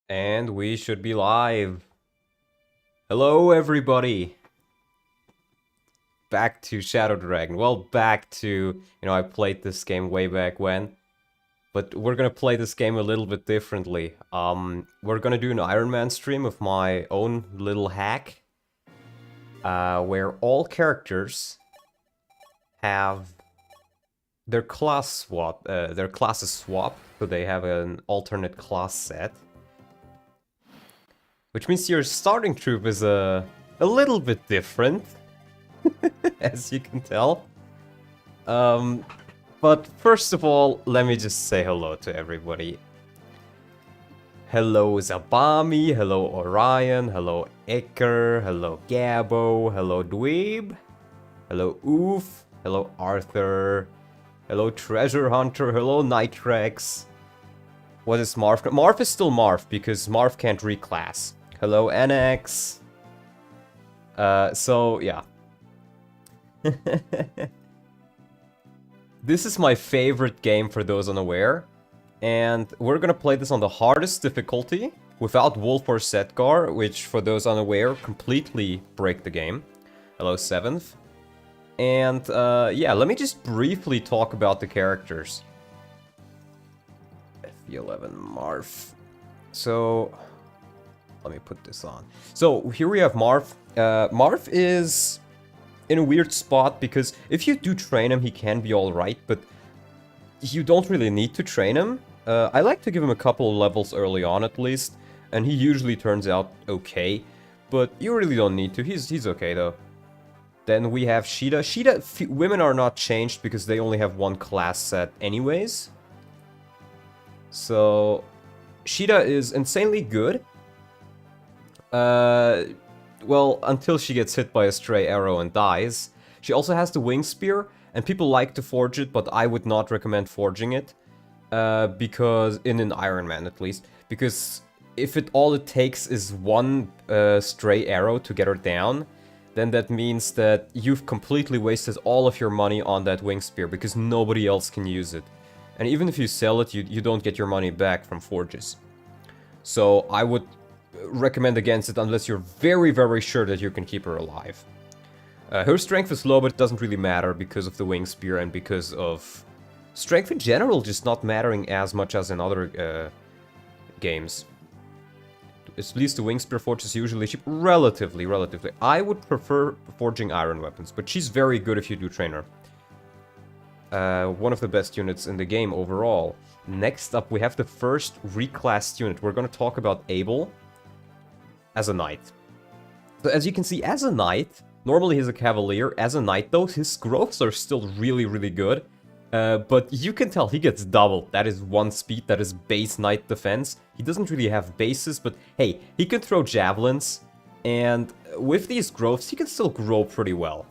And we should be live. Hello, everybody. Back to Shadow Dragon. Well, back to, I played this game way back when. But we're gonna play this game a little bit differently. We're gonna do an Ironman stream of my own little hack. Where all characters have their classes swap. So they have an alternate class set. Which means your starting troop is a little bit different, as you can tell. But first of all, let me just say hello to everybody. Hello Zabami, hello Orion, hello Eker, hello Gabo, hello Dweeb, hello Oof, hello Arthur, hello Treasure Hunter, hello Nitrex. What is Marv? Marv is still Marv, because Marv can't reclass. Hello, NX. So, yeah. This is my favorite game for those unaware. And we're gonna play this on the hardest difficulty, without Wolf or Setgar, which, for those unaware, completely break the game. Hello, 7th. And, yeah, let me just briefly talk about the characters. FE11 Marv. So... let me put this on. So, here we have Marv. Marv is in a weird spot, because if you do train him, he can be alright, but you don't really need to train him. I like to give him a couple of levels early on, at least, and he usually turns out okay, but you really don't need to. He's okay, though. Then we have Sheeta. Sheeta, women are not changed, because they only have one class set anyways. So, Sheeta is insanely good. Well, until she gets hit by a stray arrow and dies. She also has the wing spear, and people like to forge it, but I would not recommend forging it. Because, in an Ironman at least, because if all it takes is one stray arrow to get her down, then that means that you've completely wasted all of your money on that wing spear, because nobody else can use it. And even if you sell it, you don't get your money back from forges. So I would recommend against it unless you're very, very sure that you can keep her alive. Her strength is low, but it doesn't really matter because of the wing spear and because of strength in general just not mattering as much as in other games. At least the wing spear forge is usually cheap, relatively. I would prefer forging iron weapons, but she's very good if you do train her. One of the best units in the game overall. Next up, we have the first reclassed unit. We're going to talk about Abel as a knight. So as you can see, as a knight, normally he's a cavalier. As a knight, though, his growths are still really, really good. But you can tell he gets doubled. That is 1 speed, that is base knight defense. He doesn't really have bases, but hey, he can throw javelins. And with these growths, he can still grow pretty well.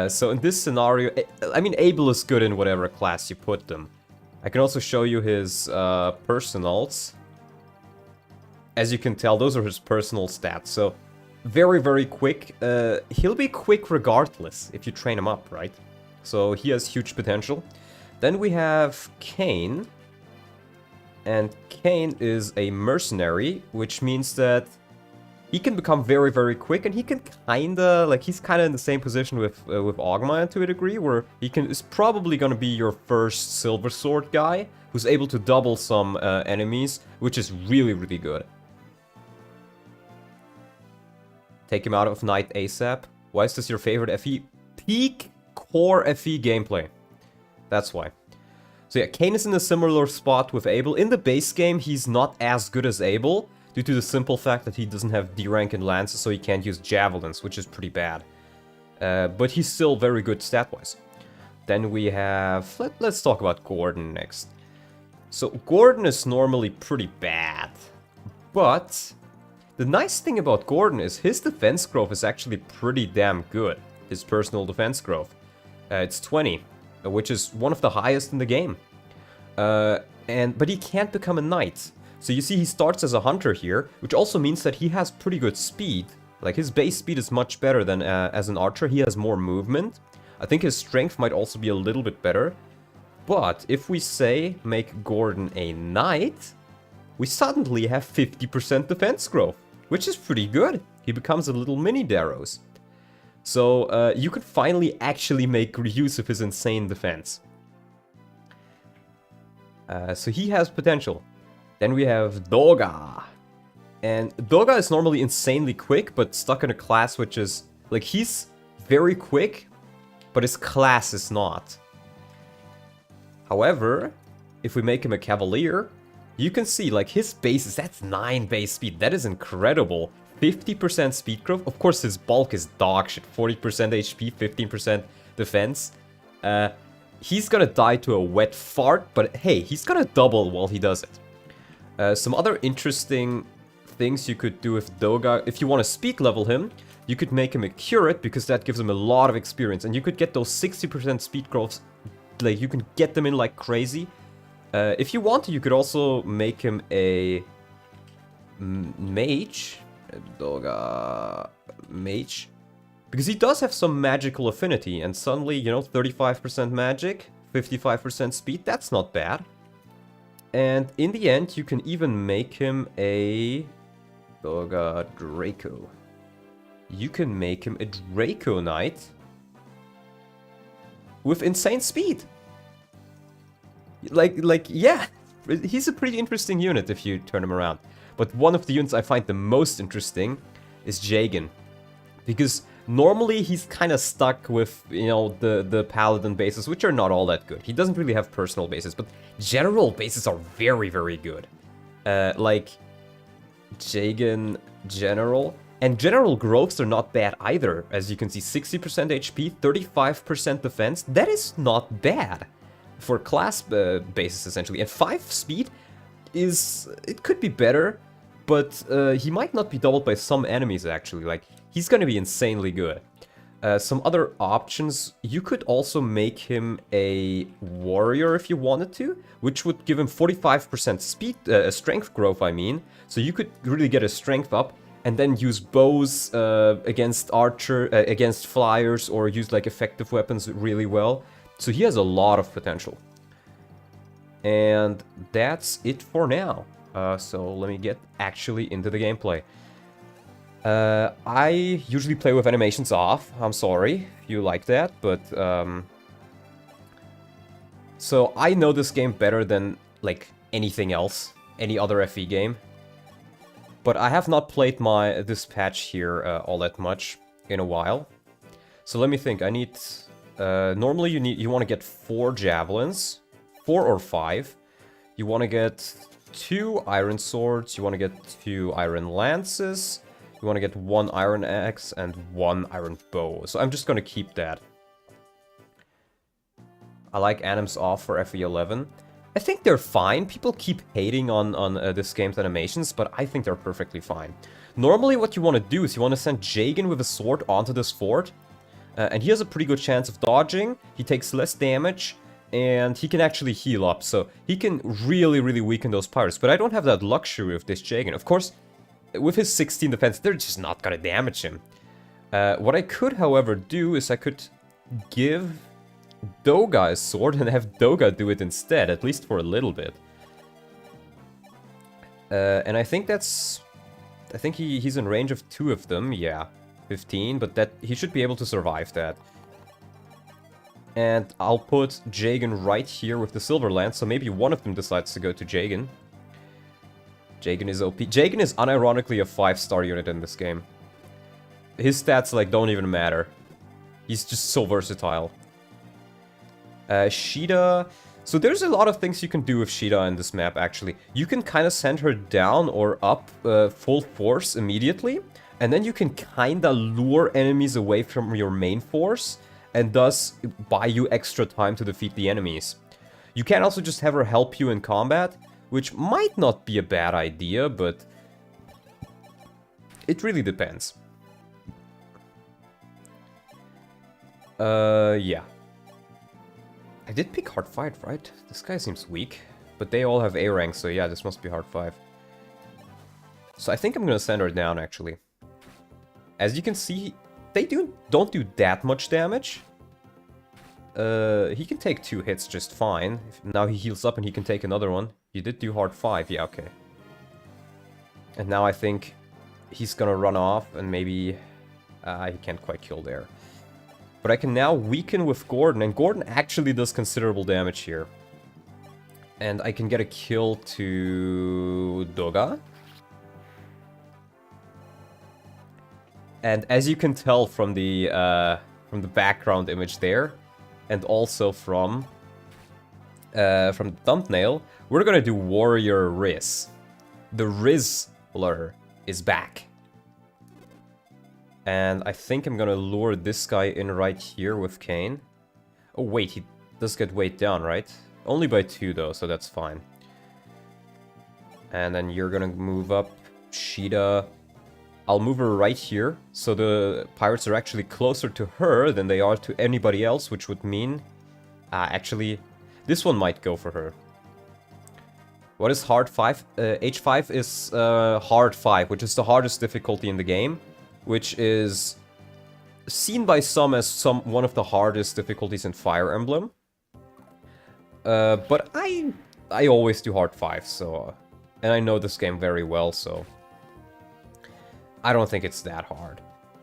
So in this scenario, I mean, Abel is good in whatever class you put them. I can also show you his personals. As you can tell, those are his personal stats, so very, very quick. He'll be quick regardless if you train him up, right? So he has huge potential. Then we have Kane. And Kane is a mercenary, which means that he can become very, very quick, and he can kinda, like, he's kinda in the same position with Ogma to a degree, where he is probably gonna be your first Silver Sword guy, who's able to double some enemies, which is really, really good. Take him out of Knight ASAP. Why is this your favorite FE? Peak core FE gameplay. That's why. So yeah, Kane is in a similar spot with Abel. In the base game, he's not as good as Abel, due to the simple fact that he doesn't have D rank and lances, so he can't use javelins, which is pretty bad. But he's still very good stat-wise. Then we have... let's talk about Gordon next. So Gordon is normally pretty bad, but the nice thing about Gordon is his defense growth is actually pretty damn good. His personal defense growth. It's 20, which is one of the highest in the game. But he can't become a knight. So you see he starts as a hunter here, which also means that he has pretty good speed. Like, his base speed is much better than as an archer. He has more movement. I think his strength might also be a little bit better. But if we say make Gordon a knight, we suddenly have 50% defense growth, which is pretty good. He becomes a little mini Daros. So you could finally actually make use of his insane defense. So he has potential. Then we have Doga. And Doga is normally insanely quick, but stuck in a class which is... like, he's very quick, but his class is not. However, if we make him a Cavalier, you can see, like, his base is... that's 9 base speed. That is incredible. 50% speed growth. Of course, his bulk is dog shit. 40% HP, 15% defense. He's gonna die to a wet fart, but hey, he's gonna double while he does it. Some other interesting things you could do with Doga, if you want to speed level him, you could make him a Curate, because that gives him a lot of experience, and you could get those 60% speed growths, like, you can get them in like crazy. If you want to, you could also make him a Mage. Doga Mage. Because he does have some magical affinity, and suddenly, you know, 35% magic, 55% speed, that's not bad. And in the end, you can even make him a Doga Draco. You can make him a Draco Knight with insane speed. Like, yeah, he's a pretty interesting unit if you turn him around. But one of the units I find the most interesting is Ch1. Because normally he's kind of stuck with, you know, the Paladin bases, which are not all that good. He doesn't really have personal bases, but general bases are very, very good. Like, Ch1 General. And general growths are not bad either. As you can see, 60% HP, 35% defense. That is not bad for class bases, essentially. And 5 speed is... it could be better, but he might not be doubled by some enemies, actually. Like, he's gonna be insanely good. Some other options, you could also make him a warrior if you wanted to, which would give him 45% speed, strength growth, I mean. So you could really get his strength up, and then use bows against against flyers, or use like effective weapons really well. So he has a lot of potential. And that's it for now. So let me get actually into the gameplay. I usually play with animations off. I'm sorry if you like that, but... so I know this game better than, like, anything else. Any other FE game. But I have not played this patch here all that much in a while. So let me think. I need... normally you want to get 4 javelins. 4 or 5. You want to get 2 iron swords. You want to get 2 iron lances. You want to get 1 iron axe and 1 iron bow. So I'm just going to keep that. I like anims off for FE11. I think they're fine. People keep hating on this game's animations, but I think they're perfectly fine. Normally what you want to do is you want to send Ch1 with a sword onto this fort. And he has a pretty good chance of dodging. He takes less damage. And he can actually heal up. So he can really, really weaken those pirates. But I don't have that luxury of this Ch1. Of course, with his 16 defense, they're just not gonna damage him. What I could, however, do is I could give Doga a sword and have Doga do it instead, at least for a little bit. And I think that's... I think he's in range of 2 of them, yeah. 15, but that he should be able to survive that. And I'll put Ch1 right here with the Silver Lance, so maybe one of them decides to go to Ch1. Ch1 is OP. Ch1 is unironically a 5-star unit in this game. His stats, like, don't even matter. He's just so versatile. Sheeta... So there's a lot of things you can do with Sheeta in this map, actually. You can kind of send her down or up full force immediately. And then you can kind of lure enemies away from your main force. And thus buy you extra time to defeat the enemies. You can also just have her help you in combat, which might not be a bad idea, but it really depends. Yeah. I did pick hard 5, right? This guy seems weak, but they all have A rank, so yeah, this must be hard 5. So I think I'm gonna send her down, actually. As you can see, they don't do that much damage. He can take 2 hits just fine. Now he heals up and he can take another one. He did do hard 5, yeah, okay. And now I think he's gonna run off and maybe... he can't quite kill there. But I can now weaken with Gordon, and Gordon actually does considerable damage here. And I can get a kill to Doga. And as you can tell from the background image there, and also from the thumbnail, we're gonna do Warrior Riz. The Rizzler is back. And I think I'm gonna lure this guy in right here with Kane. Oh wait, he does get weighed down, right? Only by 2 though, so that's fine. And then you're gonna move up Sheeta. I'll move her right here, so the pirates are actually closer to her than they are to anybody else, which would mean... actually, this one might go for her. What is hard 5? H5 is hard 5, which is the hardest difficulty in the game, which is seen by some as one of the hardest difficulties in Fire Emblem. But I always do hard 5, so... and I know this game very well, so... I don't think it's that hard.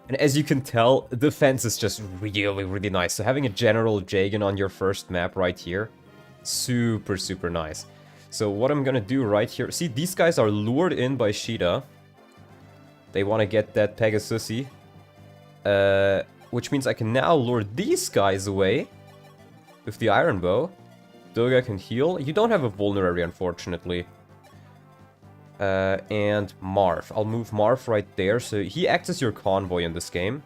And as you can tell, the defense is just really, really nice. So having a General Jagan on your first map right here, super, super nice. So what I'm gonna do right here... see, these guys are lured in by Sheeta. They want to get that Pegasusi. Which means I can now lure these guys away with the Iron Bow. Doga can heal. You don't have a vulnerary, unfortunately. And Marv. I'll move Marv right there, so he acts as your convoy in this game.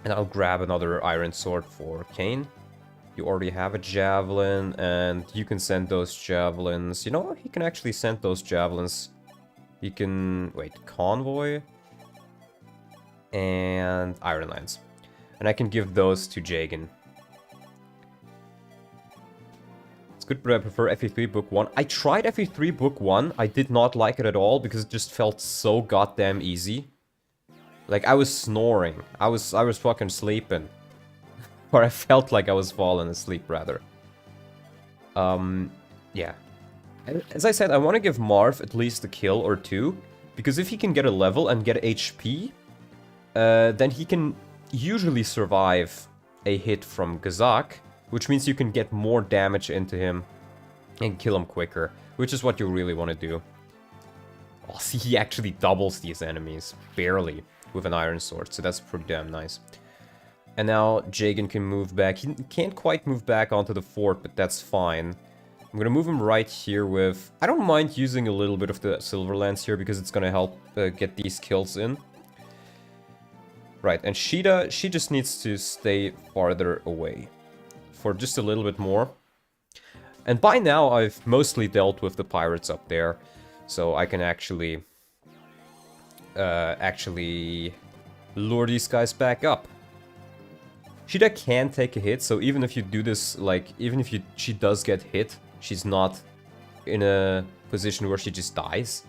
And I'll grab another Iron Sword for Kane. You already have a Javelin, and you can send those Javelins. You know what? He can actually send those Javelins. He can... wait, Convoy? And Iron Lance. And I can give those to Jagan. It's good, but I prefer FE3 Book 1. I tried FE3 Book 1. I did not like it at all because it just felt so goddamn easy. Like, I was snoring. I was fucking sleeping. Or I felt like I was falling asleep, rather. Yeah. As I said, I want to give Marv at least a kill or 2. Because if he can get a level and get HP, then he can usually survive a hit from Gazak. Which means you can get more damage into him and kill him quicker. Which is what you really want to do. Oh, see, he actually doubles these enemies. Barely. With an Iron Sword. So that's pretty damn nice. And now Jagan can move back. He can't quite move back onto the fort, but that's fine. I'm gonna move him right here with... I don't mind using a little bit of the Silver Lance here because it's gonna help get these kills in. Right, and Sheeta, she just needs to stay farther away. For just a little bit more. And by now I've mostly dealt with the pirates up there. So I can actually lure these guys back up. Sheeta can take a hit, so even if you do this, like, even if she does get hit, she's not in a position where she just dies.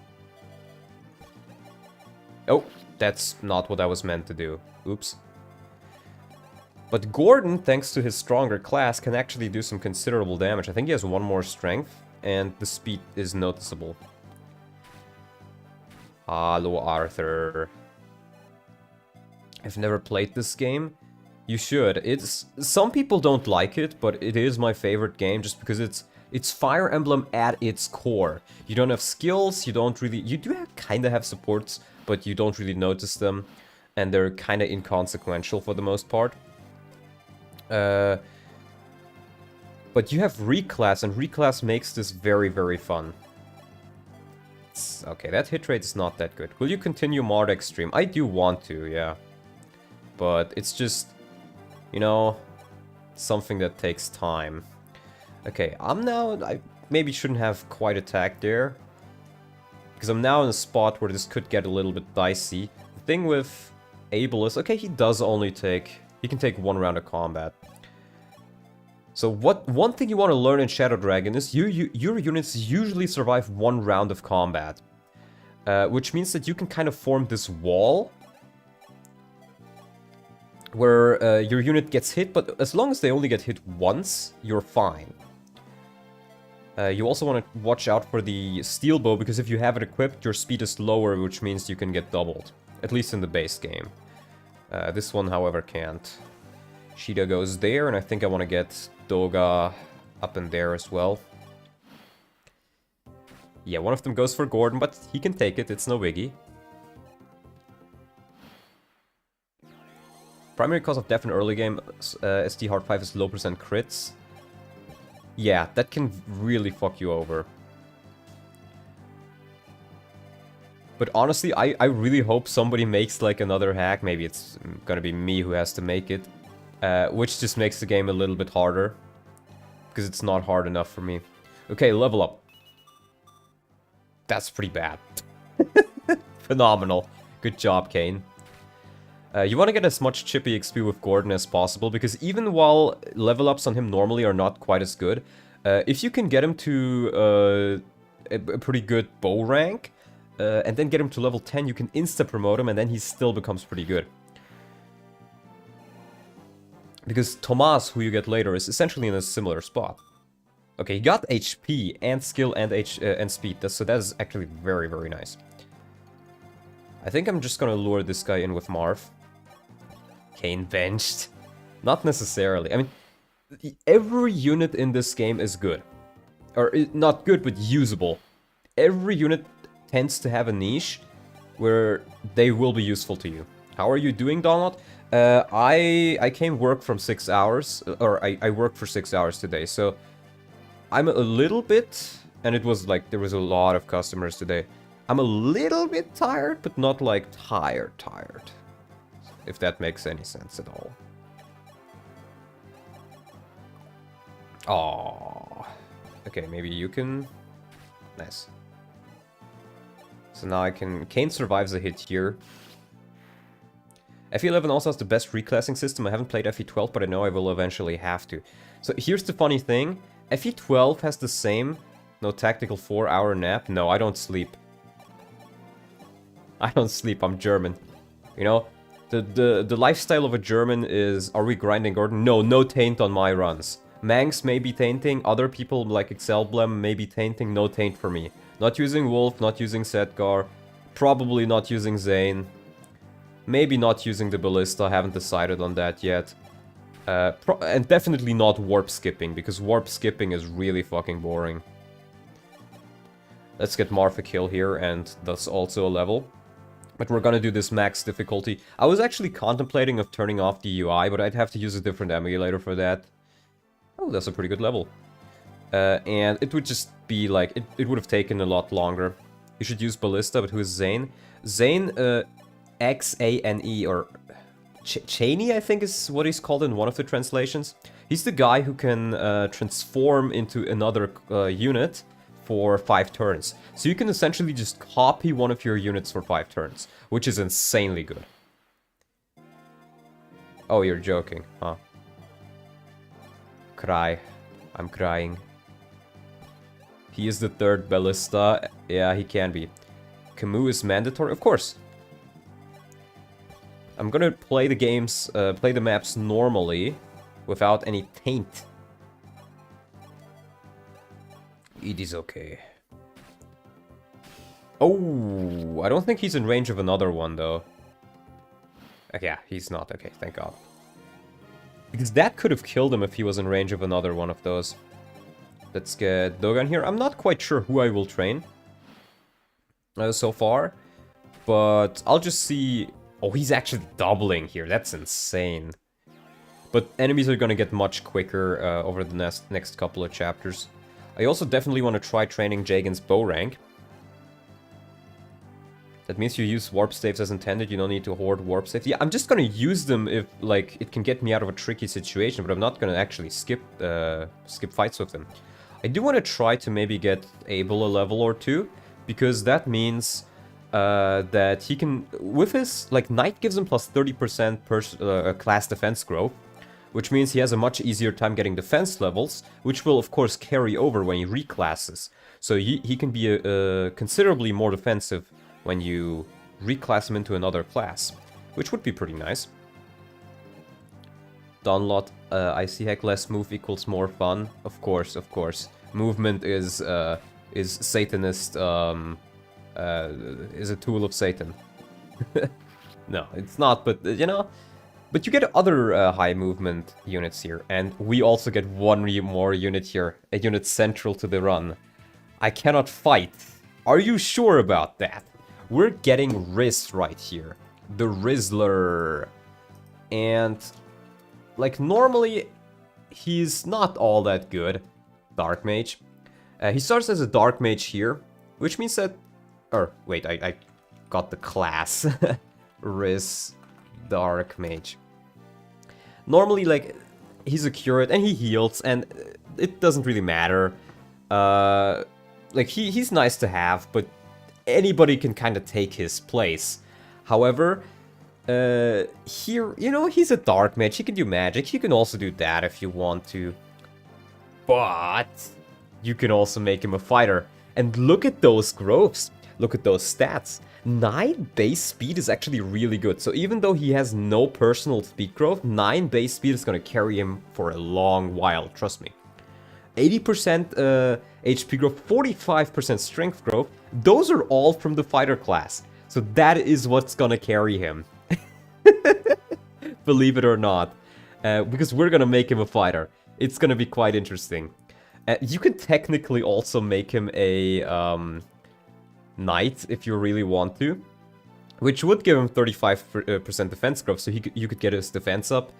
Oh, that's not what I was meant to do. Oops. But Gordon, thanks to his stronger class, can actually do some considerable damage. I think he has 1 more strength, and the speed is noticeable. Hello, Arthur. I've never played this game. You should. Some people don't like it, but it is my favorite game just because it's Fire Emblem at its core. You don't have skills, you don't really... you do kind of have supports, but you don't really notice them. And they're kind of inconsequential for the most part. But you have reclass, and reclass makes this very, very fun. Okay, that hit rate is not that good. Will you continue Mod Extreme? I do want to, yeah. But it's just, you know, something that takes time. Okay, I maybe shouldn't have quite attacked there. Because I'm now in a spot where this could get a little bit dicey. The thing with Abel is, okay, he can take 1 round of combat. So one thing you want to learn in Shadow Dragon is your units usually survive 1 round of combat. Which means that you can kind of form this wall where your unit gets hit, but as long as they only get hit once, you're fine. You also want to watch out for the steel bow, because if you have it equipped, your speed is lower, which means you can get doubled. At least in the base game. This one, however, can't. Shida goes there, and I think I want to get Doga up in there as well. Yeah, one of them goes for Gordon, but he can take it, it's no biggie. Primary cause of death in early game, SD Hard 5 is low percent crits. Yeah, that can really fuck you over. But honestly, I really hope somebody makes like another hack. Maybe it's gonna be me who has to make it. Which just makes the game a little bit harder. Because it's not hard enough for me. Okay, level up. That's pretty bad. Phenomenal. Good job, Kane. You want to get as much chippy XP with Gordon as possible, because even while level ups on him normally are not quite as good, if you can get him to a pretty good bow rank, and then get him to level 10, you can insta-promote him, and then he still becomes pretty good. Because Tomas, who you get later, is essentially in a similar spot. Okay, he got HP and skill and speed, so that is actually very, very nice. I think I'm just gonna lure this guy in with Marv. Kane benched. Not necessarily. I mean, every unit in this game is good. Or, not good, but usable. Every unit tends to have a niche where they will be useful to you. How are you doing, Donald? I came work from 6 hours, or I worked for 6 hours today, so I'm a little bit, and it was like, there was a lot of customers today. I'm a little bit tired, but not like tired. If that makes any sense at all. Oh, okay, maybe you can... Nice. So now I can... Kane survives a hit here. FE11 also has the best reclassing system. I haven't played FE12, but I know I will eventually have to. So here's the funny thing. FE12 has the same... No tactical 4-hour nap. No, I don't sleep. I don't sleep, I'm German. You know? The lifestyle of a German is... Are we grinding Gordon? No, no taint on my runs. Manx may be tainting, other people like Excelblem may be tainting, no taint for me. Not using Wolf, not using Setgar, probably not using Zane. Maybe not using the Ballista, haven't decided on that yet. And definitely not warp skipping, because warp skipping is really fucking boring. Let's get Marth a kill here, and thus also a level. But we're gonna do this max difficulty. I was actually contemplating of turning off the UI, but I'd have to use a different emulator for that. Oh, that's a pretty good level. And it would just be like, it would have taken a lot longer. You should use Ballista, but who is Zane? Zane, X-A-N-E, or Ch1, I think is what he's called in one of the translations. He's the guy who can transform into another unit for 5 turns. So you can essentially just copy one of your units for 5 turns, which is insanely good. Oh, you're joking, huh? Cry. I'm crying. He is the third Ballista. Yeah, he can be. Camus is mandatory? Of course. I'm gonna play the games, play the maps normally, without any taint. It is okay. Oh, I don't think he's in range of another one, though. Yeah, he's not. Okay, thank God. Because that could have killed him if he was in range of another one of those. Let's get Dogan here. I'm not quite sure who I will train so far. But I'll just see... Oh, he's actually doubling here. That's insane. But enemies are gonna get much quicker over the next couple of chapters. I also definitely want to try training Jagan's bow rank. That means you use warp staves as intended, you don't need to hoard warp staves. Yeah, I'm just gonna use them if, like, it can get me out of a tricky situation, but I'm not gonna actually skip fights with them. I do want to try to maybe get Abel a level or 2, because that means that he can, with his, like, Knight gives him plus 30% class defense growth, which means he has a much easier time getting defense levels, which will, of course, carry over when he reclasses. So he can be considerably more defensive when you reclass him into another class, which would be pretty nice. Donlot, IC hack less move equals more fun. Of course, of course. movement is Satanist, is a tool of Satan. No, it's not, but, you know... But you get other high movement units here, and we also get one more unit here, a unit central to the run. I cannot fight. Are you sure about that? We're getting Riz right here. The Rizzler. And, like, normally, he's not all that good. Dark Mage. He starts as a Dark Mage here, which means that... Or, wait, I got the class. Riz Dark Mage. Normally, like, he's a curate and he heals, and it doesn't really matter. Like, he's nice to have, but anybody can kind of take his place. However, here, you know, he's a dark mage, he can do magic, he can also do that if you want to. But you can also make him a fighter. And look at those growths, look at those stats. 9 base speed is actually really good. So even though he has no personal speed growth, 9 base speed is going to carry him for a long while, trust me. 80% HP growth, 45% strength growth, those are all from the fighter class. So that is what's going to carry him. Believe it or not. Because we're going to make him a fighter. It's going to be quite interesting. You can technically also make him a... Knight, if you really want to, which would give him 35% defense growth, so you could get his defense up,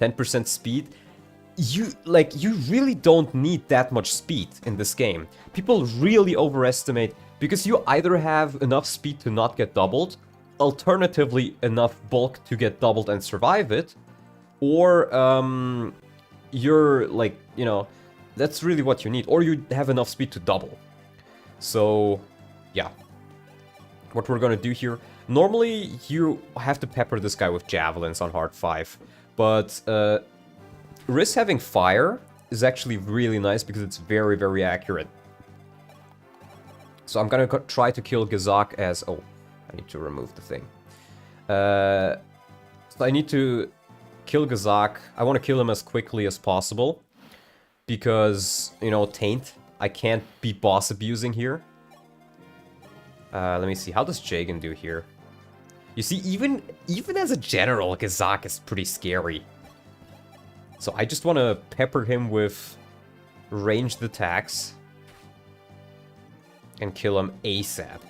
10% speed. You really don't need that much speed in this game. People really overestimate, because you either have enough speed to not get doubled, alternatively enough bulk to get doubled and survive it, or you're like, you know, that's really what you need, or you have enough speed to double. So yeah, what we're gonna do here, normally you have to pepper this guy with javelins on hard 5, but Riz having fire is actually really nice because it's very, very accurate. So I'm gonna try to kill Gazak as... Oh, I need to remove the thing. So I need to kill Gazak. I want to kill him as quickly as possible, because, you know, Taint, I can't be boss abusing here. Let me see, how does Jagan do here? You see, even as a general, Gazak is pretty scary. So I just want to pepper him with ranged attacks and kill him ASAP.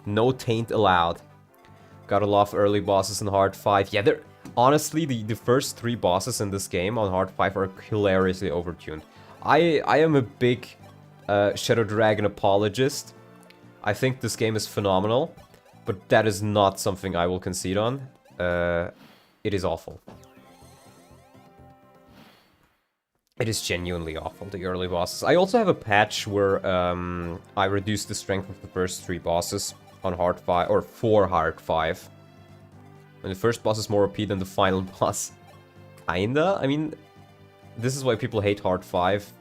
No taint allowed. Gotta love early bosses in hard 5. Yeah, they're honestly the first 3 bosses in this game on hard 5 are hilariously overtuned. I am a big Shadow Dragon apologist. I think this game is phenomenal, but that is not something I will concede on. It is awful. It is genuinely awful, the early bosses. I also have a patch where I reduced the strength of the first 3 bosses on hard 5, or 4 hard 5. And the first boss is more OP than the final boss. Kinda? I mean, this is why people hate hard 5.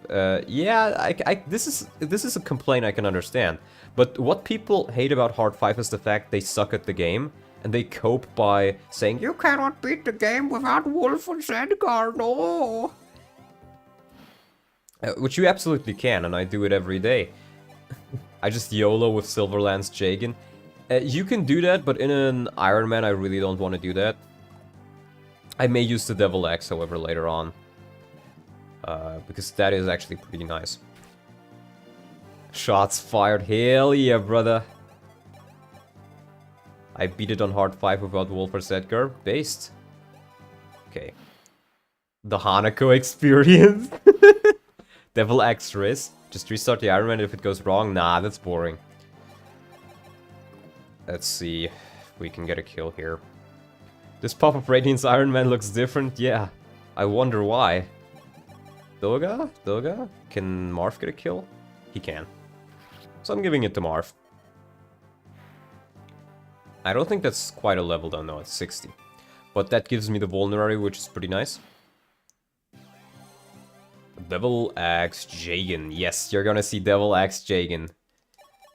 Yeah, this is a complaint I can understand. But what people hate about hard 5 is the fact they suck at the game, and they cope by saying, "You cannot beat the game without Wolf and Zedgar, no!" Which you absolutely can, and I do it every day. I just YOLO with Silverlance Jagan. You can do that, but in an Ironman, I really don't want to do that. I may use the Devil Axe, however, later on. Because that is actually pretty nice. Shots fired. Hell yeah, brother. I beat it on hard 5 without Wolf or Zedgar. Based. Okay. The Hanako experience. Devil Axe Riz. Just restart the Ironman if it goes wrong. Nah, that's boring. Let's see if we can get a kill here. This Pop of Radiance Ironman looks different. Yeah. I wonder why. Doga? Doga? Can Marv get a kill? He can. So I'm giving it to Marv. I don't think that's quite a level though. No, it's 60. But that gives me the Vulnerary, which is pretty nice. Devil Axe Jagan. Yes, you're gonna see Devil Axe Jagan.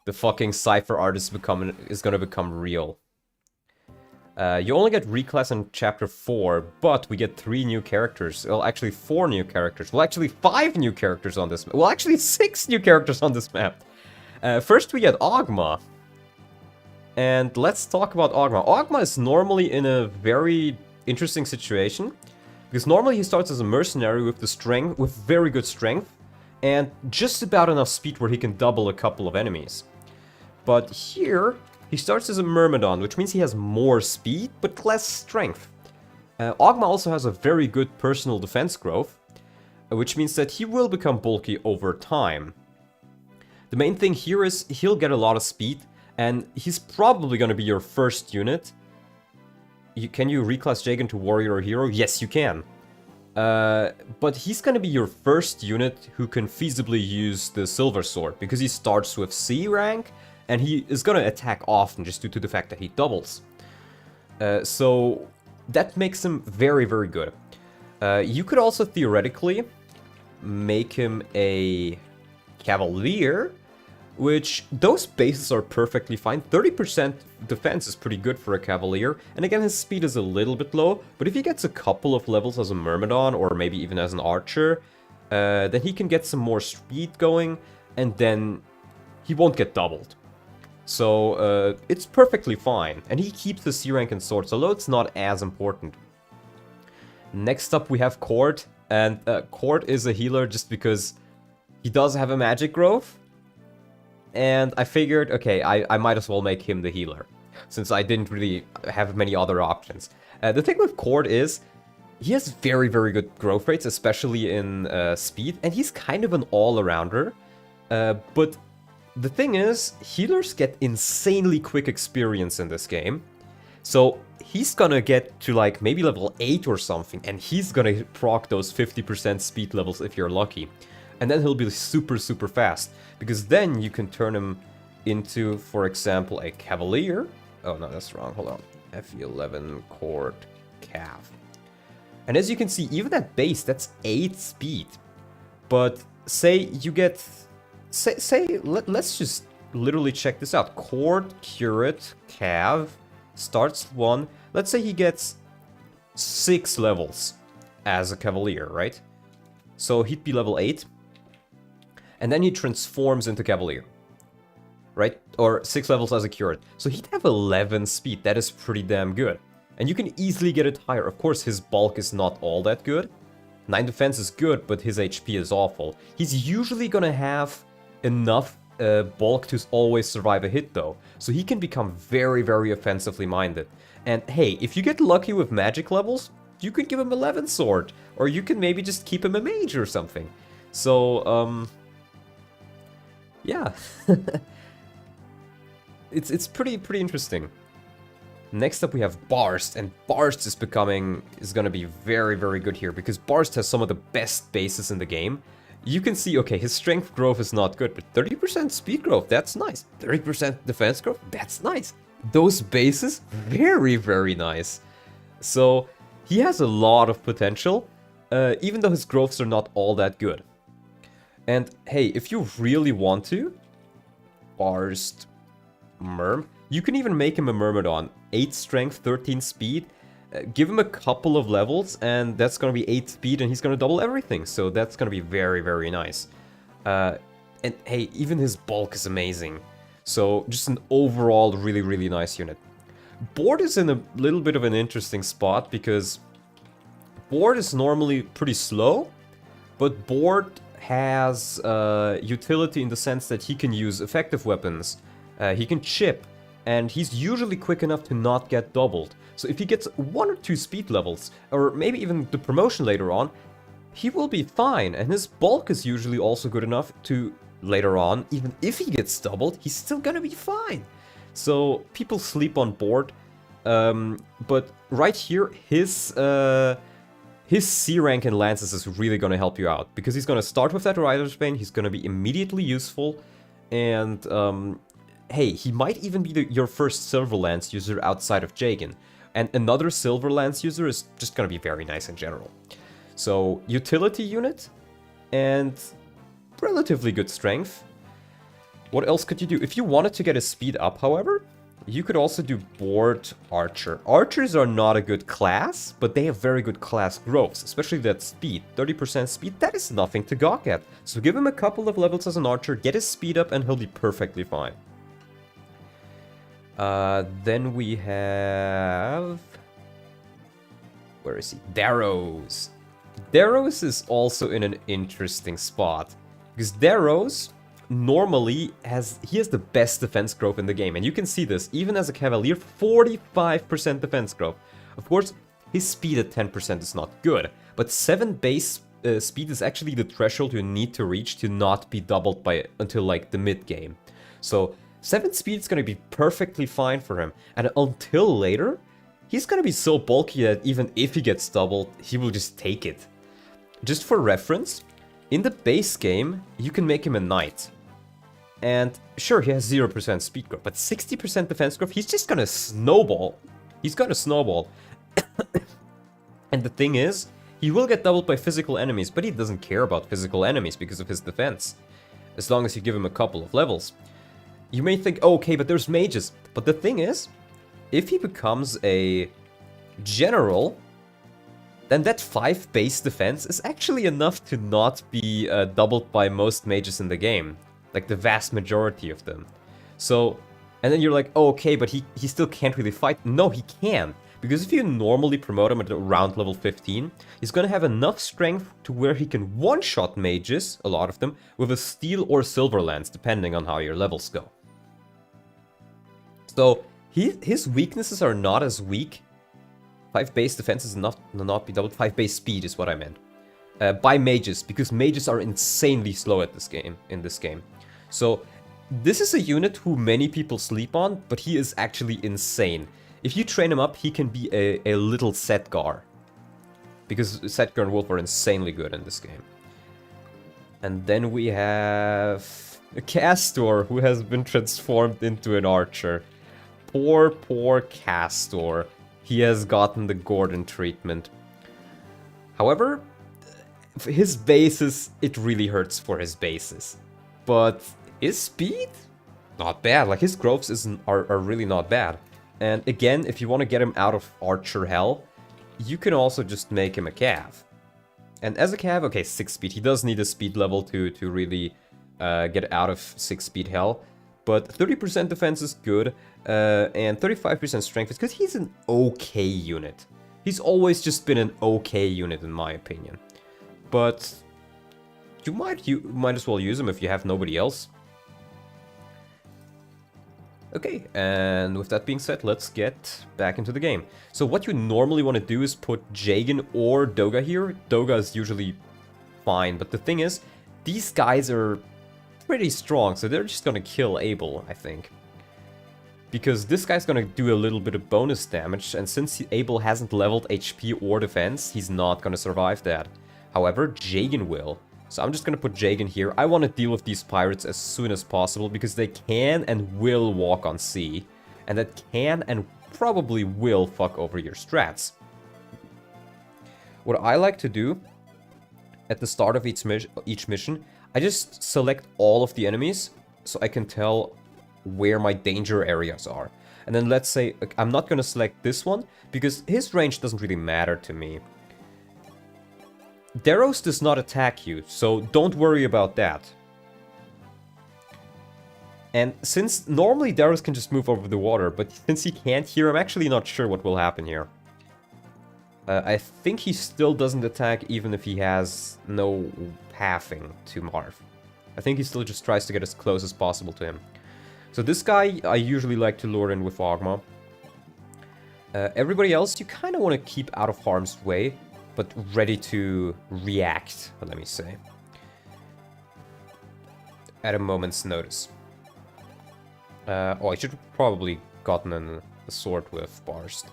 The fucking Cypher art is gonna become real. You only get reclass in Chapter 4, but we get 3 new characters. Well, actually 4 new characters. Well, actually 5 new characters on this map. Well, actually 6 new characters on this map. First we get Ogma. And let's talk about Ogma. Ogma is normally in a very interesting situation. Because normally he starts as a mercenary with very good strength. And just about enough speed where he can double a couple of enemies. But here, he starts as a Myrmidon, which means he has more speed, but less strength. Ogma also has a very good personal defense growth, which means that he will become bulky over time. The main thing here is he'll get a lot of speed, and he's probably going to be your first unit. Can you reclass Jagan to warrior or hero? Yes, you can. But he's going to be your first unit who can feasibly use the Silver Sword, because he starts with C rank, and he is going to attack often just due to the fact that he doubles. So that makes him very, very good. You could also theoretically make him a Cavalier, which those bases are perfectly fine. 30% defense is pretty good for a Cavalier, and again his speed is a little bit low, but if he gets a couple of levels as a Myrmidon, or maybe even as an Archer, then he can get some more speed going, and then he won't get doubled. So it's perfectly fine, and he keeps the C rank in Swords, although it's not as important. Next up we have Cord, and Cord is a healer just because he does have a magic growth. And I figured, okay, I might as well make him the healer, since I didn't really have many other options. The thing with Cord is, he has very, very good growth rates, especially in speed, and he's kind of an all-arounder. But the thing is, healers get insanely quick experience in this game. So he's gonna get to like maybe level 8 or something, and he's gonna proc those 50% speed levels if you're lucky. And then he'll be super, super fast, because then you can turn him into, for example, a Cavalier. Oh no, that's wrong, hold on. FE11 Cord Cav. And as you can see, even at base, that's 8 speed. But say you get... let's just literally check this out. Cord, Curate, Cav, starts 1. Let's say he gets 6 levels as a Cavalier, right? So he'd be level 8. And then he transforms into Cavalier, right? Or 6 levels as a Curate. So he'd have 11 speed. That is pretty damn good. And you can easily get it higher. Of course, his bulk is not all that good. 9 defense is good, but his HP is awful. He's usually gonna have enough bulk to always survive a hit, though. So he can become very, very offensively minded. And hey, if you get lucky with magic levels, you could give him 11 sword. Or you can maybe just keep him a mage or something. So, yeah. it's pretty interesting. Next up we have Barst, and Barst is gonna be very, very good here, because Barst has some of the best bases in the game. You can see, okay, his strength growth is not good, but 30% speed growth, that's nice. 30% defense growth, that's nice. Those bases, very, very nice. So, he has a lot of potential, even though his growths are not all that good. And hey, if you really want to, Barst, Myrm, you can even make him a Myrmidon. 8 strength, 13 speed. Give him a couple of levels, and that's gonna be 8 speed, and he's gonna double everything. So that's gonna be very, very nice. And hey, even his bulk is amazing. So just an overall really, really nice unit. Board is in a little bit of an interesting spot, because Board is normally pretty slow, but Board has utility in the sense that he can use effective weapons, he can chip, and he's usually quick enough to not get doubled. So if he gets 1 or 2 speed levels, or maybe even the promotion later on, he will be fine, and his bulk is usually also good enough to, later on, even if he gets doubled, he's still gonna be fine. So people sleep on Board, but right here, his C rank in Lances is really going to help you out, because he's going to start with that Rider's Bane, he's going to be immediately useful, and hey, he might even be your first Silver Lance user outside of Jagan, and another Silver Lance user is just going to be very nice in general. So, utility unit, and relatively good strength. What else could you do? If you wanted to get his speed up, however, You could also do board archer. Archers are not a good class, but they have very good class growths, especially that speed. 30% speed, that is nothing to gawk at. So give him a couple of levels as an archer, get his speed up, and he'll be perfectly fine. Then we have... Where is he? Darrows. Darrows is also in an interesting spot. Because Darrows normally has the best defense growth in the game. And you can see this, even as a Cavalier, 45% defense growth. Of course, his speed at 10% is not good. But 7 base speed is actually the threshold you need to reach to not be doubled by until like the mid game. So 7 speed is going to be perfectly fine for him. And until later, he's going to be so bulky that even if he gets doubled, he will just take it. Just for reference, in the base game, you can make him a knight. And sure, he has 0% speed growth, but 60% defense growth, he's just going to snowball. He's going to snowball. And the thing is, he will get doubled by physical enemies, but he doesn't care about physical enemies because of his defense. As long as you give him a couple of levels. You may think, oh, okay, but there's mages. But the thing is, if he becomes a general, then that 5 base defense is actually enough to not be doubled by most mages in the game. Like the vast majority of them. So, and then you're like, oh, okay, but he still can't really fight. No, he can. Because if you normally promote him at around level 15, he's gonna have enough strength to where he can one-shot mages, a lot of them, with a steel or silver lance, depending on how your levels go. So, his weaknesses are not as weak. 5 base defense is enough to not be doubled. 5 base speed is what I meant. By mages, because mages are insanely slow at in this game. So, this is a unit who many people sleep on, but he is actually insane. If you train him up, he can be a little Setgar. Because Setgar and Wolf are insanely good in this game. And then we have a Castor who has been transformed into an archer. Poor Castor. He has gotten the Gordon treatment. However, his bases, it really hurts for his bases. But his speed? Not bad. Like, his growths are really not bad. And again, if you want to get him out of archer hell, you can also just make him a cav. And as a cav, okay, 6 speed. He does need a speed level to really get out of 6 speed hell. But 30% defense is good, and 35% strength is because he's an okay unit. He's always just been an okay unit in my opinion. But you might as well use him if you have nobody else. Okay, and with that being said, let's get back into the game. So what you normally want to do is put Jagan or Doga here. Doga is usually fine, but the thing is, these guys are pretty strong, so they're just gonna kill Abel, I think. Because this guy's gonna do a little bit of bonus damage, and since Abel hasn't leveled HP or defense, he's not gonna survive that. However, Jagan will. So I'm just gonna put Jagan here. I want to deal with these pirates as soon as possible, because they can and will walk on sea. And that can and probably will fuck over your strats. What I like to do at the start of each mission, I just select all of the enemies so I can tell where my danger areas are. And then let's say, I'm not going to select this one because his range doesn't really matter to me. Darrows does not attack you, so don't worry about that. And since normally Darrows can just move over the water, but since he can't here, I'm actually not sure what will happen here. I think he still doesn't attack even if he has no pathing to Marv. I think he still just tries to get as close as possible to him. So this guy, I usually like to lure in with Ogma. Everybody else, you kind of want to keep out of harm's way, but ready to react, let me say. At a moment's notice. Oh, I should have probably gotten a sword with Barst.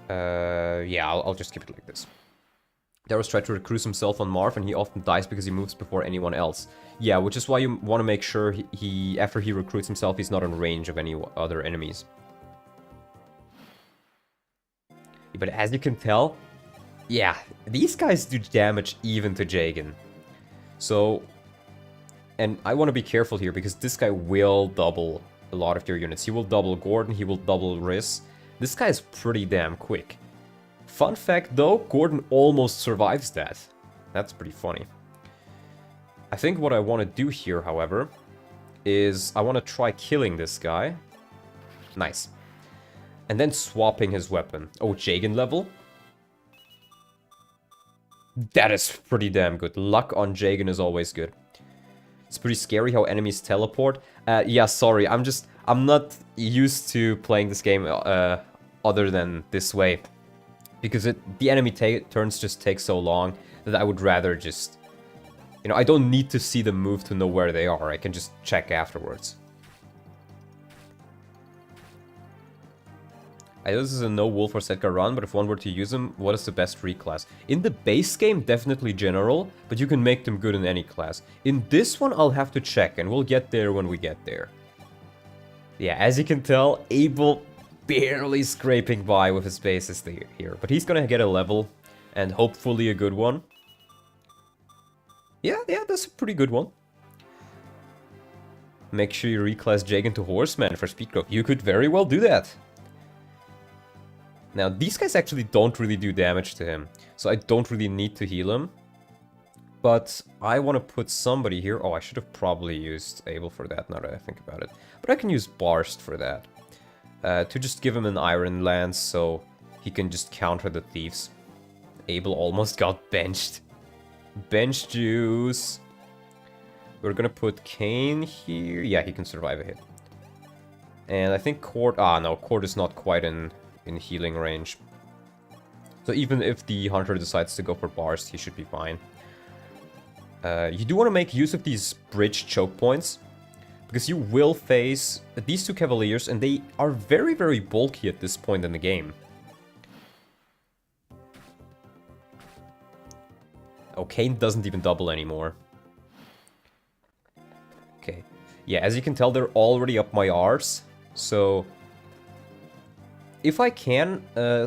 Yeah, I'll just keep it like this. Darrows tried to recruit himself on Marv, and he often dies because he moves before anyone else. Yeah, which is why you want to make sure after he recruits himself, he's not in range of any other enemies. But as you can tell, yeah, these guys do damage even to Jagan. So, and I want to be careful here because this guy will double a lot of your units. He will double Gordon, he will double Riz. This guy is pretty damn quick. Fun fact though, Gordon almost survives that. That's pretty funny. I think what I want to do here, however, is I want to try killing this guy. Nice. And then swapping his weapon. Oh, Jagan level? That is pretty damn good. Luck on Jagan is always good. It's pretty scary how enemies teleport. Yeah, sorry, I'm not used to playing this game other than this way. Because the enemy turns just take so long that I would rather just... You know, I don't need to see them move to know where they are. I can just check afterwards. I know this is a no Wolf or Setka run, but if one were to use them, what is the best reclass? In the base game, definitely General, but you can make them good in any class. In this one, I'll have to check, and we'll get there when we get there. Yeah, as you can tell, Abel barely scraping by with his bases here. But he's gonna get a level, and hopefully a good one. Yeah, that's a pretty good one. Make sure you reclass Jagan to Horseman for speed growth. You could very well do that. Now, these guys actually don't really do damage to him, so I don't really need to heal him. But I want to put somebody here. Oh, I should have probably used Abel for that, now that I think about it. But I can use Barst for that. To just give him an Iron Lance, so he can just counter the thieves. Abel almost got benched. Bench juice. We're gonna put Kane here. Yeah, he can survive a hit. And I think Cord... Ah, no, Cord is not quite in healing range. So even if the Hunter decides to go for Barst, he should be fine. You do want to make use of these bridge choke points, because you will face these two Cavaliers, and they are very, very bulky at this point in the game. Oh, Kane doesn't even double anymore. Okay. Yeah, as you can tell, they're already up my arse, so... If I can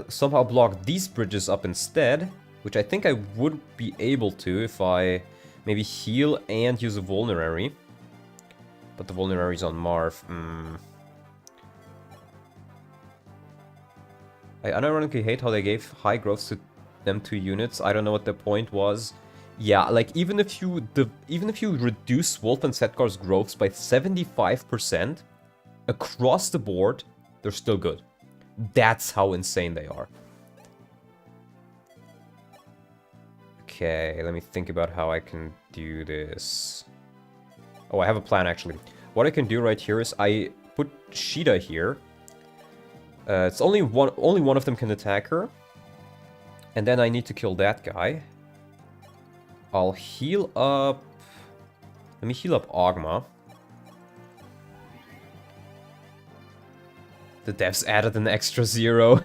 somehow block these bridges up instead, which I think I would be able to if I maybe heal and use a vulnerary. But the vulnerary's on Marv. I unironically hate how they gave high growths to them 2 units. I don't know what the point was. Yeah, like even if you reduce Wolf and Setkar's growths by 75% across the board, they're still good. That's how insane they are. Okay, let me think about how I can do this. Oh, I have a plan actually. What I can do right here is I put Sheeta here. It's only one of them can attack her. And then I need to kill that guy. I'll heal up... Let me heal up Ogma. The devs added an extra 0.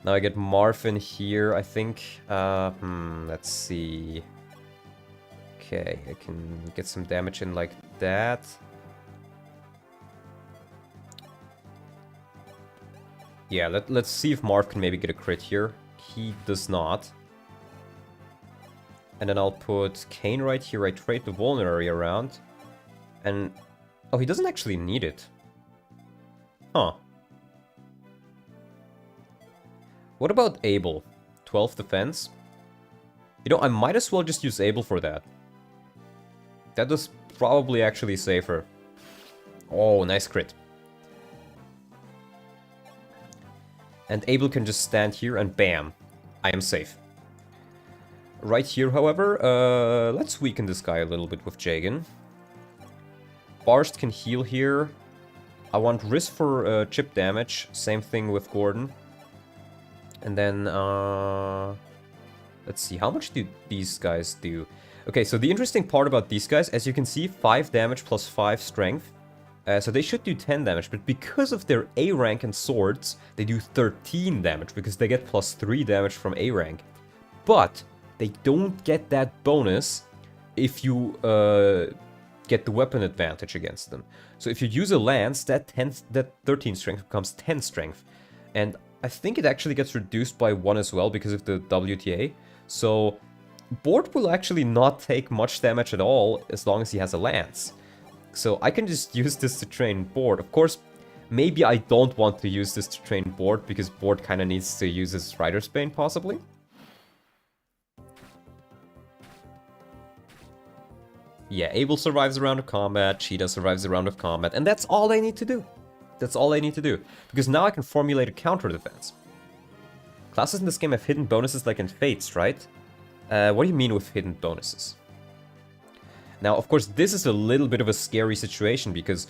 Now I get Marvin here, I think. Let's see. Okay, I can get some damage in like that. Yeah, let's see if Marv can maybe get a crit here. He does not. And then I'll put Kane right here. I trade the vulnerary around. And... Oh, he doesn't actually need it. Huh. What about Abel? 12 defense? You know, I might as well just use Abel for that. That was probably actually safer. Oh, nice crit. And Abel can just stand here and bam, I am safe. Right here, however, let's weaken this guy a little bit with Jagan. Barst can heal here. I want Riz for chip damage. Same thing with Gordon. And then, let's see, how much do these guys do? Okay, so the interesting part about these guys, as you can see, 5 damage plus 5 strength. So they should do 10 damage, but because of their A rank and swords, they do 13 damage, because they get plus 3 damage from A rank. But they don't get that bonus if you get the weapon advantage against them. So if you use a lance, that 13 strength becomes 10 strength. And I think it actually gets reduced by 1 as well because of the WTA. So Bort will actually not take much damage at all as long as he has a lance. So I can just use this to train Board. Of course, maybe I don't want to use this to train Board, because Board kind of needs to use his Rider's Bane, possibly. Yeah, Abel survives a round of combat, Cheetah survives a round of combat, and that's all I need to do. That's all I need to do. Because now I can formulate a counter defense. Classes in this game have hidden bonuses like in Fates, right? What do you mean with hidden bonuses? Now, of course, this is a little bit of a scary situation, because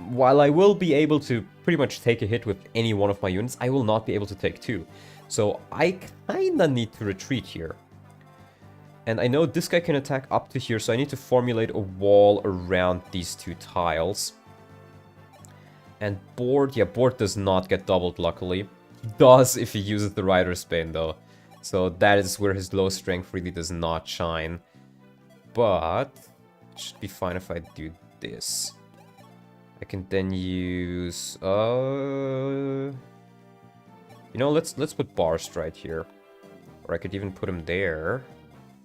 while I will be able to pretty much take a hit with any one of my units, I will not be able to take two. So I kinda need to retreat here. And I know this guy can attack up to here, so I need to formulate a wall around these two tiles. And Board, yeah, Board does not get doubled, luckily. He does if he uses the Rider's Bane, though. So that is where his low strength really does not shine. But it should be fine if I do this. I can then use... You know, let's put Barst right here. Or I could even put him there.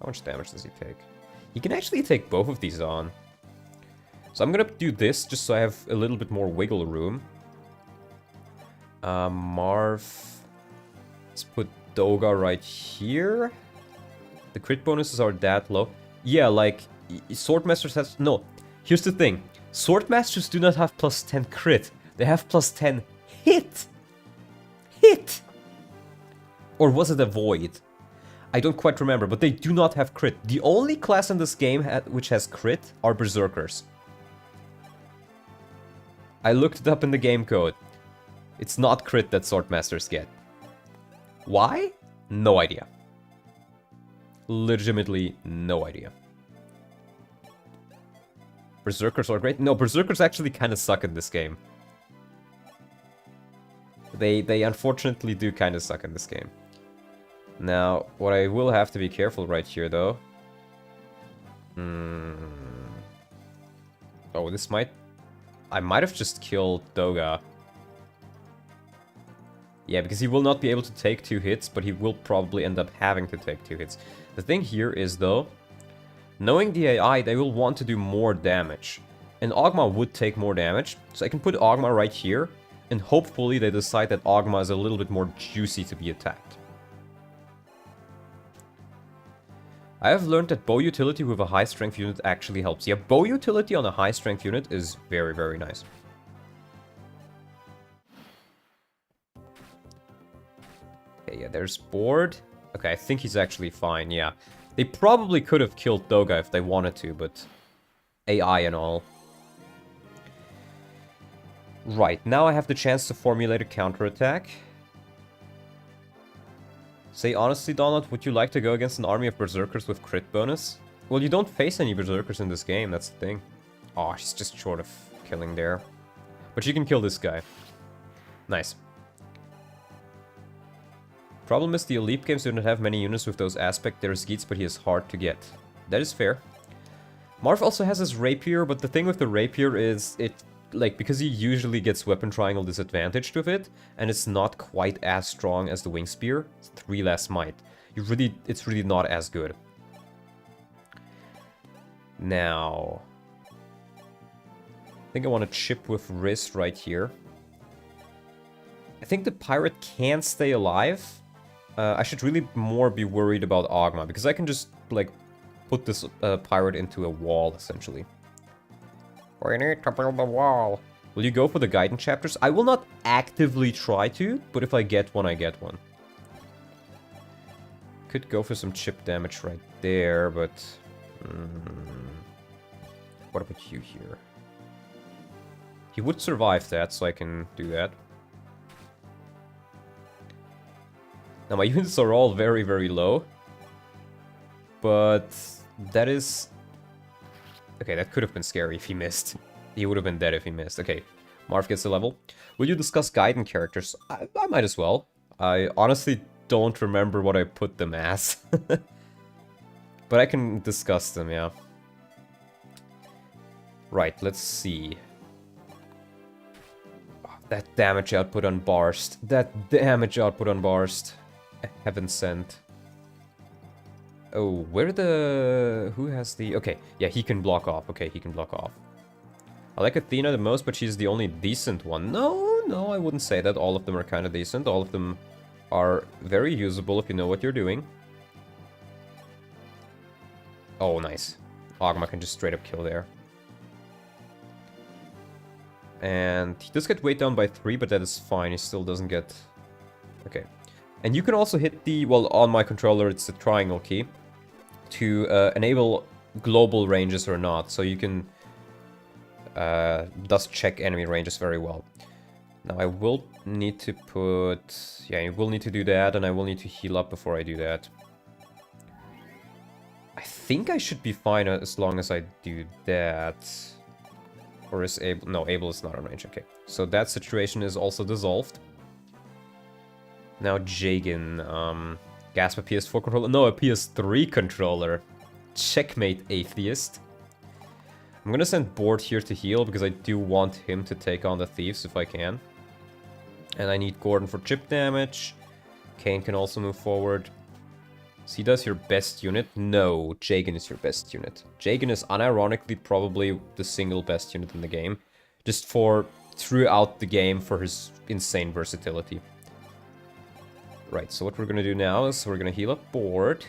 How much damage does he take? He can actually take both of these on. So I'm gonna do this just so I have a little bit more wiggle room. Marv. Let's put Doga right here. The crit bonuses are that low. Yeah, like, Swordmasters has... No, here's the thing. Swordmasters do not have plus 10 crit. They have plus 10 hit. Hit! Or was it a void? I don't quite remember, but they do not have crit. The only class in this game which has crit are Berserkers. I looked it up in the game code. It's not crit that Swordmasters get. Why? No idea. Legitimately no idea. Berserkers are great. No, Berserkers actually kind of suck in this game. They unfortunately do kind of suck in this game. Now, what I will have to be careful right here, though... Oh, this might... I might have just killed Doga. Yeah, because he will not be able to take 2 hits, but he will probably end up having to take 2 hits. The thing here is, though, knowing the AI, they will want to do more damage. And Ogma would take more damage, so I can put Ogma right here, and hopefully they decide that Ogma is a little bit more juicy to be attacked. I have learned that bow utility with a high strength unit actually helps. Yeah, bow utility on a high strength unit is very, very nice. Okay, yeah, there's Board. Okay, I think he's actually fine, yeah. They probably could have killed Doga if they wanted to, but AI and all. Right, now I have the chance to formulate a counterattack. Say honestly, Donald, would you like to go against an army of Berserkers with crit bonus? Well, you don't face any Berserkers in this game, that's the thing. Oh, she's just short of killing there. But you can kill this guy. Nice. Problem is, the Elite games do not have many units with those aspect. There's Geats, but he is hard to get. That is fair. Marv also has his Rapier, but the thing with the Rapier is it... Like, because he usually gets weapon triangle disadvantaged with it, and it's not quite as strong as the Wing Spear. It's 3 less might. It's really not as good. Now... I think I want to chip with Riz right here. I think the Pirate can stay alive. I should really more be worried about Ogma, because I can just, like, put this Pirate into a wall, essentially. We need to build a wall. Will you go for the guidance chapters? I will not actively try to, but if I get one, I get one. Could go for some chip damage right there, but... what about you here? He would survive that, so I can do that. Now, my units are all very, very low. But that is... Okay, that could have been scary if he missed. He would have been dead if he missed. Okay, Marv gets a level. Will you discuss guidance characters? I might as well. I honestly don't remember what I put them as. But I can discuss them, yeah. Right, let's see. Oh, that damage output on Barst. That damage output on Barst. Heaven sent. Oh, where the... Who has the... Okay, yeah, he can block off. Okay, he can block off. I like Athena the most, but she's the only decent one. No, I wouldn't say that. All of them are kind of decent. All of them are very usable if you know what you're doing. Oh, nice. Ogma can just straight up kill there. And he does get weight down by 3, but that is fine. He still doesn't get... Okay. And you can also hit the... Well, on my controller, it's the triangle key to enable global ranges or not. So you can thus check enemy ranges very well. Now, I will need to put... Yeah, you will need to do that, and I will need to heal up before I do that. I think I should be fine as long as I do that. Or is Able... No, Able is not on range. Okay. So that situation is also dissolved. Now Jagan. Gasp, a PS4 controller. No, a PS3 controller. Checkmate, Atheist. I'm gonna send Board here to heal, because I do want him to take on the Thieves if I can. And I need Gordon for chip damage. Kane can also move forward. Sida's your best unit? No, Jagan is your best unit. Jagan is unironically probably the single best unit in the game. Just for throughout the game for his insane versatility. Right, so what we're gonna do now is we're gonna heal up Board.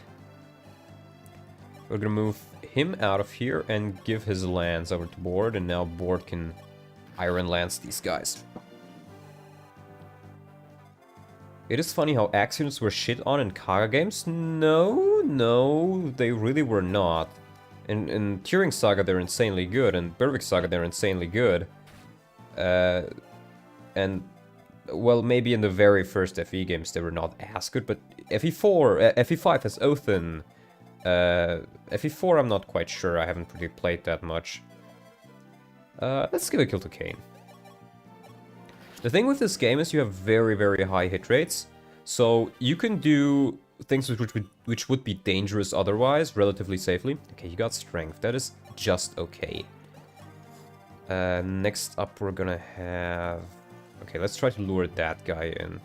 We're gonna move him out of here and give his lands over to Board, and now Board can Iron Lance these guys. It is funny how axe units were shit on in Kaga games. No, they really were not. In Turing Saga they're insanely good, and Berwick Saga they're insanely good. And, well, maybe in the very first FE games they were not as good, but FE4, FE5 has Othin. FE4 I'm not quite sure, I haven't really played that much. Let's give a kill to Kane. The thing with this game is you have very, very high hit rates, so you can do things which would be dangerous otherwise, relatively safely. Okay, you got strength, that is just okay. Next up we're gonna have... Okay, let's try to lure that guy in.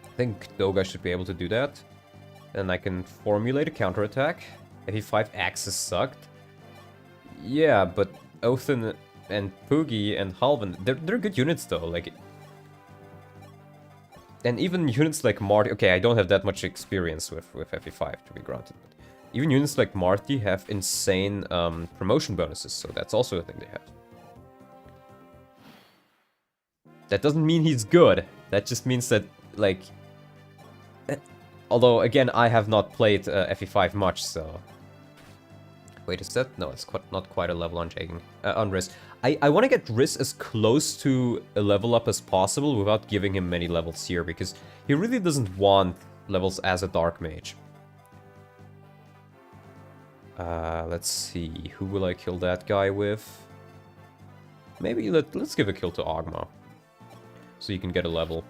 I think Doga should be able to do that. Then I can formulate a counterattack. FE5 Axis sucked. Yeah, but Othin and Poogie and Halvan, they're good units though, like... And even units like Marty... Okay, I don't have that much experience with FE5, to be granted. But even units like Marty have insane promotion bonuses, so that's also a thing they have. That doesn't mean he's good. That just means that, like... Although, again, I have not played FE5 much, so... Wait, is that? No, it's not quite a level on Jagan. On Riz. I want to get Riz as close to a level up as possible without giving him many levels here, because he really doesn't want levels as a Dark Mage. Let's see. Who will I kill that guy with? Maybe let's give a kill to Ogma. So you can get a level.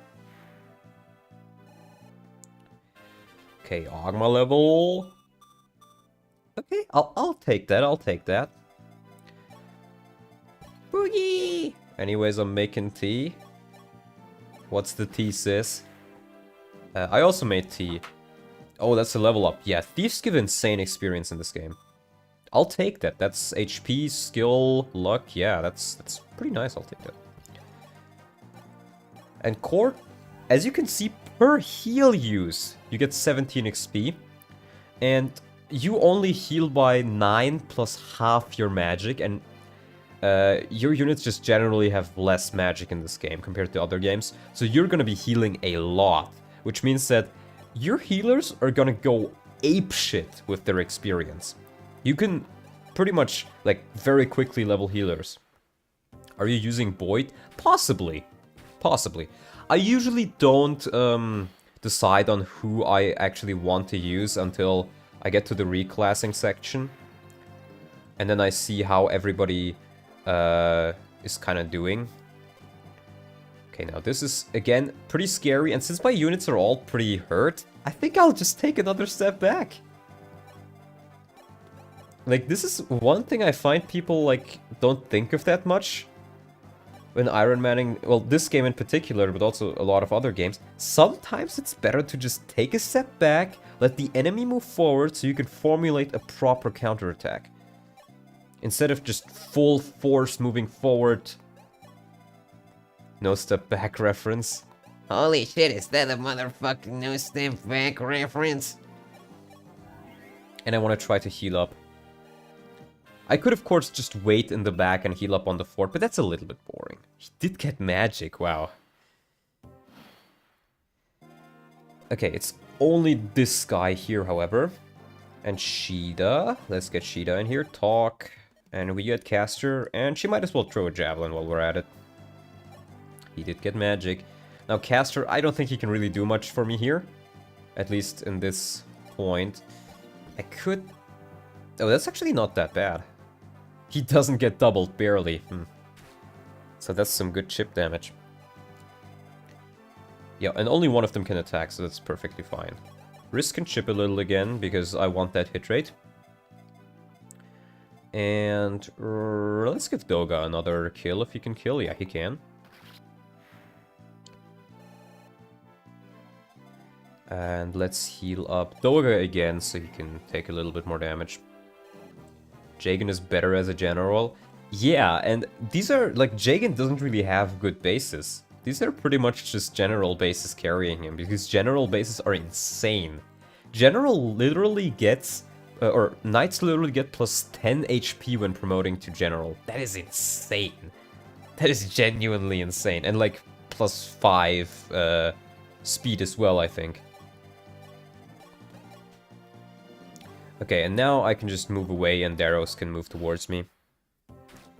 Okay, Ogma level. Okay, I'll take that, I'll take that. Boogie! Anyways, I'm making tea. What's the tea, sis? I also made tea. Oh, that's a level up. Yeah, Thieves give insane experience in this game. I'll take that. That's HP, skill, luck. Yeah, that's pretty nice. I'll take that. And Court, as you can see, per heal use, you get 17 XP. And you only heal by 9 plus half your magic, and your units just generally have less magic in this game compared to other games. So you're gonna be healing a lot, which means that your healers are gonna go apeshit with their experience. You can pretty much, like, very quickly level healers. Are you using Boyd? Possibly. Possibly. I usually don't decide on who I actually want to use until I get to the reclassing section. And then I see how everybody is kind of doing. Okay, now this is, again, pretty scary. And since my units are all pretty hurt, I think I'll just take another step back. Like, this is one thing I find people, like, don't think of that much when Ironmaning, well, this game in particular, but also a lot of other games. Sometimes it's better to just take a step back, let the enemy move forward so you can formulate a proper counterattack. Instead of just full force moving forward. No step back reference. Holy shit, is that a motherfucking no step back reference? And I want to try to heal up. I could, of course, just wait in the back and heal up on the fort, but that's a little bit boring. He did get magic, wow. Okay, it's only this guy here, however. And Sheeta. Let's get Sheeta in here. Talk. And we get Caster. And she might as well throw a javelin while we're at it. He did get magic. Now, Caster, I don't think he can really do much for me here. At least in this point. I could... Oh, that's actually not that bad. He doesn't get doubled, barely. So that's some good chip damage. Yeah, and only one of them can attack, so that's perfectly fine. Risk and chip a little again, because I want that hit rate. And let's give Doga another kill if he can kill. Yeah, he can. And let's heal up Doga again, so he can take a little bit more damage. Jagan is better as a general. Yeah, and these are, like, Jagan doesn't really have good bases. These are pretty much just general bases carrying him, because general bases are insane. General literally gets, or knights literally get plus 10 HP when promoting to general. That is insane. That is genuinely insane. And like, plus 5 speed as well, I think. Okay, and now I can just move away and Daros can move towards me.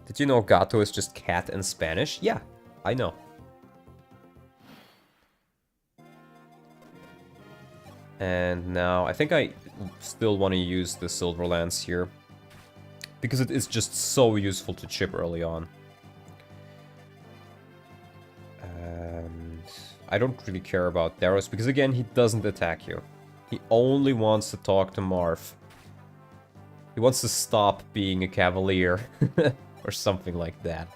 Did you know gato is just cat in Spanish? Yeah, I know. And now I think I still want to use the Silver Lance here. Because it is just so useful to chip early on. And I don't really care about Daros because again, he doesn't attack you. He only wants to talk to Marv. He wants to stop being a cavalier. Or something like that.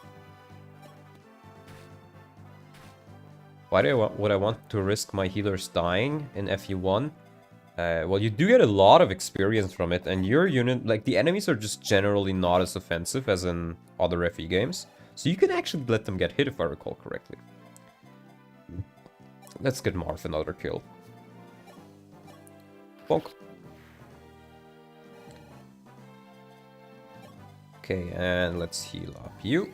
Why would I want to risk my healers dying in FE1? Well, you do get a lot of experience from it, and your unit, like, the enemies are just generally not as offensive as in other FE games. So you can actually let them get hit, if I recall correctly. Let's get Marth another kill. Bonk. Okay, and let's heal up you.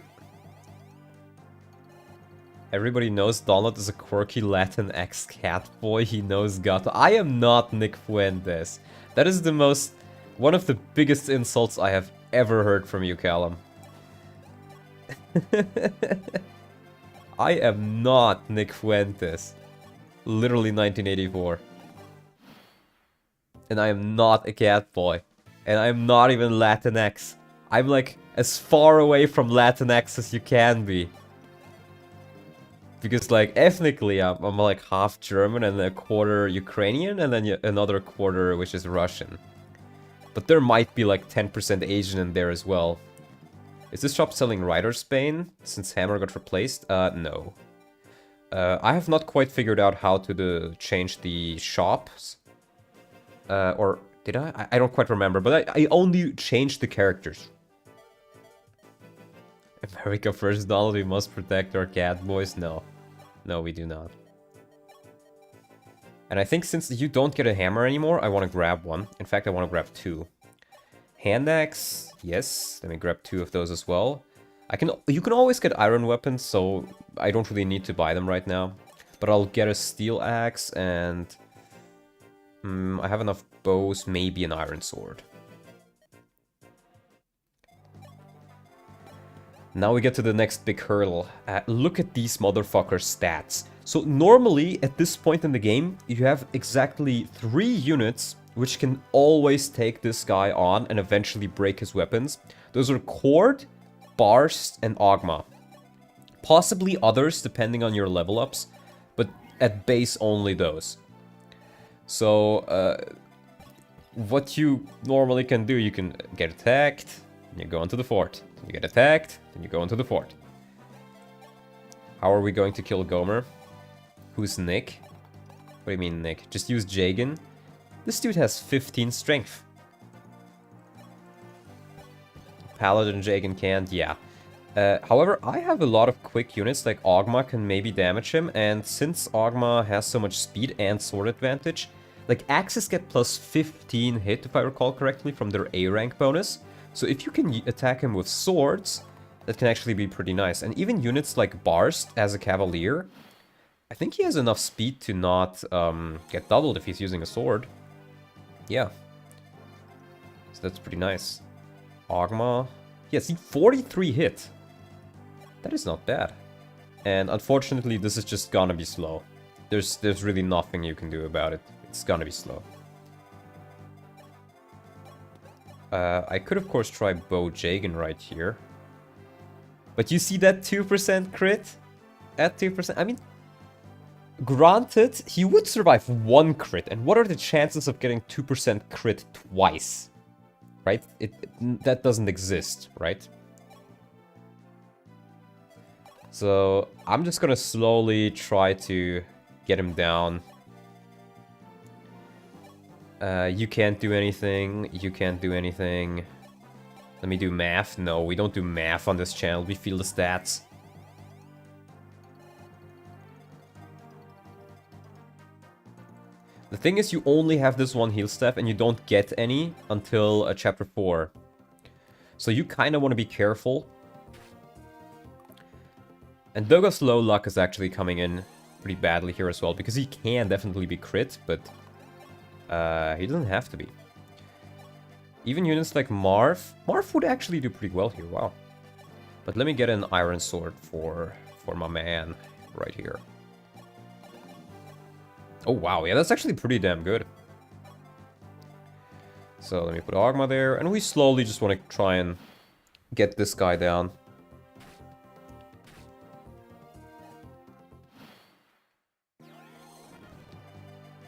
Everybody knows Donald is a quirky Latin ex-cat boy. He knows gato. I am not Nick Fuentes. That is one of the biggest insults I have ever heard from you, Callum. I am not Nick Fuentes. Literally 1984. And I am not a cat boy. And I am not even Latinx. I'm like as far away from Latinx as you can be. Because, like, ethnically, I'm like half German and a quarter Ukrainian, and then another quarter which is Russian. But there might be like 10% Asian in there as well. Is this shop selling Rider's Bane since Hammer got replaced? No. I have not quite figured out how to change the shops. Or did I? I don't quite remember, but I only changed the characters. America first, Donald, we must protect our cat boys. No. No, we do not. And I think since you don't get a hammer anymore, I want to grab one. In fact, I want to grab 2. Hand axe, yes. Let me grab 2 of those as well. You can always get iron weapons, so I don't really need to buy them right now. But I'll get a steel axe and... I have enough bows, maybe an iron sword. Now we get to the next big hurdle. Look at these motherfuckers' stats. So normally, at this point in the game, you have exactly 3 units which can always take this guy on and eventually break his weapons. Those are Cord, Barst, and Ogma. Possibly others depending on your level ups, but at base only those. So, what you normally can do, you can get attacked, and you go into the fort. You get attacked, then you go into the fort. How are we going to kill Gomer? Who's Nick? What do you mean, Nick? Just use Jagan. This dude has 15 strength. Paladin Jagan can't, yeah. However, I have a lot of quick units, like Ogma can maybe damage him, and since Ogma has so much speed and sword advantage, like Axes get plus 15 hit, if I recall correctly, from their A rank bonus. So if you can attack him with swords, that can actually be pretty nice. And even units like Barst as a Cavalier, I think he has enough speed to not get doubled if he's using a sword. Yeah. So that's pretty nice. Ogma. Yeah, see, 43 hit. That is not bad. And unfortunately, this is just gonna be slow. There's really nothing you can do about it. It's gonna be slow. I could, of course, try Bo Jagan right here. But you see that 2% crit? At 2%? I mean, granted, he would survive 1 crit. And what are the chances of getting 2% crit twice? Right? That doesn't exist, right? So I'm just gonna slowly try to get him down. You can't do anything. You can't do anything. Let me do math. No, we don't do math on this channel. We feel the stats. The thing is, you only have this one heal staff and you don't get any until chapter 4. So you kind of want to be careful. And Doga's low luck is actually coming in pretty badly here as well, because he can definitely be crit, but he doesn't have to be. Even units like Marv would actually do pretty well here, wow. But let me get an iron sword for my man right here. Oh wow, yeah, that's actually pretty damn good. So let me put Ogma there, and we slowly just want to try and get this guy down.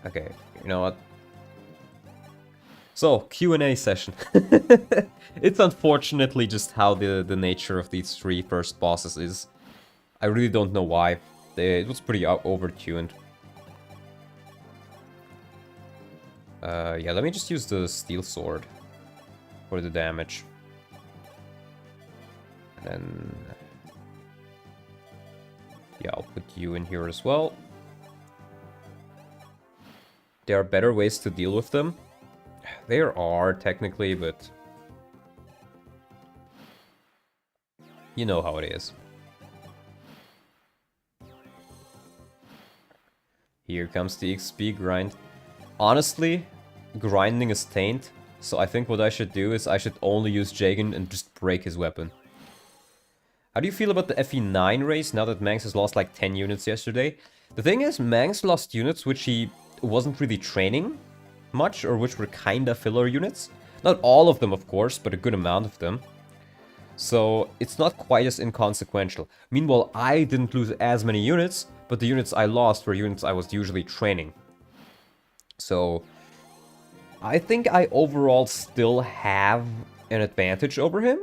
Okay, you know what? So, Q&A session. It's unfortunately just how the nature of these 3 first bosses is. I really don't know why. It was pretty overtuned. Yeah, let me just use the steel sword for the damage. And then... yeah, I'll put you in here as well. There are better ways to deal with them. There are, technically, but... you know how it is. Here comes the XP grind. Honestly, grinding is taint, so I think what I should do is I should only use Jagan and just break his weapon. How do you feel about the FE9 race now that Mangs has lost like 10 units yesterday? The thing is, Mangs lost units which he wasn't really training much, or which were kinda filler units. Not all of them, of course, but a good amount of them. So it's not quite as inconsequential. Meanwhile, I didn't lose as many units, but the units I lost were units I was usually training. So I think I overall still have an advantage over him,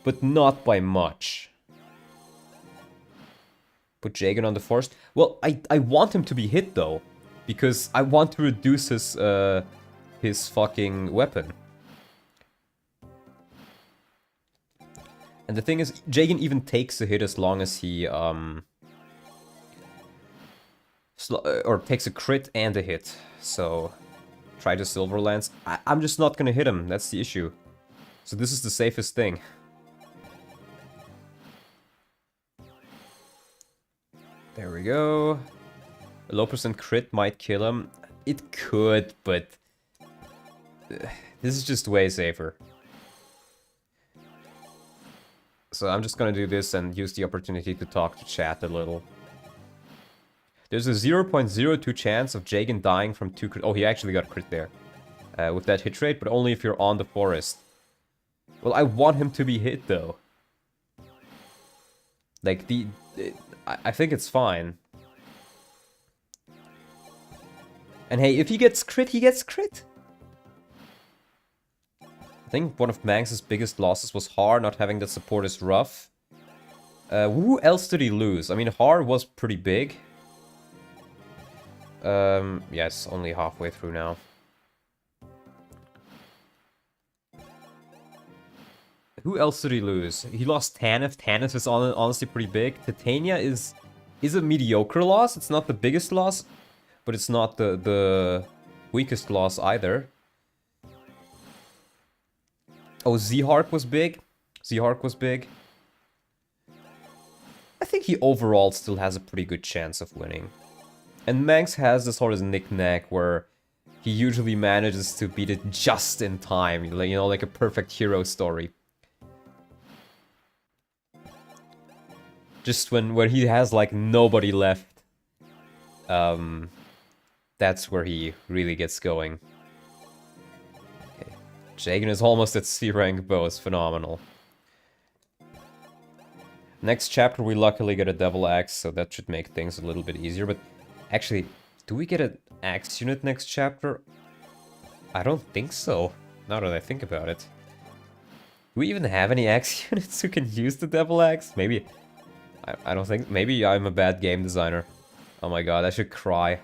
but not by much. Put Jagan on the forest. Well, I want him to be hit though, because I want to reduce his fucking weapon. And the thing is, Jagan even takes a hit as long as he or takes a crit and a hit. So try the Silver Lance. I'm just not gonna hit him. That's the issue. So this is the safest thing. There we go. A low percent crit might kill him. It could, but this is just way safer. So I'm just gonna do this and use the opportunity to talk to chat a little. There's a 0.02 chance of Jagan dying from 2 crit. Oh, he actually got a crit there. With that hit rate, but only if you're on the forest. Well, I want him to be hit, though. Like, I think it's fine. And hey, if he gets crit, he gets crit. I think one of Mangs' biggest losses was Har not having that support is rough. Who else did he lose? I mean, Har was pretty big. Yes, only halfway through now. Who else did he lose? He lost Tanith. Tanith is honestly pretty big. Titania is a mediocre loss. It's not the biggest loss, but it's not the weakest loss either. Oh, Z-Hark was big. Z-Hark was big. I think he overall still has a pretty good chance of winning. And Manx has this sort of knick-knack where he usually manages to beat it just in time. You know, like a perfect hero story. Just when he has like nobody left. That's where he really gets going. Okay. Jagan is almost at C rank both. Phenomenal. Next chapter we luckily get a Devil Axe, so that should make things a little bit easier. But actually, do we get an Axe unit next chapter? I don't think so, now that I think about it. Do we even have any Axe units who can use the Devil Axe? Maybe. I don't think. Maybe I'm a bad game designer. Oh my god, I should cry.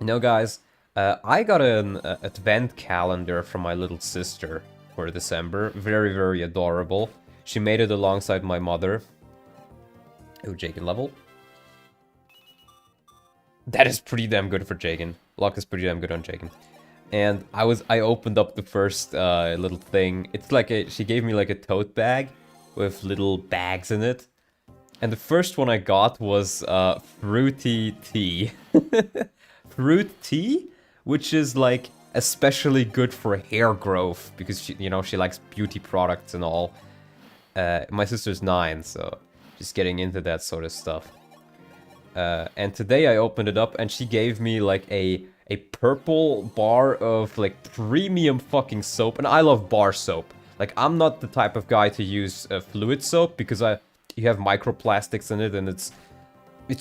No, guys, I got an advent calendar from my little sister for December. Very, very adorable. She made it alongside my mother. Oh, Jagan level. That is pretty damn good for Jagan. Luck is pretty damn good on Jagan. And I opened up the first little thing. It's like she gave me like a tote bag with little bags in it. And the first one I got was fruity tea. Fruit tea, which is like especially good for hair growth because she likes beauty products and all. My sister's 9, so she's getting into that sort of stuff. And today I opened it up and she gave me like a purple bar of like premium fucking soap. And I love bar soap. Like, I'm not the type of guy to use fluid soap because you have microplastics in it and it's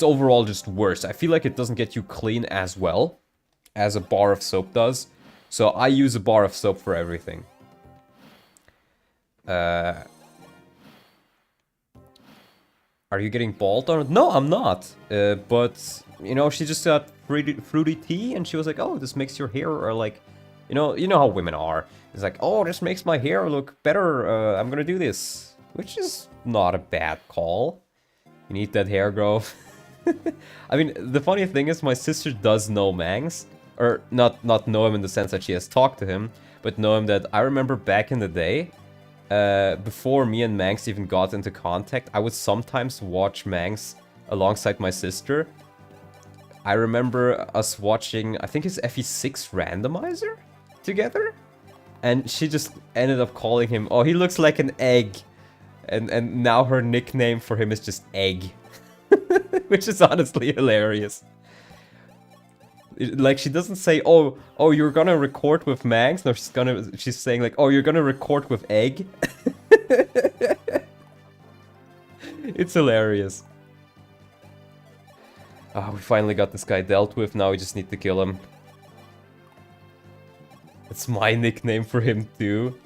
overall just worse. I feel like it doesn't get you clean as well as a bar of soap does. So I use a bar of soap for everything. Are you getting bald on it? No, I'm not. But, she just got fruity tea and she was like, oh, this makes your hair or like, you know how women are. It's like, oh, this makes my hair look better. I'm gonna do this. Which is not a bad call. You need that hair growth. I mean, the funny thing is my sister does know Mangs. Or not know him in the sense that she has talked to him. But know him that I remember back in the day. Before me and Mangs even got into contact, I would sometimes watch Mangs alongside my sister. I remember us watching, I think it's FE6 randomizer together. And she just ended up calling him, oh, he looks like an egg. And now her nickname for him is just Egg. Which is honestly hilarious. Like, she doesn't say, oh, you're gonna record with Mangs. No, she's saying like, oh, you're gonna record with Egg. It's hilarious. Oh, we finally got this guy dealt with. Now we just need to kill him. That's my nickname for him too.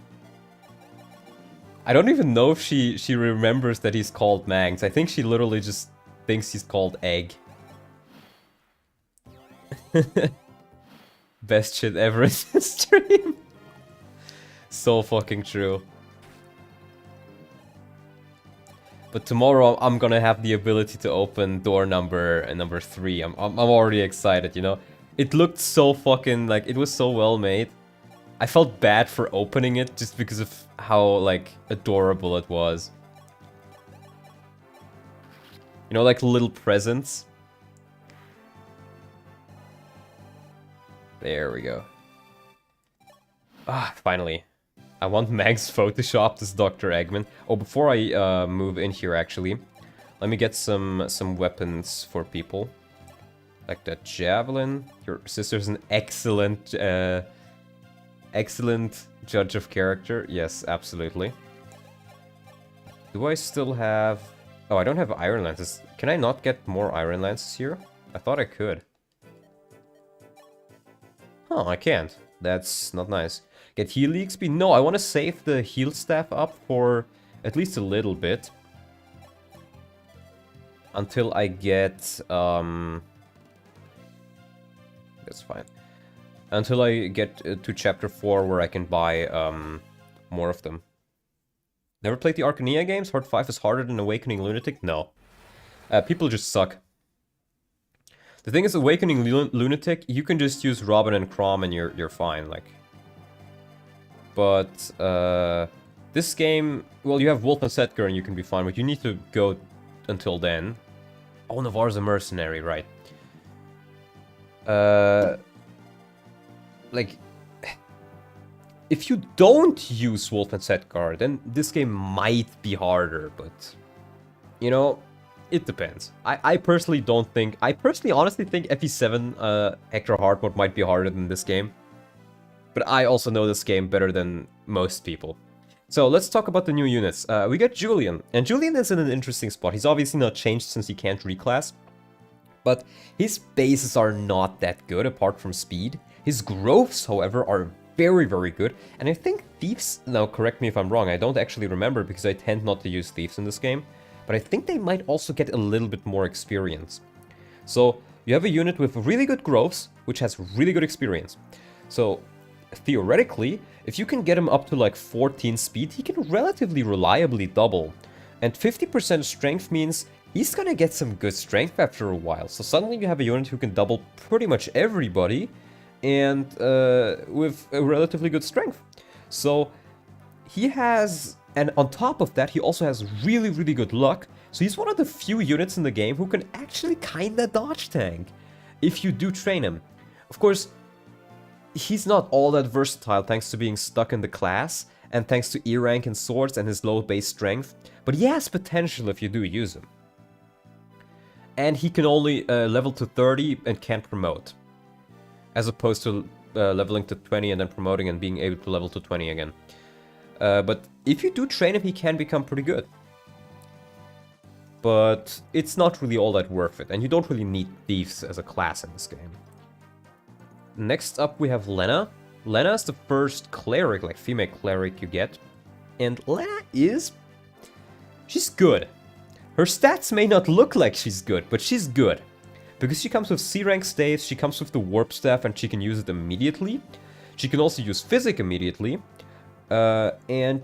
I don't even know if she remembers that he's called Mangs. I think she literally just thinks he's called Egg. Best shit ever in this stream. So fucking true. But tomorrow I'm gonna have the ability to open door number 3. I'm already excited, It looked so fucking, like, it was so well made. I felt bad for opening it just because of how, like, adorable it was. Like little presents. There we go. Ah, finally. I want Max photoshopped as Dr. Eggman. Oh, before I move in here, actually, let me get some weapons for people. Like that javelin. Your sister's an excellent, excellent judge of character. Yes, absolutely. Do I still have... Oh, I don't have iron lances. Can I not get more iron lances here? I thought I could. Oh, I can't. That's not nice. Get heal XP? No, I want to save the heal staff up for at least a little bit. Until I get... That's fine. Until I get to chapter 4 where I can buy more of them. Never played the Arcania games? Hard 5 is harder than Awakening Lunatic? No. People just suck. The thing is, Awakening Lunatic, you can just use Robin and Crom and you're fine, like. But, this game, well, you have Wolf and Setgar and you can be fine, but you need to go until then. Oh, Navarre's a mercenary, right. Like, if you don't use Wolf and Setgar, then this game might be harder, but, you know, it depends. I personally honestly think FE7 Hector Hard Mode might be harder than this game. But I also know this game better than most people. So let's talk about the new units. We got Julian, and Julian is in an interesting spot. He's obviously not changed since he can't reclass. But his bases are not that good, apart from speed. His growths, however, are very, very good. And I think Thieves, now correct me if I'm wrong, I don't actually remember because I tend not to use Thieves in this game. But I think they might also get a little bit more experience. So you have a unit with really good growths, which has really good experience. So theoretically, if you can get him up to like 14 speed, he can relatively reliably double. And 50% strength means he's gonna get some good strength after a while. So suddenly you have a unit who can double pretty much everybody and with a relatively good strength. So he has, and on top of that, he also has really, really good luck. So he's one of the few units in the game who can actually kinda dodge tank if you do train him. Of course, he's not all that versatile thanks to being stuck in the class and thanks to E rank and swords and his low base strength, but he has potential if you do use him. And he can only level to 30 and can't promote, as opposed to leveling to 20 and then promoting and being able to level to 20 again. But if you do train him, he can become pretty good. But it's not really all that worth it, and you don't really need Thieves as a class in this game. Next up we have Lena. Lena is the first cleric, like female cleric you get. And Lena is... she's good. Her stats may not look like she's good, but she's good. Because she comes with C rank staves, she comes with the warp staff and she can use it immediately. She can also use physic immediately. And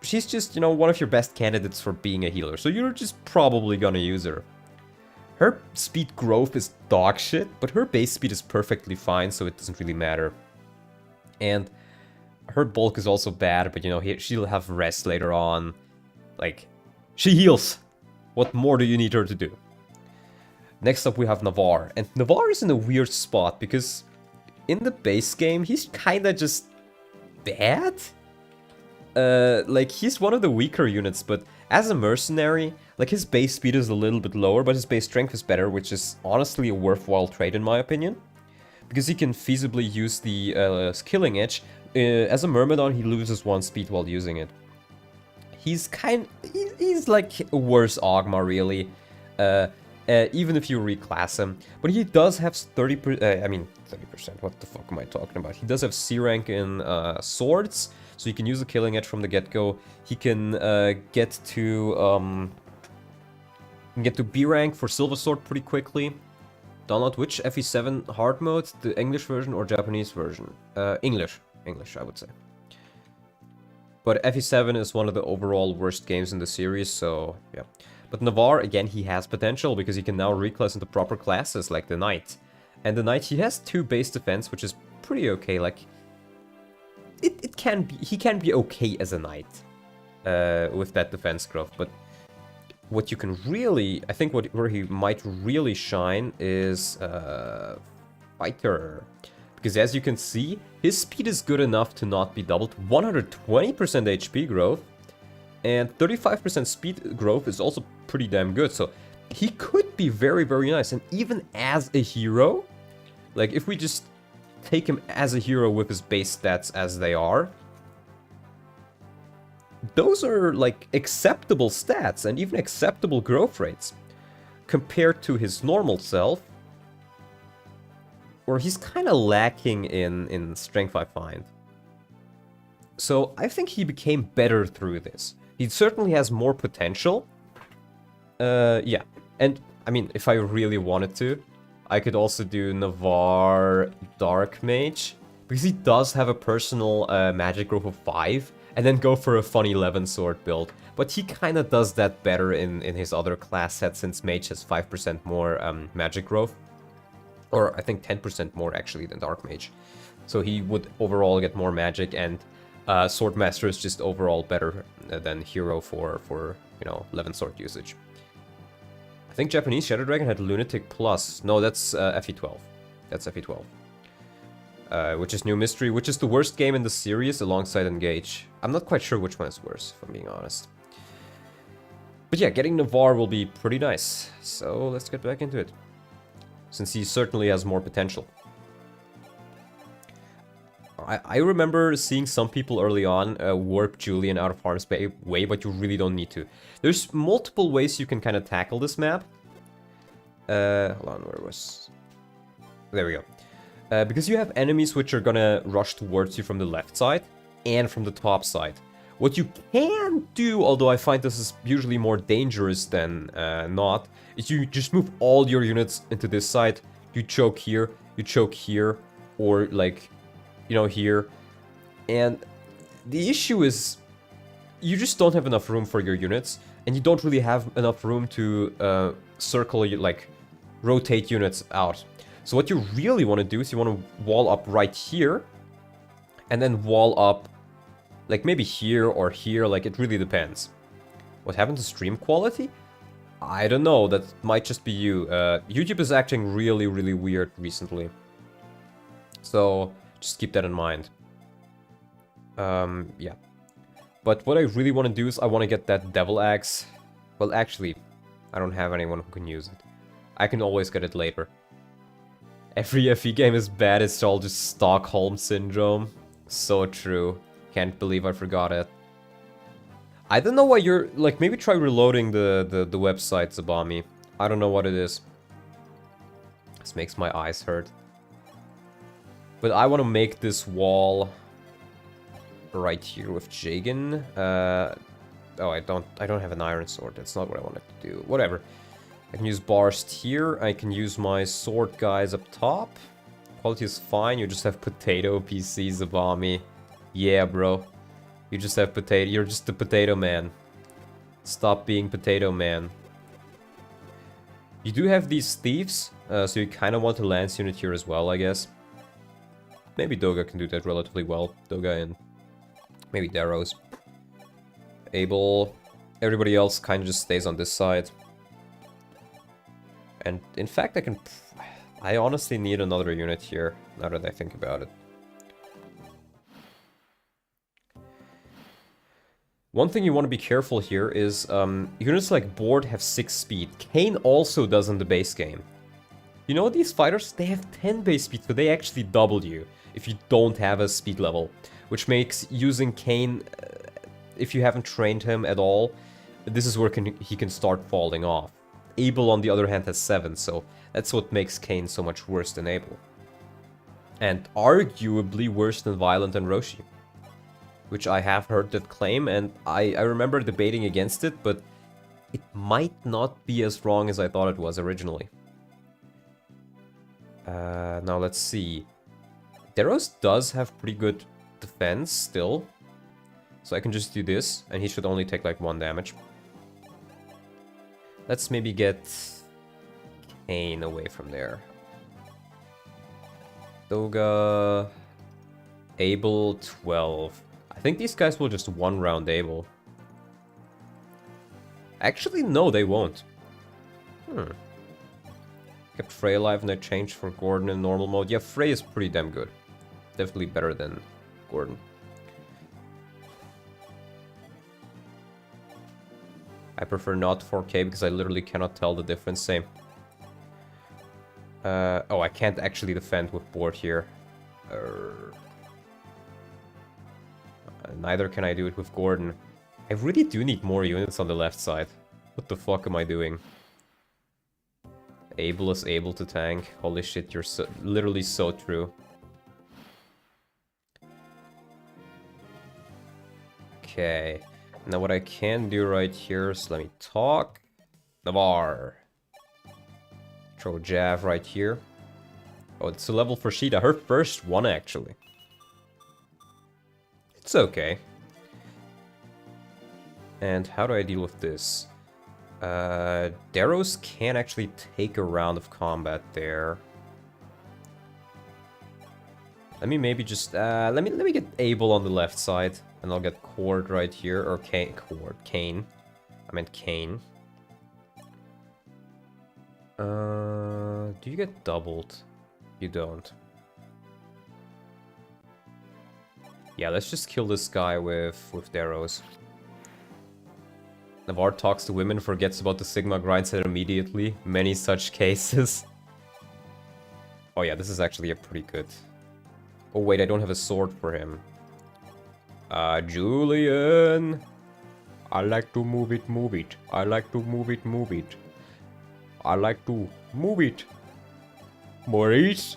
she's just, you know, one of your best candidates for being a healer. So you're just probably gonna use her. Her speed growth is dog shit, but her base speed is perfectly fine, so it doesn't really matter. And her bulk is also bad, but you know, she'll have rest later on. Like, she heals. What more do you need her to do? Next up we have Navarre. And Navarre is in a weird spot, because in the base game, he's kinda just bad? Like, he's one of the weaker units, but as a mercenary, like, his base speed is a little bit lower, but his base strength is better, which is honestly a worthwhile trade in my opinion. Because he can feasibly use the Killing Edge. As a Myrmidon, he loses 1 speed while using it. He's like a worse Ogma, really. Even if you reclass him. But he does have 30%, 30%, what the fuck am I talking about? He does have C rank in swords, so you can use the Killing Edge from the get-go. He can get to B rank for Silver Sword pretty quickly. Download which FE7 hard mode? The English version or Japanese version? English, I would say. But FE7 is one of the overall worst games in the series, so yeah. But Navarre, again, he has potential because he can now reclass into proper classes like the Knight. And the Knight, he has 2 base defense, which is pretty okay. Like, he can be okay as a Knight with that defense growth. But what you can really, I think where he might really shine is Fighter. Because as you can see, his speed is good enough to not be doubled. 120% HP growth and 35% speed growth is also pretty damn good. So he could be very, very nice. And even as a hero, like if we just take him as a hero with his base stats as they are, those are like acceptable stats and even acceptable growth rates compared to his normal self. Or he's kind of lacking in strength, I find. So I think he became better through this. He certainly has more potential. Yeah. And, I mean, if I really wanted to, I could also do Navarre Dark Mage. Because he does have a personal magic growth of 5. and then go for a fun 11 sword build. But he kind of does that better in his other class set, since Mage has 5% more magic growth. Or I think 10% more actually than Dark Mage. So he would overall get more magic, and Swordmaster is just overall better than Hero for you know, 11 sword usage. I think Japanese Shadow Dragon had Lunatic Plus. No, that's FE12. That's FE12. Which is New Mystery, which is the worst game in the series alongside Engage. I'm not quite sure which one is worse, if I'm being honest. But yeah, getting Navarre will be pretty nice. So let's get back into it, since he certainly has more potential. I remember seeing some people early on warp Julian out of harm's way, but you really don't need to. There's multiple ways you can kind of tackle this map. Hold on, where was... There we go. Because you have enemies which are gonna rush towards you from the left side and from the top side. What you can do, although I find this is usually more dangerous than not, is you just move all your units into this side. You choke here, or like, you know, here. And the issue is you just don't have enough room for your units, and you don't really have enough room to circle, like, rotate units out. So what you really want to do is you want to wall up right here, and then wall up, like, maybe here or here, like, it really depends. What happened to stream quality? I don't know, that might just be you. YouTube is acting really, really weird recently. So, just keep that in mind. Yeah. But what I really want to do is I want to get that Devil Axe. Well, actually, I don't have anyone who can use it. I can always get it later. Every FE game is bad, it's all just Stockholm Syndrome. So true. Can't believe I forgot it. I don't know why you're... Like, maybe try reloading the website, Zabami. I don't know what it is. This makes my eyes hurt. But I want to make this wall right here with Jagan. Oh, I don't have an iron sword. That's not what I wanted to do. Whatever. I can use Barst here. I can use my sword guys up top. Quality is fine. You just have potato PC, Zabami. Yeah, bro. You just have potato. You're just a potato man. Stop being potato man. You do have these thieves, so you kind of want a lance unit here as well, I guess. Maybe Doga can do that relatively well. Doga and maybe Darrows. Abel. Everybody else kind of just stays on this side. And in fact, I honestly need another unit here, now that I think about it. One thing you want to be careful here is, units like Board have 6 speed. Kane also does in the base game. You know, these fighters, they have 10 base speed, so they actually double you if you don't have a speed level. Which makes using Kane, if you haven't trained him at all, this is where he can start falling off. Abel, on the other hand, has 7, so that's what makes Kane so much worse than Abel. And arguably worse than Violent and Roshi. Which I have heard that claim, and I remember debating against it, but it might not be as wrong as I thought it was originally. Now let's see. Deros does have pretty good defense still. So I can just do this, and he should only take like 1 damage. Let's maybe get Kane away from there. Doga... Abel 12. I think these guys will just 1-round Abel. Actually, no, they won't. Kept Frey alive and I changed for Gordon in normal mode. Yeah, Frey is pretty damn good. Definitely better than Gordon. I prefer not 4K because I literally cannot tell the difference. Same. Oh, I can't actually defend with Board here. Neither can I do it with Gordon. I really do need more units on the left side. What the fuck am I doing? Abel is able to tank. Holy shit, you're so, literally so true. Okay. Now what I can do right here is let me talk. Navarre. Throw Jav right here. Oh, it's a level for Sheeta. Her first one, actually. It's okay. And how do I deal with this? Darrows can actually take a round of combat there. Let me maybe just let me get Abel on the left side, and I'll get Cord right here, or Kane. I meant Kane. Do you get doubled? You don't. Yeah, let's just kill this guy with Darrows. Navarre talks to women, forgets about the Sigma grind set immediately. Many such cases. Oh yeah, this is actually a pretty good... Oh wait, I don't have a sword for him. Julian! I like to move it, move it. I like to move it, move it. I like to move it. Maurice?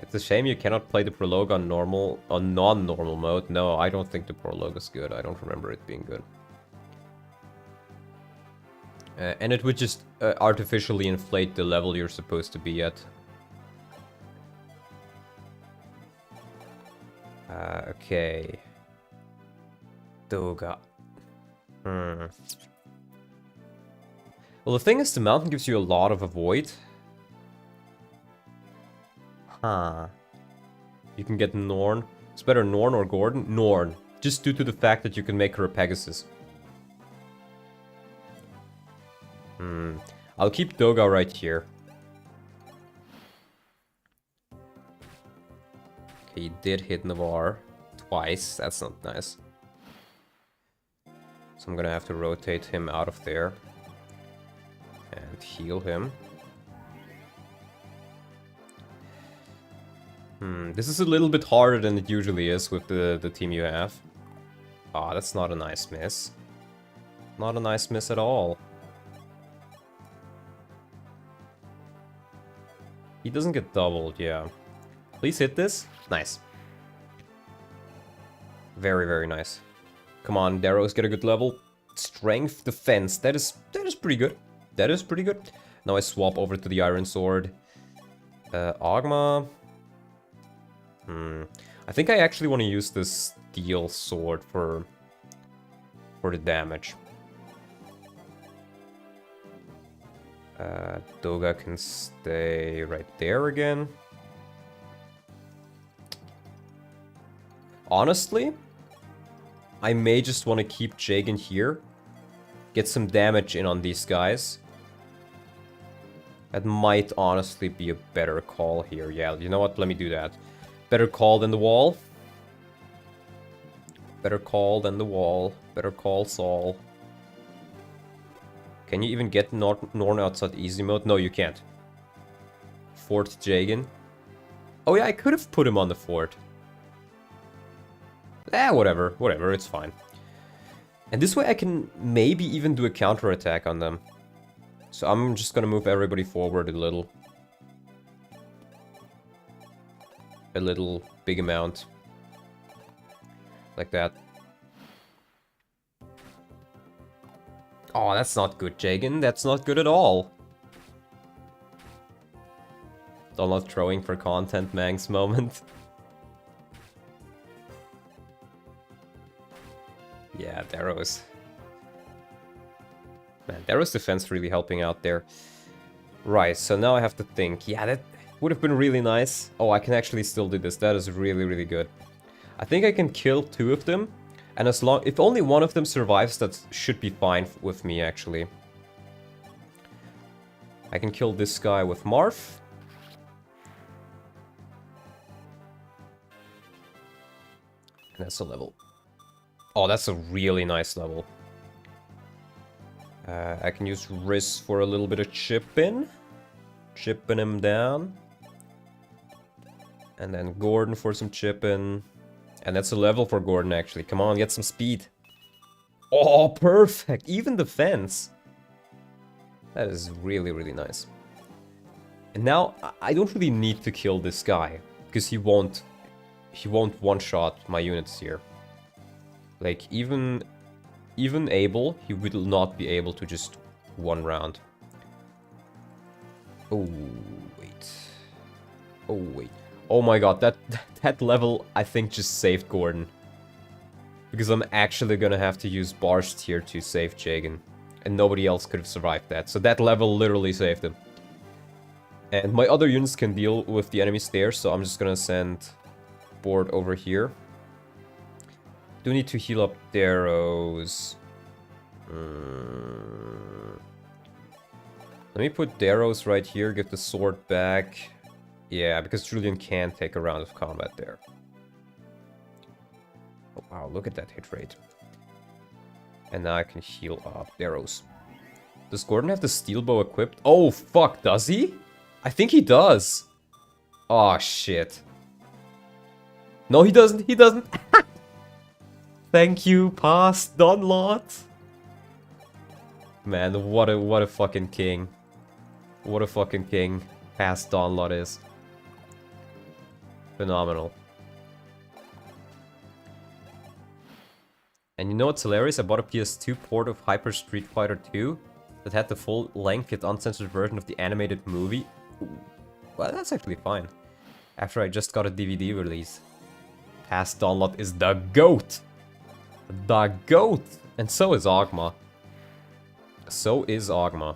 It's a shame you cannot play the prologue on non-normal mode. No, I don't think the prologue is good. I don't remember it being good. And it would just artificially inflate the level you're supposed to be at. Okay. Doga. Well, the thing is, the mountain gives you a lot of avoid. Huh. You can get Norn. It's better Norn or Gordon? Norn. Just due to the fact that you can make her a Pegasus. I'll keep Doga right here. Okay, he did hit Navarre twice. That's not nice. So I'm gonna have to rotate him out of there. And heal him. This is a little bit harder than it usually is with the team you have. Ah, that's not a nice miss. Not a nice miss at all. He doesn't get doubled, yeah. Please hit this. Nice. Very, very nice. Come on, Darrows, get a good level. Strength, defense. That is pretty good. That is pretty good. Now I swap over to the Iron Sword. Agma. I think I actually want to use this Steel Sword for the damage. Doga can stay right there again. Honestly, I may just want to keep Jagan here. Get some damage in on these guys. That might honestly be a better call here. Yeah, you know what? Let me do that. Better call than the wall. Better call than the wall. Better call Saul. Can you even get Norn outside easy mode? No, you can't. Fort Jagan. Oh yeah, I could have put him on the fort. Whatever. Whatever, it's fine. And this way I can maybe even do a counterattack on them. So I'm just gonna move everybody forward a little. A little big amount. Like that. Oh, that's not good, Jagan. That's not good at all. I'm not throwing for content, Mangs moment. Yeah, Darrows. Man, Darrows defense really helping out there. Right, so now I have to think. Yeah, that would have been really nice. Oh, I can actually still do this. That is really, really good. I think I can kill 2 of them. And if only one of them survives, that should be fine with me, actually. I can kill this guy with Marth. And that's a level. Oh, that's a really nice level. I can use Riz for a little bit of chipping. Chipping him down. And then Gordon for some chipping. And that's a level for Gordon, actually. Come on, get some speed. Oh, perfect! Even defense. That is really, really nice. And now, I don't really need to kill this guy. Because he won't one-shot my units here. Like, even Abel, he will not be able to just one round. Oh, wait. Oh, wait. Oh my god, that level, I think, just saved Gordon. Because I'm actually gonna have to use Barst here to save Jagan. And nobody else could have survived that. So that level literally saved him. And my other units can deal with the enemy stairs, so I'm just gonna send Board over here. Do need to heal up Darrows. Let me put Darrows right here, get the sword back. Yeah, because Julian can take a round of combat there. Oh, wow, look at that hit rate. And now I can heal up Darrows. Does Gordon have the steel bow equipped? Oh, fuck, does he? I think he does. Oh, shit. No, he doesn't. He doesn't. Thank you, past Donlot. Man, what a fucking king. What a fucking king past Donlot is. Phenomenal. And you know what's hilarious? I bought a PS2 port of Hyper Street Fighter 2 that had the full-length yet uncensored version of the animated movie. Ooh. Well, that's actually fine. After I just got a DVD release. Past Donlot is the GOAT! The GOAT! And so is Ogma. So is Ogma.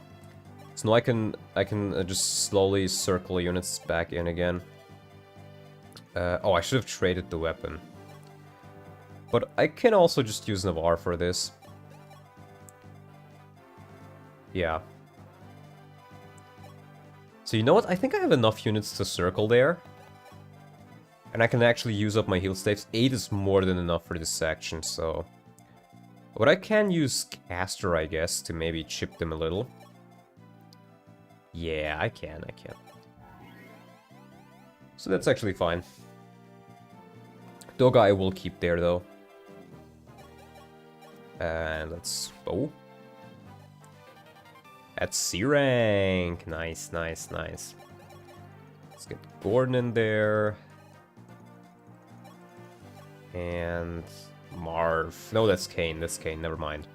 So now I can just slowly circle units back in again. Oh, I should have traded the weapon. But I can also just use Navarre for this. Yeah. So you know what? I think I have enough units to circle there. And I can actually use up my heal staves. 8 is more than enough for this section, so... But I can use Caster, I guess, to maybe chip them a little. Yeah, I can. So that's actually fine. Doga I will keep there, though. And let's... Oh. At C rank. Nice. Let's get Gordon in there. And... Marv. No, that's Kane. Never mind.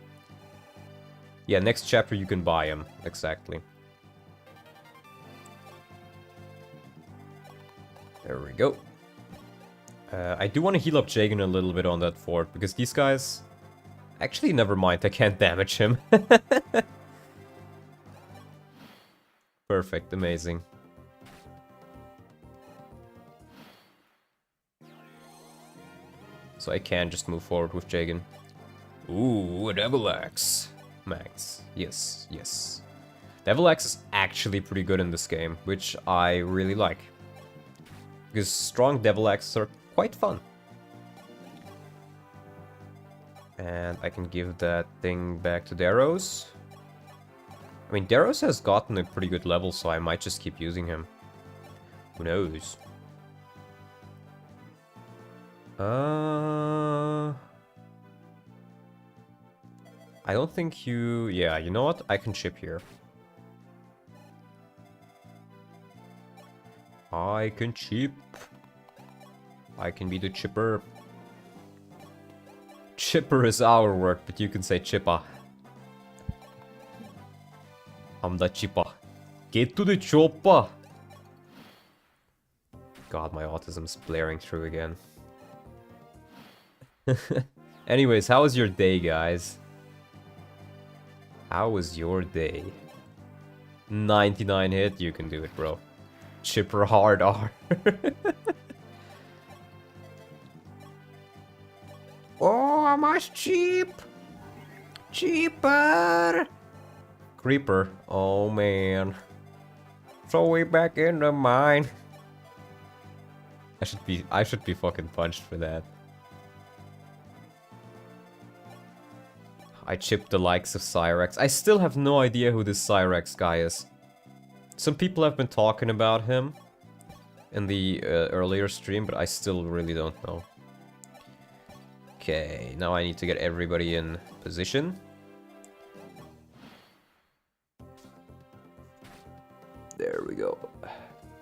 Yeah, next chapter you can buy him. Exactly. There we go. I do want to heal up Jagan a little bit on that fort, because these guys... Actually, never mind, I can't damage him. Perfect, amazing. So I can just move forward with Jagan. Ooh, a Devil Axe. Max. Yes. Devil Axe is actually pretty good in this game, which I really like. Because strong Devil Axes are quite fun. And I can give that thing back to Darrows. I mean, Darrows has gotten a pretty good level, so I might just keep using him. Who knows? I don't think you... Yeah, you know what? I can chip here. I can chip. I can be the chipper. Chipper is our word, but you can say chipper. I'm the chipper. Get to the chopper! God, my autism's blaring through again. Anyways, how was your day, guys? How was your day? 99 hit? You can do it, bro. Chipper hard R. Oh, I must cheap. Cheaper. Creeper. Oh man. Throw me back in the mine. I should be fucking punched for that. I chipped the likes of Cyrex. I still have no idea who this Cyrex guy is. Some people have been talking about him in the earlier stream, but I still really don't know. Okay, now I need to get everybody in position. There we go.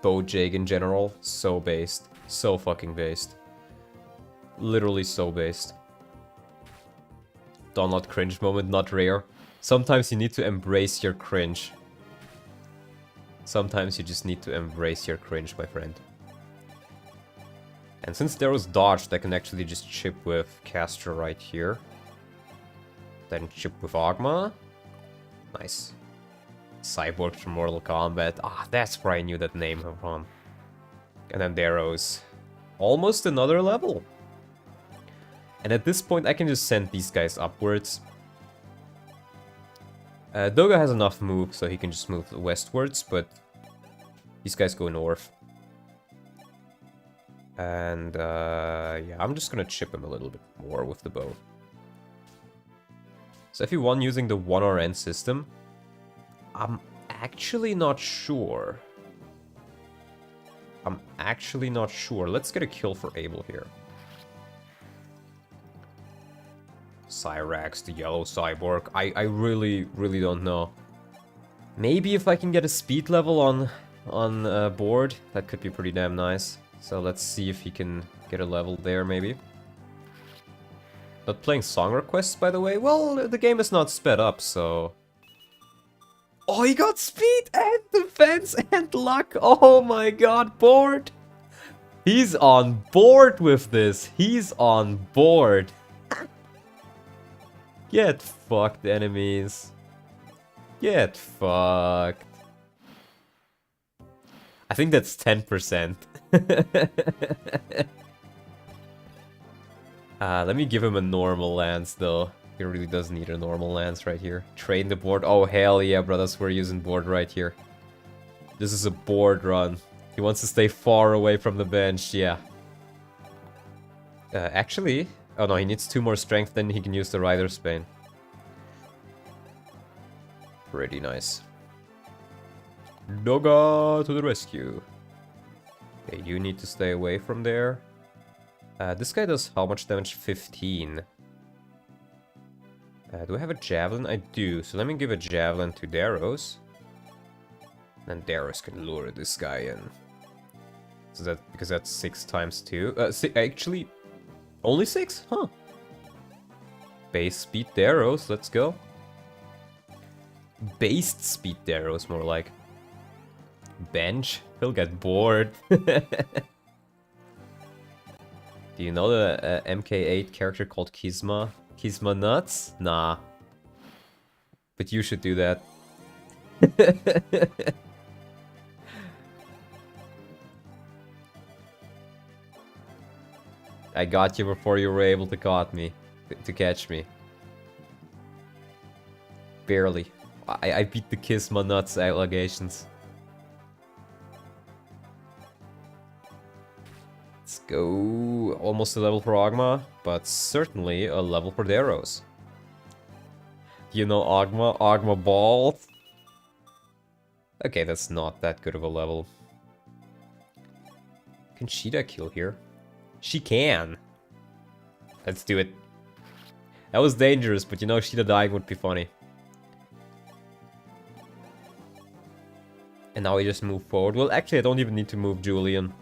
Bojag in general, so based. So fucking based. Literally so based. Donlot cringe moment, not rare. Sometimes you need to embrace your cringe. Sometimes you just need to embrace your cringe, my friend. And since Darrow's dodged, I can actually just chip with Castor right here. Then chip with Ogma. Nice. Cyborgs from Mortal Kombat. Ah, that's where I knew that name from. And then Darrow's. Almost another level. And at this point, I can just send these guys upwards. Doga has enough move, so he can just move westwards, but these guys go north. And yeah, I'm just gonna chip him a little bit more with the bow. So FE1 using the 1RN system, I'm actually not sure. Let's get a kill for Abel here. Cyrax, the yellow cyborg. I really don't know. Maybe if I can get a speed level on board, that could be pretty damn nice. So let's see if he can get a level there, maybe. Not playing song requests, by the way. Well, the game is not sped up, so... Oh, he got speed and defense and luck. Oh my god, board. He's on board with this. He's on board. Get fucked, enemies. Get fucked. I think that's 10%. Let me give him a normal lance, though. He really does need a normal lance right here. Train the board. Oh, hell yeah, brothers. We're using board right here. This is a board run. He wants to stay far away from the bench, yeah. Actually... Oh no, he needs 2 more strength, then he can use the Rider's Bane. Pretty nice. Doga to the rescue. Okay, you need to stay away from there. This guy does how much damage? 15. Do I have a javelin? I do. So let me give a javelin to Darrows. And Darrows can lure this guy in. So that because that's 6 times 2. Actually, only 6? Huh. Base speed Darrows. Let's go. Based speed Darrows, more like. Bench. He'll get bored. Do you know the MK8 character called Kisma? Kisma Nuts? Nah. But you should do that. I got you before you were able to catch me. Barely. I beat the Kisma Nuts allegations. Let's go. Almost a level for Ogma, but certainly a level for Darrows. You know Ogma? Ogma Ball? Okay, that's not that good of a level. Can Sheeta kill here? She can. Let's do it. That was dangerous, but you know, Sheeta dying would be funny. And now we just move forward. Well, actually, I don't even need to move Julian.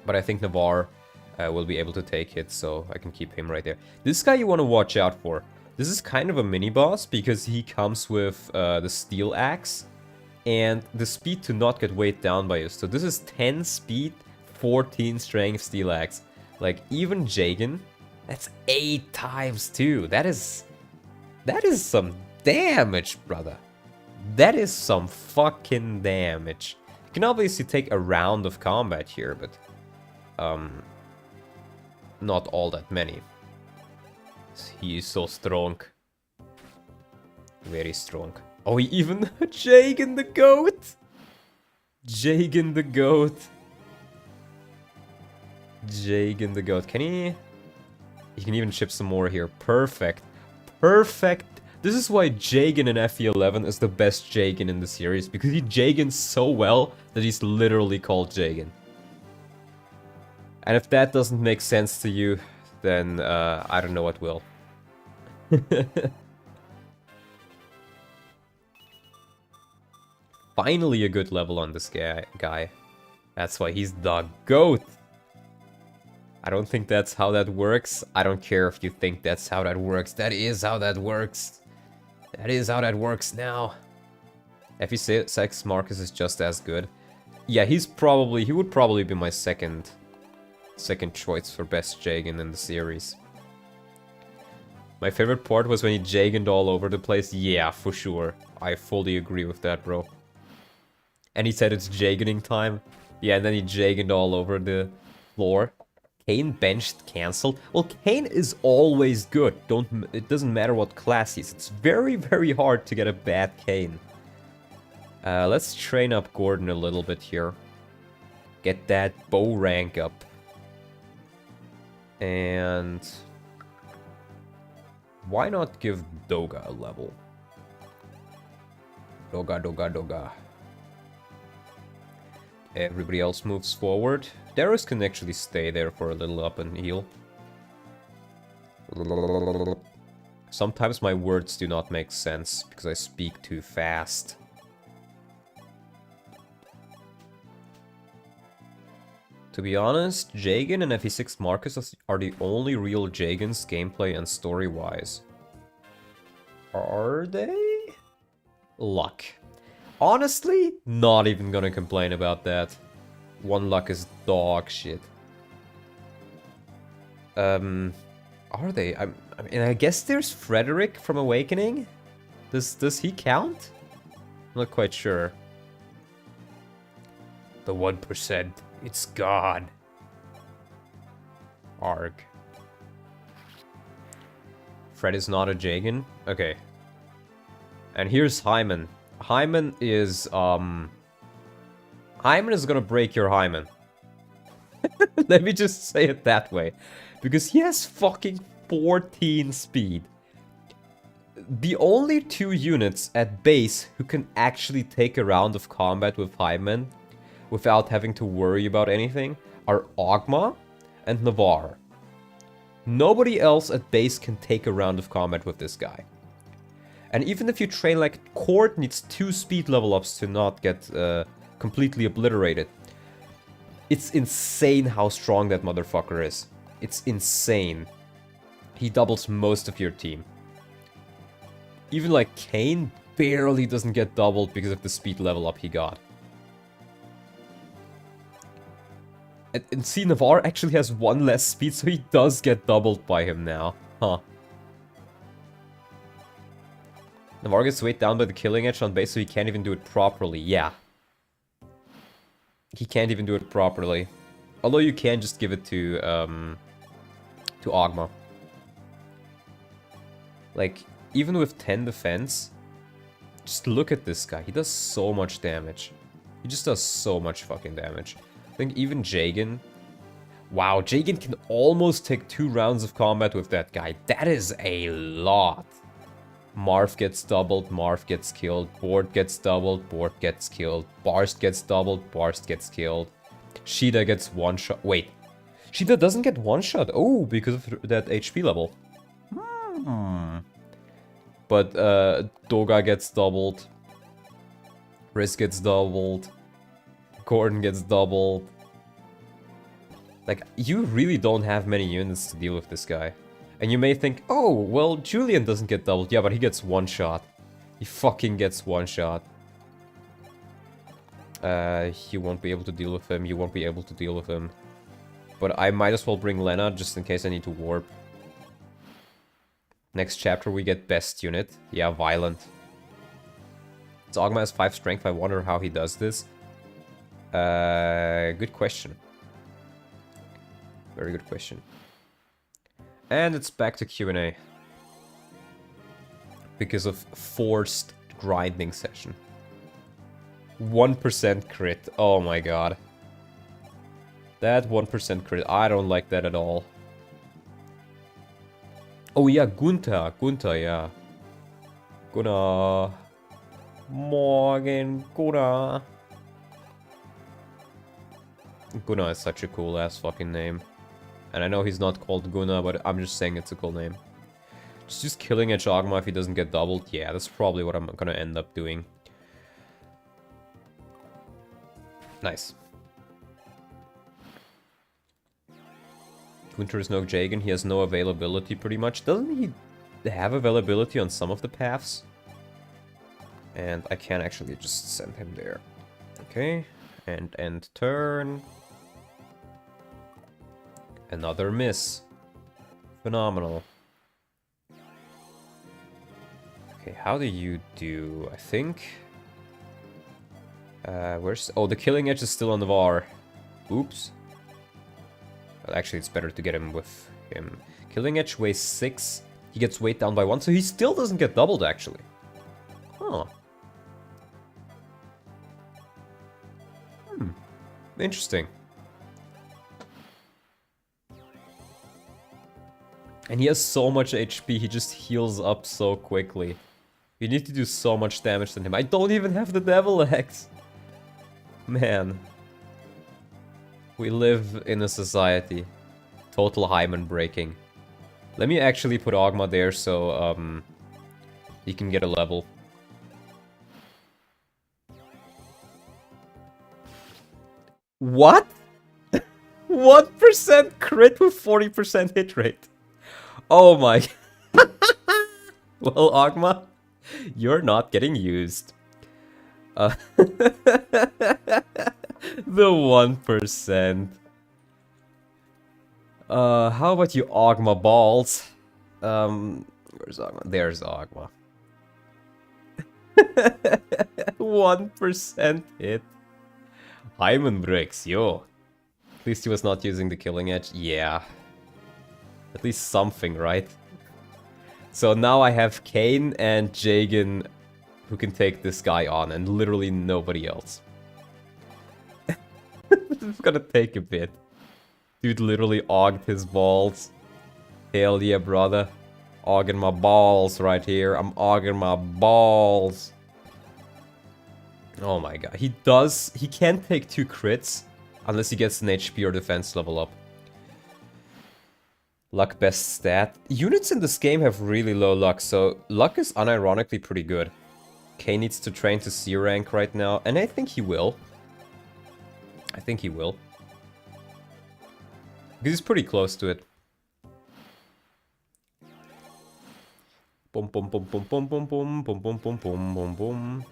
But I think Navarre will be able to take it, so I can keep him right there. This guy you want to watch out for. This is kind of a mini-boss, because he comes with the Steel Axe. And the speed to not get weighed down by you. So this is 10 speed, 14 strength Steel Axe. Like, even Jagan, that's 8 times 2. That is some damage, brother. That is some fucking damage. You can obviously take a round of combat here, but... not all that many. He is so strong. Very strong. Oh, he even... Jagan the goat! Jagan the goat. Jagan the goat. Can he... He can even chip some more here. Perfect. Perfect. This is why Jagan in FE11 is the best Jagan in the series. Because he Jagans so well that he's literally called Jagan. And if that doesn't make sense to you, then I don't know what will. Finally a good level on this guy. That's why he's the GOAT. I don't think that's how that works. I don't care if you think that's how that works. That is how that works. That is how that works now. FE6 Marcus is just as good. Yeah, he would probably be my second second choice for best Jagan in the series. My favorite part was when he Jaganed all over the place. Yeah, for sure. I fully agree with that, bro. And he said it's Jaganing time. Yeah, and then he Jaganed all over the floor. Kane benched cancel. Well, Kane is always good. It doesn't matter what class he's. It's very, very hard to get a bad Kane. Let's train up Gordon a little bit here. Get that bow rank up. And why not give Doga a level? Doga. Everybody else moves forward. Darius can actually stay there for a little up and heal. Sometimes my words do not make sense because I speak too fast. To be honest, Jagan and FE6 Marcus are the only real Jagans gameplay and story-wise. Are they? Luck. Honestly, not even gonna complain about that. One luck is dog shit. Are they? I mean, I guess there's Frederick from Awakening. Does he count? I'm not quite sure. The 1%. It's God. Arg. Fred is not a Jagan? Okay. And here's Hyman. Hyman is gonna break your Hyman. Let me just say it that way. Because he has fucking 14 speed. The only 2 units at base who can actually take a round of combat with Hyman without having to worry about anything are Ogma and Navarre. Nobody else at base can take a round of combat with this guy. And even if you train like Court needs 2 speed level ups to not get completely obliterated. It's insane how strong that motherfucker is. It's insane. He doubles most of your team. Even like Kane barely doesn't get doubled because of the speed level up he got. And see, Navarre actually has 1 less speed, so he does get doubled by him now. Huh. Navarre gets weighed down by the killing edge on base, so he can't even do it properly. Yeah. He can't even do it properly. Although you can just give it to Ogma. Like, even with 10 defense, just look at this guy. He does so much damage. He just does so much fucking damage. I think even Jagan... Wow, Jagan can almost take 2 rounds of combat with that guy. That is a lot. Marv gets doubled, Marv gets killed. Bort gets doubled, Bort gets killed. Barst gets doubled, Barst gets killed. Shida gets 1-shot. Wait. Shida doesn't get 1-shot. Oh, because of that HP level. But Doga gets doubled. Riz gets doubled. Gordon gets doubled. Like, you really don't have many units to deal with this guy. And you may think, oh, well, Julian doesn't get doubled. Yeah, but he gets 1-shot. He fucking gets 1-shot. You won't be able to deal with him. You won't be able to deal with him. But I might as well bring Lena just in case I need to warp. Next chapter we get best unit. Yeah, violent. So Ogma has 5 strength. I wonder how he does this. Good question. Very good question. And it's back to Q&A. Because of forced grinding session. 1% crit. Oh my god. That 1% crit. I don't like that at all. Oh yeah, Gunther. Gunther, yeah. Gunnar. Morgen. Gunnar. Gunnar is such a cool ass fucking name. And I know he's not called Gunnar, but I'm just saying it's a cool name. Just killing a Ogma if he doesn't get doubled. Yeah, that's probably what I'm gonna end up doing. Nice. Gunter is no Jagan. He has no availability pretty much. Doesn't he have availability on some of the paths? And I can actually just send him there. Okay. And end turn. Another miss. Phenomenal. Okay, how do you do? I think... where's... Oh, the Killing Edge is still on the VAR. Oops. Well, actually, it's better to get him with him. Killing Edge weighs 6. He gets weight down by 1, so he still doesn't get doubled, actually. Huh. Interesting. And he has so much HP, he just heals up so quickly. You need to do so much damage to him. I don't even have the Devil Eggs. Man. We live in a society. Total hymen breaking. Let me actually put Ogma there so he can get a level. What? 1% crit with 40% hit rate. Oh my. Well, Ogma, you're not getting used. The 1%. How about you, Ogma balls? Where's Ogma? There's Ogma. 1% hit. Hymen breaks, yo. At least he was not using the Killing Edge. Yeah. At least something, right? So now I have Kane and Jagan who can take this guy on, and literally nobody else. It's gonna take a bit. Dude literally ogged his balls. Hell yeah, brother. Ogging my balls right here. I'm ogging my balls. Oh my god. He can't take 2 crits unless he gets an HP or defense level up. Luck best stat. Units in this game have really low luck, so luck is unironically pretty good. K needs to train to C rank right now, and I think he will. I think he will. Because he's pretty close to it. Boom, boom, boom, boom, boom, boom, boom, boom, boom, boom, boom, boom, boom.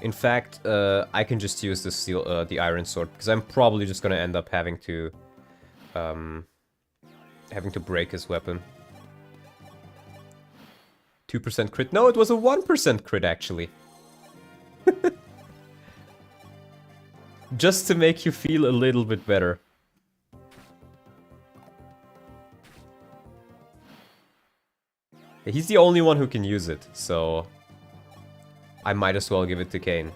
In fact, I can just use the steel, the iron sword, because I'm probably just gonna end up having to break his weapon. 2% crit. No, it was a 1% crit, actually. Just to make you feel a little bit better. He's the only one who can use it, so I might as well give it to Kane.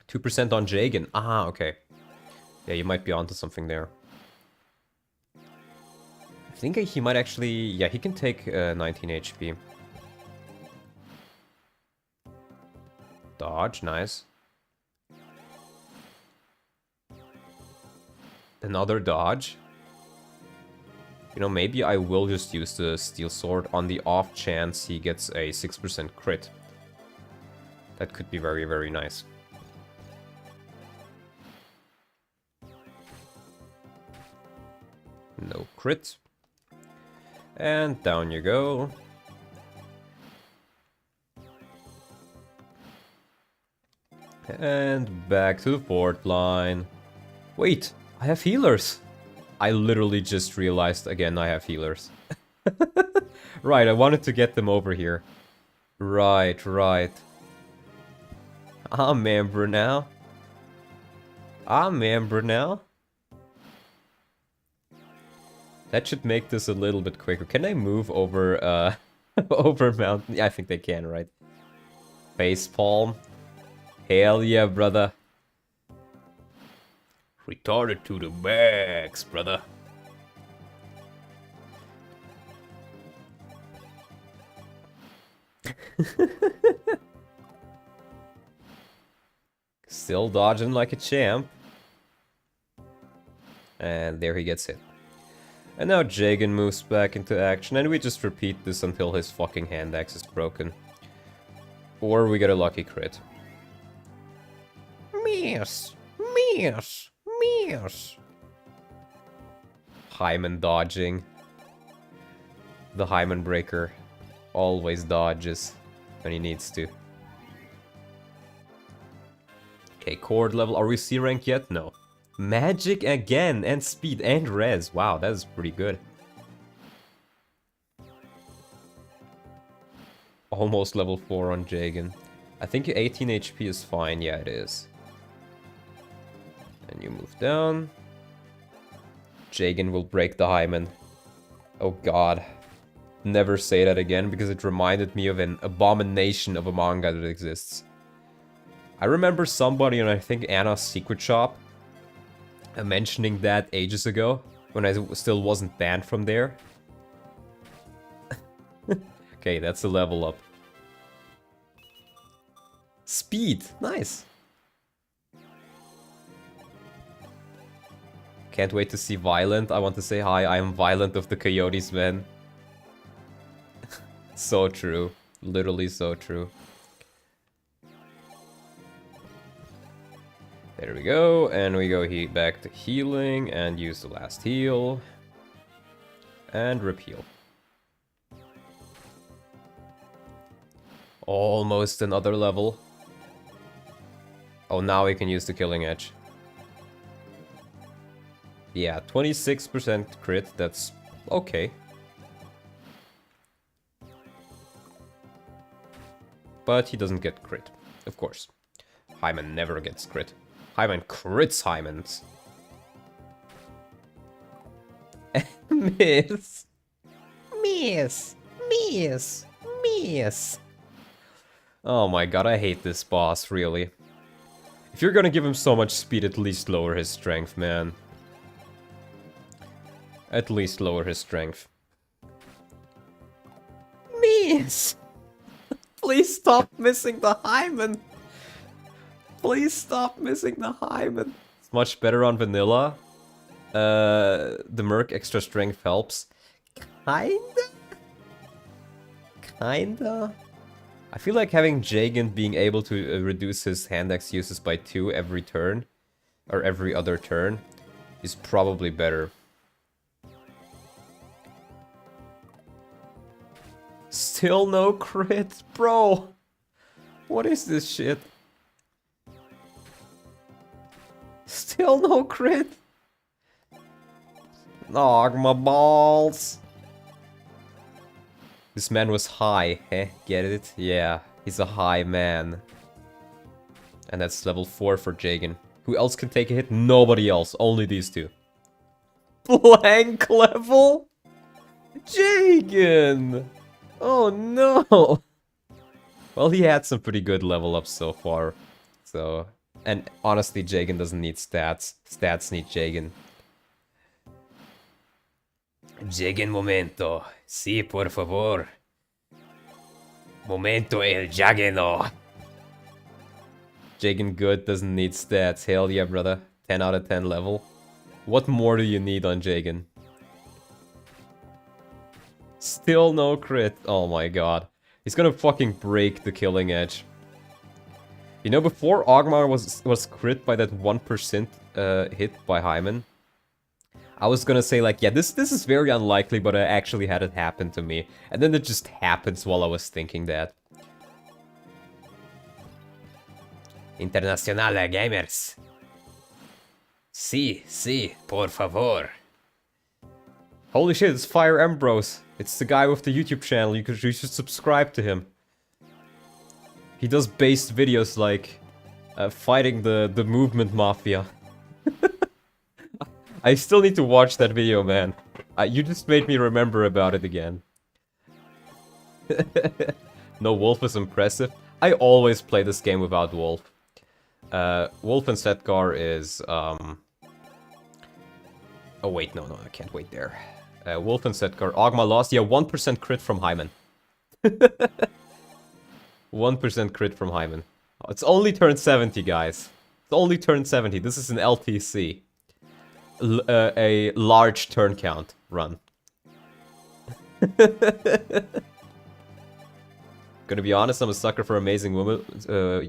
2% on Jagan. Ah, okay. Yeah, you might be onto something there. I think he might actually... Yeah, he can take 19 HP. Dodge, nice. Another dodge. You know, maybe I will just use the steel sword on the off chance he gets a 6% crit. That could be very, very nice. No crit. And down you go. And back to the port line. Wait, I have healers. I literally just realized again I have healers. Right, I wanted to get them over here. Right. I'm member now. That should make this a little bit quicker. Can I move over, over mountain? Yeah, I think they can, right? Facepalm. Hell yeah, brother. Retarded to the max, brother. Still dodging like a champ. And there he gets hit. And now Jagan moves back into action, and we just repeat this until his fucking hand axe is broken. Or we get a lucky crit. Miss! Hymen dodging. The Hymen breaker always dodges when he needs to. Okay, cord level. Are we C rank yet? No. Magic again, and speed, and res. Wow, that is pretty good. Almost level 4 on Jagan. I think 18 HP is fine. Yeah, it is. And you move down. Jagan will break the hymen. Oh god. Never say that again, because it reminded me of an abomination of a manga that exists. I remember somebody on, I think, Anna's Secret Shop mentioning that ages ago, when I still wasn't banned from there. Okay, that's a level up. Speed! Nice! Can't wait to see Violent. I want to say hi, I am Violent of the Coyotes, man. So true. Literally so true. There we go, and we go back to healing, and use the last heal. And repeal. Almost another level. Oh, now we can use the Killing Edge. Yeah, 26% crit, that's okay. But he doesn't get crit, of course. Hyman never gets crit. Hyman crits Hymens. Miss. Miss. Miss. Miss. Oh my god, I hate this boss, really. If you're gonna give him so much speed, at least lower his strength, man. At least lower his strength. Miss! Please stop missing the hymen! Please stop missing the hymen! It's much better on vanilla. The Merc extra strength helps. Kinda? Kinda? I feel like having Jagan being able to reduce his hand axe uses by 2 every turn, or every other turn, is probably better. Still no crit, bro! What is this shit? Still no crit! Ogma balls! This man was high, eh? Get it? Yeah, he's a high man. And that's level 4 for Jagan. Who else can take a hit? Nobody else, only these two. Blank level? Jagan! Oh no! Well, he had some pretty good level ups so far. So, and honestly, Jagan doesn't need stats. Stats need Jagan. Jagan momento. Sí, por favor. Momento el Jageno. Jagan good, doesn't need stats. Hell yeah, brother. 10 out of 10 level. What more do you need on Jagan? Still no crit. Oh my god. He's gonna fucking break the Killing Edge. You know, before Ogmar was crit by that 1% hit by Hyman, I was gonna say like, yeah, this is very unlikely, but I actually had it happen to me. And then it just happens while I was thinking that. Internacional gamers. Sí, sí, por favor. Holy shit, it's Fire Ambrose. It's the guy with the YouTube channel. You should subscribe to him. He does based videos like fighting the movement mafia. I still need to watch that video, man. You just made me remember about it again. No, Wolf is impressive. I always play this game without Wolf. Wolf and Setgar is... Oh wait, no, I can't wait there. Wolf and Setgar. Ogma lost. Yeah, 1% crit from Hyman. 1% crit from Hyman. Oh, it's only turn 70, guys. It's only turn 70. This is an LTC. A large turn count run. Gonna be honest, I'm a sucker for amazing women,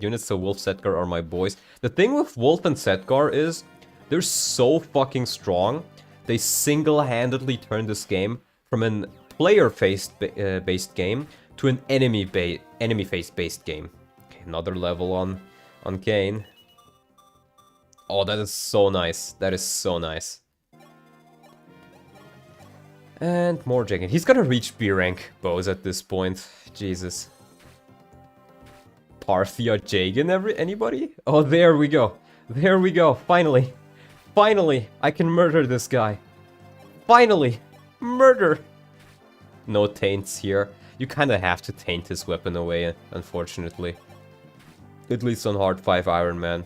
units, so Wolf, Setgar are my boys. The thing with Wolf and Setgar is, they're so fucking strong. They single-handedly turn this game from an player-based based game to an enemy-based based game. Okay, another level on Kane. Oh, that is so nice. That is so nice. And more Jagan. He's gonna reach B rank bows at this point. Jesus. Parthia Jagan, anybody? Oh, there we go. There we go. Finally. Finally, I can murder this guy. Finally. Murder. No taints here. You kinda have to taint his weapon away, unfortunately. At least on hard 5 Iron Man.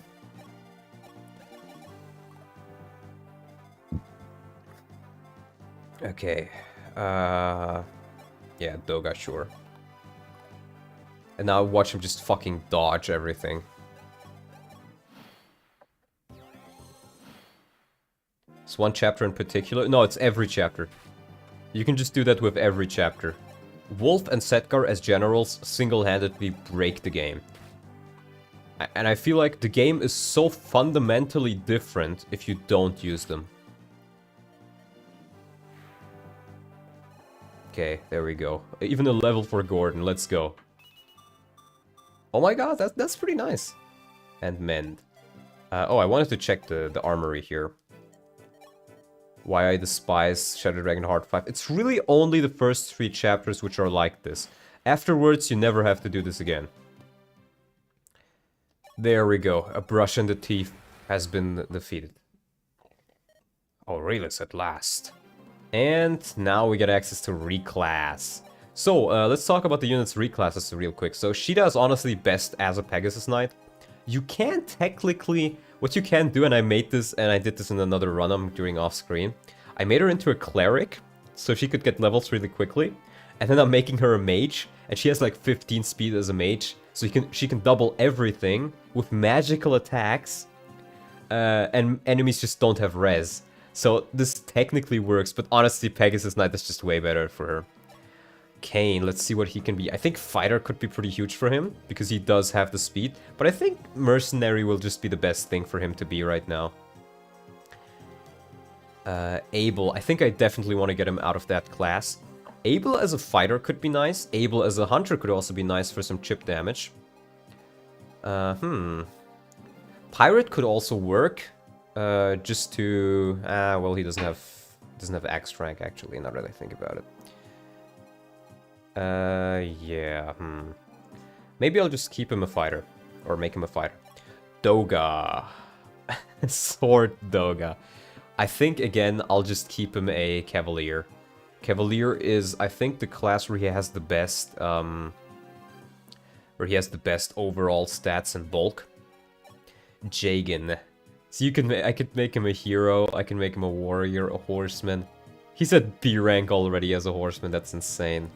Okay. Yeah, Doga, sure. And now watch him just fucking dodge everything. It's one chapter in particular. No, it's every chapter. You can just do that with every chapter. Wolf and Setgar as generals single-handedly break the game. And I feel like the game is so fundamentally different if you don't use them. Okay, there we go. Even a level for Gordon, let's go. Oh my god, that's pretty nice. And Mend. Oh, I wanted to check the armory here. Why I despise Shadow Dragon Hard 5. It's really only the first 3 chapters which are like this. Afterwards, you never have to do this again. There we go. A brush in the teeth has been defeated. Aurelius at last. And now we get access to reclass. So, let's talk about the unit's reclasses real quick. So, Sheeta is honestly best as a Pegasus Knight. You can technically... What you can do, and I made this, and I did this in another run I'm doing off-screen. I made her into a Cleric, so she could get levels really quickly. And then I'm making her a Mage, and she has like 15 speed as a Mage. So she can double everything with magical attacks. And enemies just don't have res. So this technically works, but honestly Pegasus Knight is just way better for her. Kane, let's see what he can be. I think Fighter could be pretty huge for him, because he does have the speed. But I think Mercenary will just be the best thing for him to be right now. Abel, I think I definitely want to get him out of that class. Abel as a fighter could be nice. Abel as a hunter could also be nice for some chip damage. Pirate could also work. Just to... well, he doesn't have Axe rank, actually, now that I think about it. Yeah, Maybe I'll just keep him a fighter. Or make him a fighter. Doga. Sword Doga. I think, again, I'll just keep him a Cavalier. Cavalier is, I think, the class where he has the best, overall stats and bulk. Jagan. So I could make him a hero, I can make him a warrior, a horseman. He's at B rank already as a horseman, that's insane.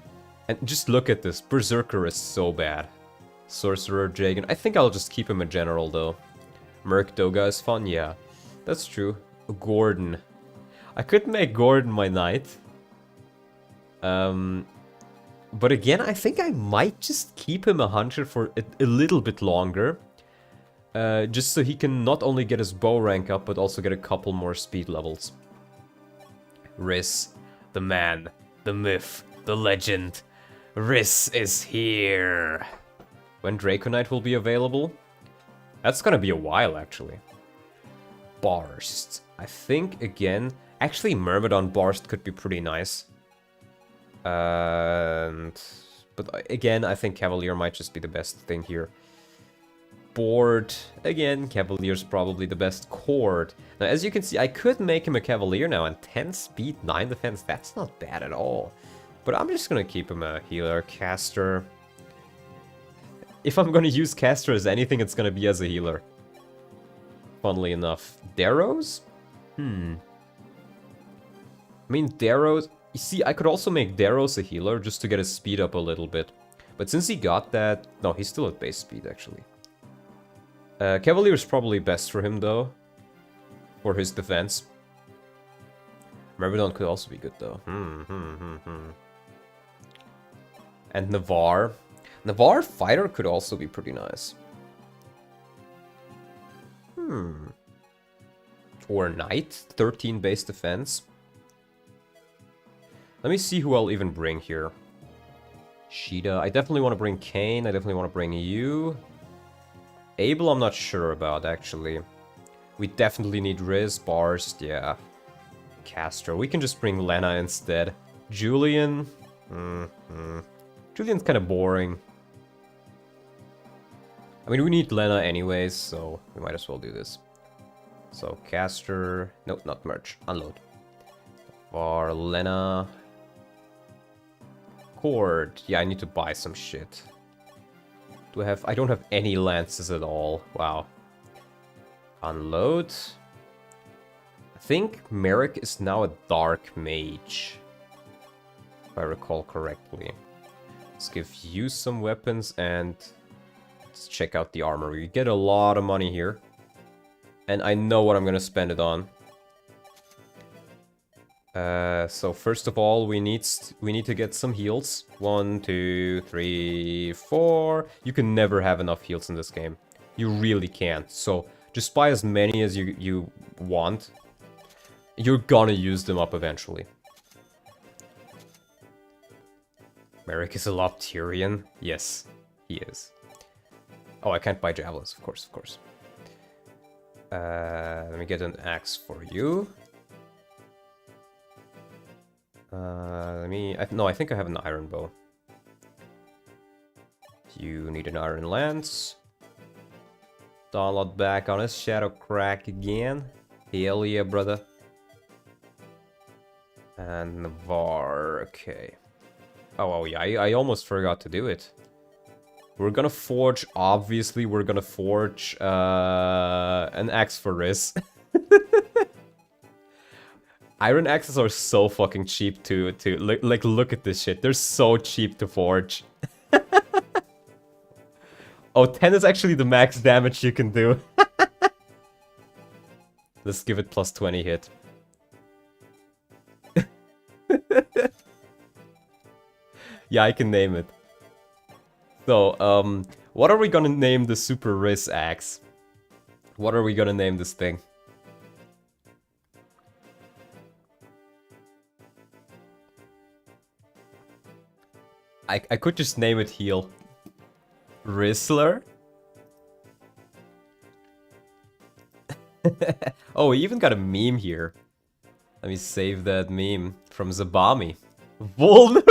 And just look at this, Berserker is so bad. Sorcerer, Jagan. I think I'll just keep him a general, though. Merc Doga is fun, yeah. That's true. Gordon. I could make Gordon my knight. But again, I think I might just keep him a hunter for a little bit longer. Just so he can not only get his bow rank up, but also get a couple more speed levels. Riss, the man, the myth, the legend. Riss is here. When Draconite will be available? That's gonna be a while, actually. Barst. I think, again... Actually, Myrmidon Barst could be pretty nice. But again, I think Cavalier might just be the best thing here. Board. Again, Cavalier's probably the best. Cord. Now, as you can see, I could make him a Cavalier now, and 10 speed, 9 defense, that's not bad at all. But I'm just gonna keep him a healer. Caster. If I'm gonna use Caster as anything, it's gonna be as a healer. Funnily enough. Darrows? I mean, Darrows... You see, I could also make Darrows a healer just to get his speed up a little bit. But since he got that... No, he's still at base speed, actually. Cavalier is probably best for him, though. For his defense. Myrmidon could also be good, though. And Navarre. Navarre Fighter could also be pretty nice. Or Knight. 13 base defense. Let me see who I'll even bring here. Sheeta. I definitely want to bring Kane. I definitely want to bring you. Abel, I'm not sure about, actually. We definitely need Riz, Barst, yeah. Castro. We can just bring Lena instead. Julian? Julian's kind of boring. I mean, we need Lena anyways, so we might as well do this. So, Caster... No, not merge. Unload. For Lena... Cord. Yeah, I need to buy some shit. Do I have... I don't have any lances at all. Wow. Unload. I think Merrick is now a Dark Mage. If I recall correctly. Let's give you some weapons and... Let's check out the armor. We get a lot of money here. And I know what I'm gonna spend it on. So first of all, we need to get some heals. 1, 2, 3, 4. You can never have enough heals in this game. You really can't. So just buy as many as you want. You're gonna use them up eventually. Merrick is a Loptirian. Yes, he is. Oh, I can't buy javelins, of course, of course. Let me get an axe for you. No, I think I have an iron bow. You need an iron lance. Donald back on his shadow crack again. Hell yeah, brother. And Navarre, okay. Oh yeah, I almost forgot to do it. We're gonna forge, obviously, we're gonna forge an axe for Riz. Iron axes are so fucking cheap to like, look at this shit. They're so cheap to forge. Oh, 10 is actually the max damage you can do. Let's give it plus 20 hit. Yeah, I can name it. So, what are we gonna name the Super Riz axe? What are we gonna name this thing? I could just name it Heal. Rizzler? Oh, we even got a meme here. Let me save that meme from Zabami. Vulnerary!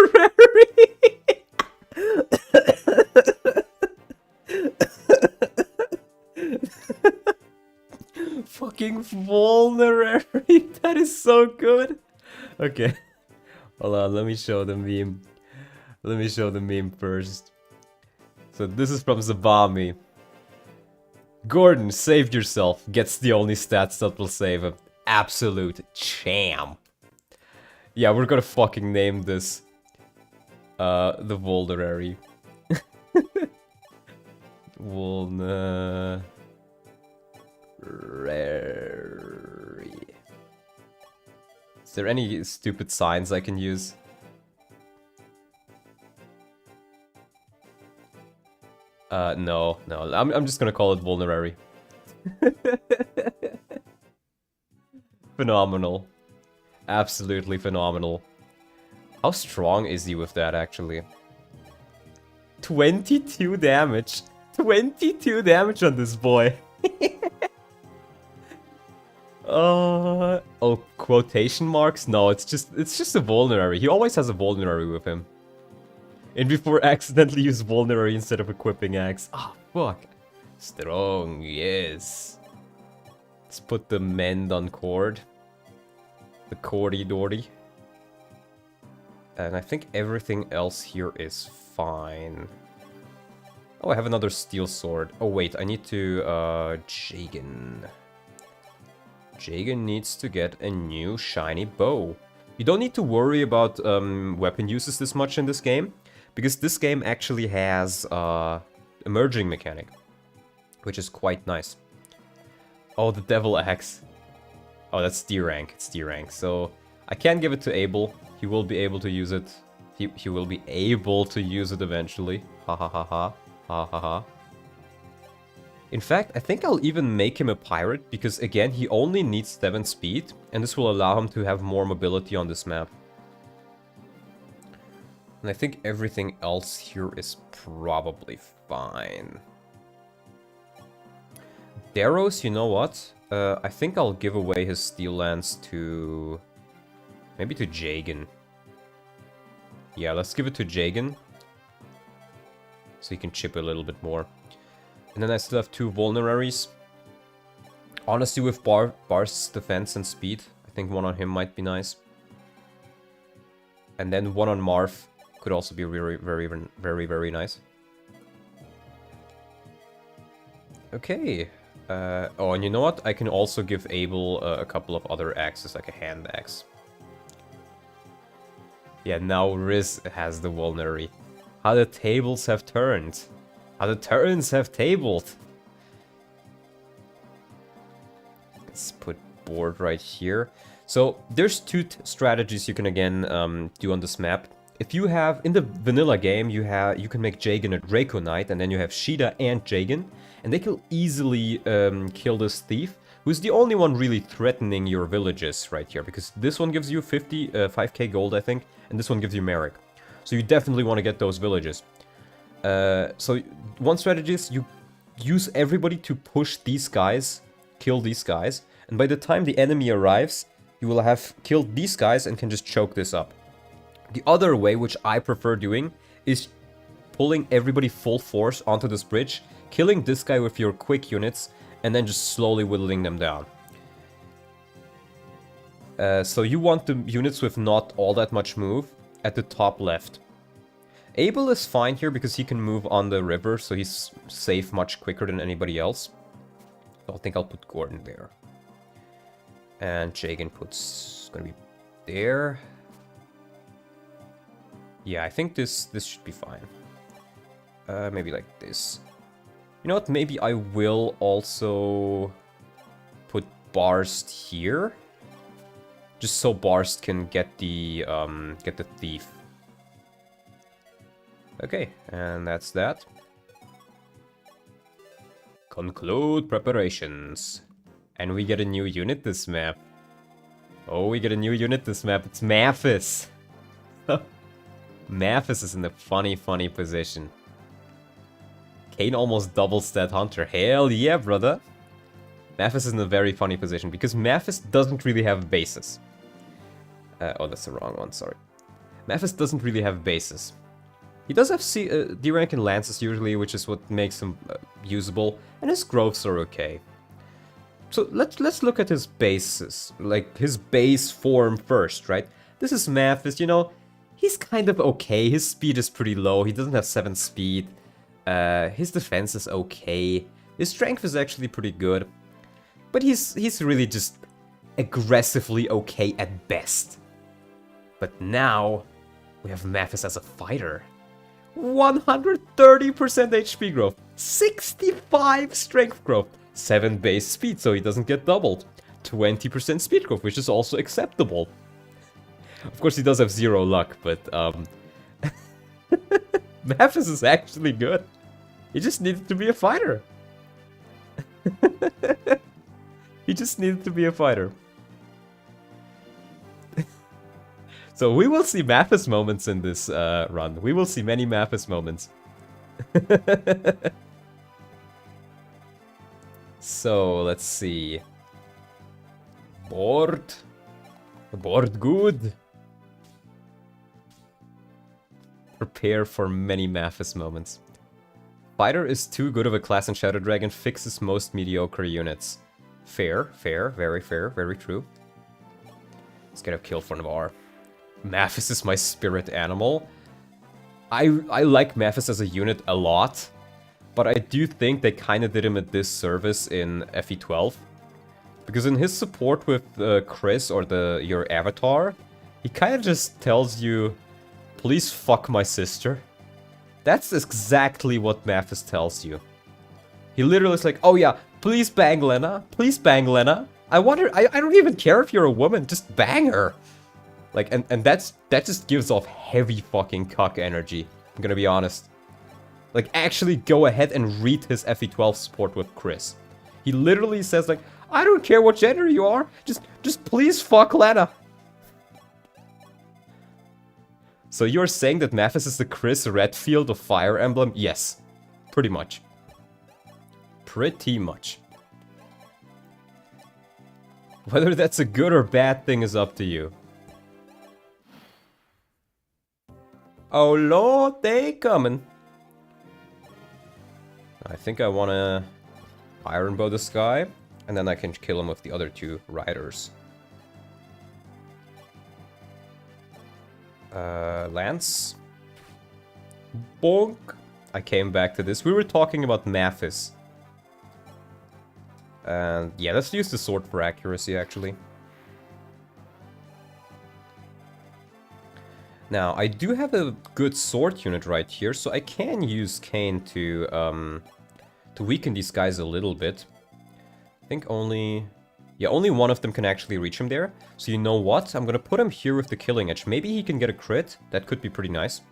Fucking vulnerary! That is so good! Okay. Hold on, let me show the meme. Let me show the meme first. So this is from Zabami. Gordon, save yourself. Gets the only stats that will save him. Absolute champ. Yeah, we're gonna fucking name this the Vulnerary. Vulnerary. Is there any stupid signs I can use? No. I'm just gonna call it Vulnerary. Phenomenal. Absolutely phenomenal. How strong is he with that, actually? 22 damage. 22 damage on this boy. Oh, quotation marks? No, it's just a Vulnerary. He always has a Vulnerary with him. And before accidentally use Vulnerary instead of equipping axe. Ah, fuck. Strong, yes. Let's put the mend on cord. The cordy dordy. And I think everything else here is fine. Oh, I have another steel sword. Oh wait, I need to Jagan. Jagan needs to get a new shiny bow. You don't need to worry about weapon uses this much in this game, because this game actually has a merging mechanic, which is quite nice. Oh, the Devil Axe. Oh, that's D rank. It's D rank. So I can't give it to Abel. He will be able to use it. He will be able to use it eventually. Ha ha ha ha. Ha ha ha. In fact, I think I'll even make him a pirate, because again, he only needs 7 speed, and this will allow him to have more mobility on this map. And I think everything else here is probably fine. Daros, you know what? I think I'll give away his Steel Lance to... maybe to Jagan. Yeah, let's give it to Jagan. So he can chip a little bit more. And then I still have 2 vulneraries. Honestly, with Barst's defense and speed, I think one on him might be nice. And then one on Marv could also be very nice. Okay. Oh, and you know what? I can also give Abel a couple of other axes, like a hand axe. Yeah, now Riz has the vulnerary. How the tables have turned. How the turns have tabled. Let's put board right here. So there's 2 strategies you can again do on this map. If you have, in the vanilla game, you can make Jagan a Draco Knight, and then you have Sheeta and Jagan, and they can easily kill this thief, who's the only one really threatening your villages right here, because this one gives you 5k gold, I think, and this one gives you Merrick. So you definitely want to get those villages. So one strategy is you use everybody to push these guys, kill these guys, and by the time the enemy arrives, you will have killed these guys and can just choke this up. The other way, which I prefer doing, is pulling everybody full force onto this bridge, killing this guy with your quick units, and then just slowly whittling them down. So you want the units with not all that much move at the top left. Abel is fine here because he can move on the river, so he's safe much quicker than anybody else. So I think I'll put Gordon there. And Jagan puts... gonna be there. Yeah, I think this should be fine. Maybe like this. You know what? Maybe I will also put Barst here, just so Barst can get the thief. Okay, and that's that. Conclude preparations, and we get a new unit this map. Oh, we get a new unit this map. It's Mathis. Mathis is in a funny position. Kane almost doubles that hunter. Hell yeah, brother. Mathis is in a very funny position because Mathis doesn't really have bases. Oh, that's the wrong one, sorry. Mathis doesn't really have bases. He does have D rank and lances usually, which is what makes him usable, and his growths are okay. So let's look at his bases, like his base form first, right? This is Mathis, you know, he's kind of okay. His speed is pretty low. He doesn't have 7 speed. His defense is okay. His strength is actually pretty good. But he's really just aggressively okay at best. But now we have Mathis as a fighter. 130% HP growth, 65 strength growth, 7 base speed so he doesn't get doubled, 20% speed growth, which is also acceptable. Of course he does have 0 luck, but Mathis is actually good. He just needed to be a fighter. He just needed to be a fighter. So we will see Mathis moments in this run. We will see many Mathis moments. So, let's see. Board. Board good. Prepare for many Mathis moments. Fighter is too good of a class in Shadow Dragon, fixes most mediocre units. Fair, very true. Let's get a kill for Navarre. Mathis is my spirit animal. I like Mathis as a unit a lot, but I do think they kind of did him a disservice in FE12. Because in his support with Chris or your avatar, he kind of just tells you, please fuck my sister. That's exactly what Mathis tells you. He literally is like, oh yeah, please bang Lena, please bang Lena. I don't even care if you're a woman, just bang her. Like, and that just gives off heavy fucking cuck energy, I'm gonna be honest. Like, actually go ahead and read his FE12 support with Chris. He literally says like, I don't care what gender you are, just please fuck Lena. So you're saying that Mathis is the Chris Redfield of Fire Emblem? Yes, pretty much. Pretty much. Whether that's a good or bad thing is up to you. Oh lord, they coming. I think I wanna Iron Bow this guy, and then I can kill him with the other two riders. Lance. Bonk. I came back to this. We were talking about Mathis. And yeah, let's use the sword for accuracy, actually. Now, I do have a good sword unit right here, so I can use Kane to weaken these guys a little bit. I think only... yeah, only one of them can actually reach him there. So you know what? I'm gonna put him here with the Killing Edge. Maybe he can get a crit. That could be pretty nice.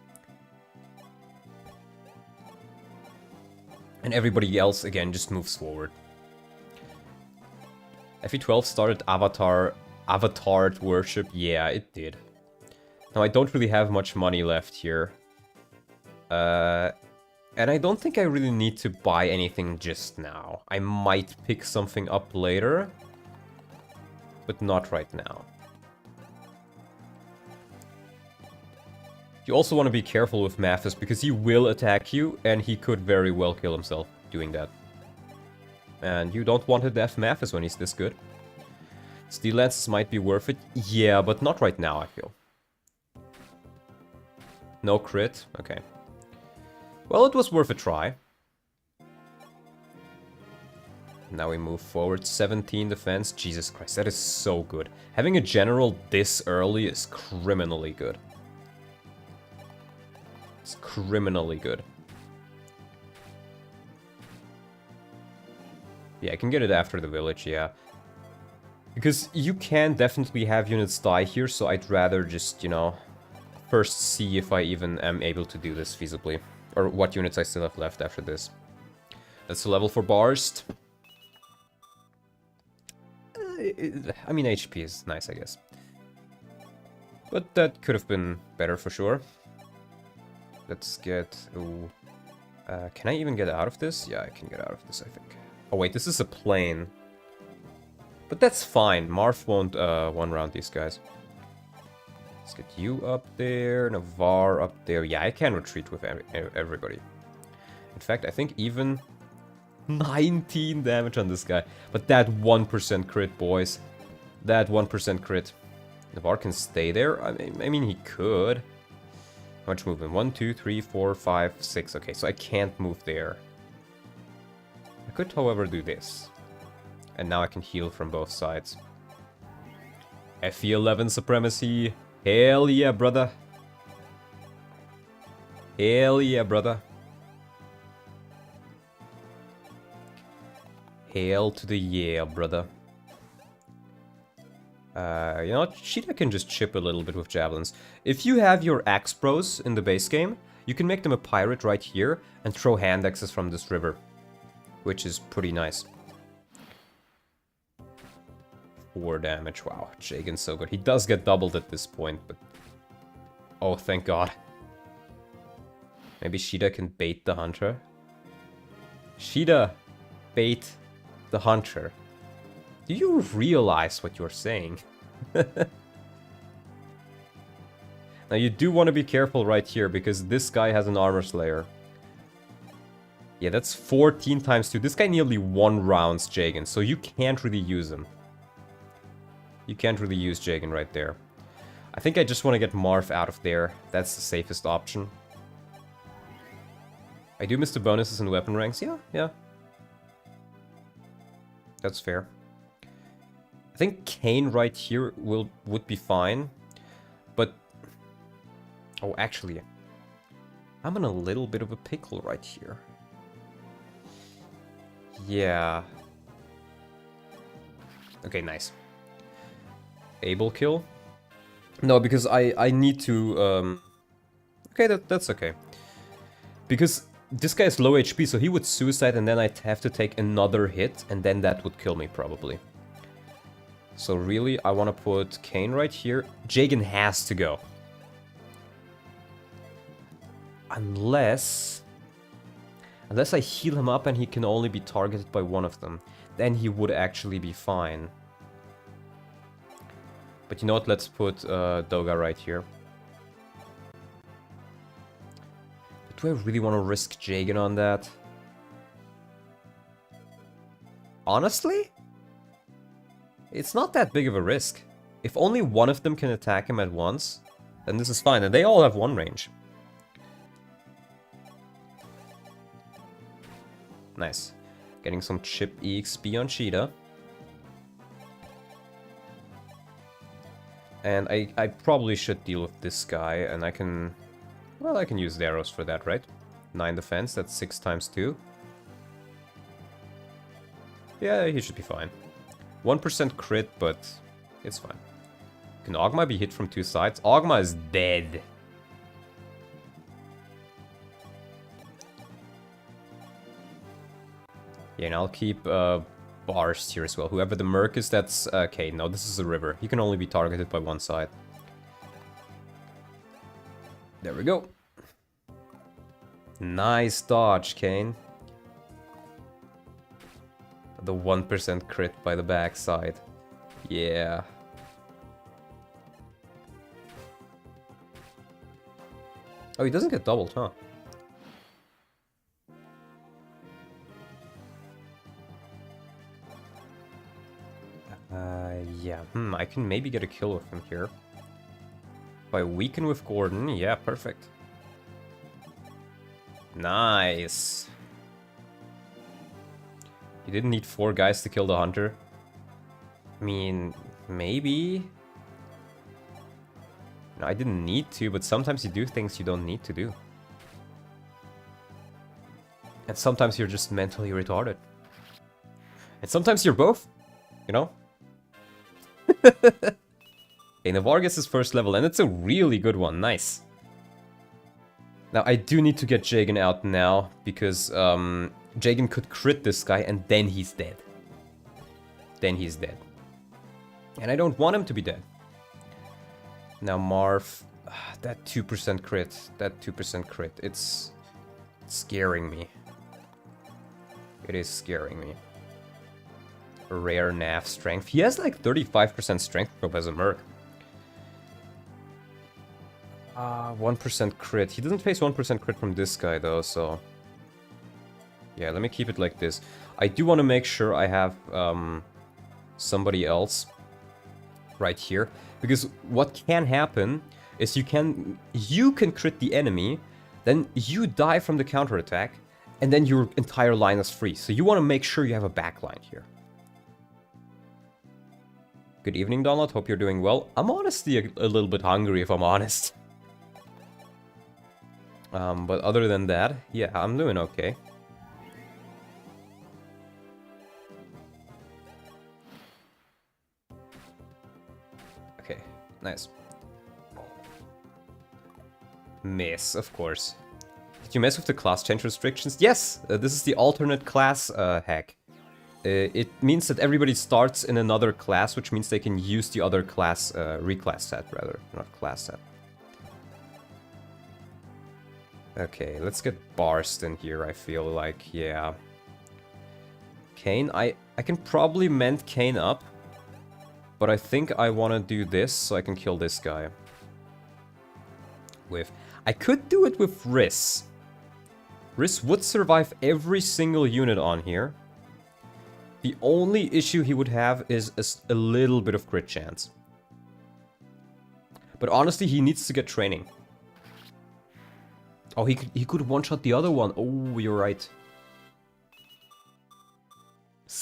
And everybody else, again, just moves forward. FE12 started Avatared Worship. Yeah, it did. Now, I don't really have much money left here. And I don't think I really need to buy anything just now. I might pick something up later, but not right now. You also want to be careful with Mathis, because he will attack you, and he could very well kill himself doing that. And you don't want to def Mathis when he's this good. Steel Lances might be worth it. Yeah, but not right now, I feel. No crit? Okay. Well, it was worth a try. Now we move forward. 17 defense. Jesus Christ, that is so good. Having a general this early is criminally good. It's criminally good. Yeah, I can get it after the village, yeah. Because you can definitely have units die here, so I'd rather just, you know, first see if I even am able to do this feasibly. Or what units I still have left after this. That's the level for Barst. I mean, HP is nice, I guess. But that could have been better for sure. Let's get... ooh. Can I even get out of this? Yeah, I can get out of this, I think. Oh wait, this is a plane. But that's fine. Marth won't one-round these guys. Let's get you up there, Navarre up there. Yeah, I can retreat with everybody. In fact, I think even 19 damage on this guy. But that 1% crit, boys. That 1% crit. Navarre can stay there? I mean, he could. How much movement? 1, 2, 3, 4, 5, 6. Okay, so I can't move there. I could, however, do this. And now I can heal from both sides. FE11 supremacy. Hell yeah, brother. Hell yeah, brother. Hail to the yeah, brother. You know what? Cheetah can just chip a little bit with javelins. If you have your axe bros in the base game, you can make them a pirate right here and throw hand axes from this river. Which is pretty nice. 4 damage. Wow, Jagan's so good. He does get doubled at this point, but... oh, thank God. Maybe Shida can bait the hunter? Shida, bait the hunter. Do you realize what you're saying? Now you do want to be careful right here, because this guy has an armor slayer. Yeah, that's 14 times 2. This guy nearly one-rounds Jagan, so you can't really use him. You can't really use Jagan right there. I think I just want to get Marth out of there. That's the safest option. I do miss the bonuses in weapon ranks. Yeah. That's fair. I think Kane right here would be fine. But... oh, actually... I'm in a little bit of a pickle right here. Yeah. Okay, nice. Able kill? No, because I need to... okay, that's okay. Because this guy is low HP, so he would suicide and then I'd have to take another hit, and then that would kill me, probably. So really, I want to put Kane right here. Jagan has to go. Unless I heal him up and he can only be targeted by one of them. Then he would actually be fine. But you know what, let's put Doga right here. Do I really want to risk Jagan on that? Honestly? It's not that big of a risk. If only one of them can attack him at once, then this is fine. And they all have one range. Nice. Getting some chip EXP on Cheetah. And I probably should deal with this guy, and I can... Well, I can use the arrows for that, right? 9 defense, that's 6 times 2. Yeah, he should be fine. 1% crit, but it's fine. Can Ogma be hit from 2 sides? Ogma is dead. Yeah, and I'll keep bars here as well. Whoever the Merc is, that's... okay, no, this is a river. He can only be targeted by one side. There we go. Nice dodge, Kane. The 1% crit by the backside. Yeah. Oh, he doesn't get doubled, huh? Yeah. I can maybe get a kill with him here. If I weaken with Gordon, yeah, perfect. Nice. You didn't need 4 guys to kill the hunter. I mean, maybe. No, I didn't need to, but sometimes you do things you don't need to do. And sometimes you're just mentally retarded. And sometimes you're both, you know? Okay, Navarre gets his first level, and it's a really good one. Nice. Now, I do need to get Jagan out now, because Jagan could crit this guy, and then he's dead. Then he's dead. And I don't want him to be dead. Now, Marv, that 2% crit, it's scaring me. It is scaring me. Rare nav strength. He has like 35% strength drop as a merc. 1% crit. He doesn't face 1% crit from this guy though, so... Yeah, let me keep it like this. I do want to make sure I have somebody else right here. Because what can happen is you can crit the enemy, then you die from the counterattack, and then your entire line is free. So you want to make sure you have a backline here. Good evening, Donald. Hope you're doing well. I'm honestly a little bit hungry, if I'm honest. But other than that, yeah, I'm doing okay. Okay, nice. Miss, of course. Did you mess with the class change restrictions? Yes! This is the alternate class hack. It means that everybody starts in another class, which means they can use the other class, reclass set, rather, not class set. Okay, let's get Barst in here, I feel like, yeah. Kane, I can probably mend Kane up, but I think I want to do this so I can kill this guy. I could do it with Riss. Riss would survive every single unit on here. The only issue he would have is a little bit of crit chance. But honestly, he needs to get training. Oh, he could one-shot the other one. Oh, you're right.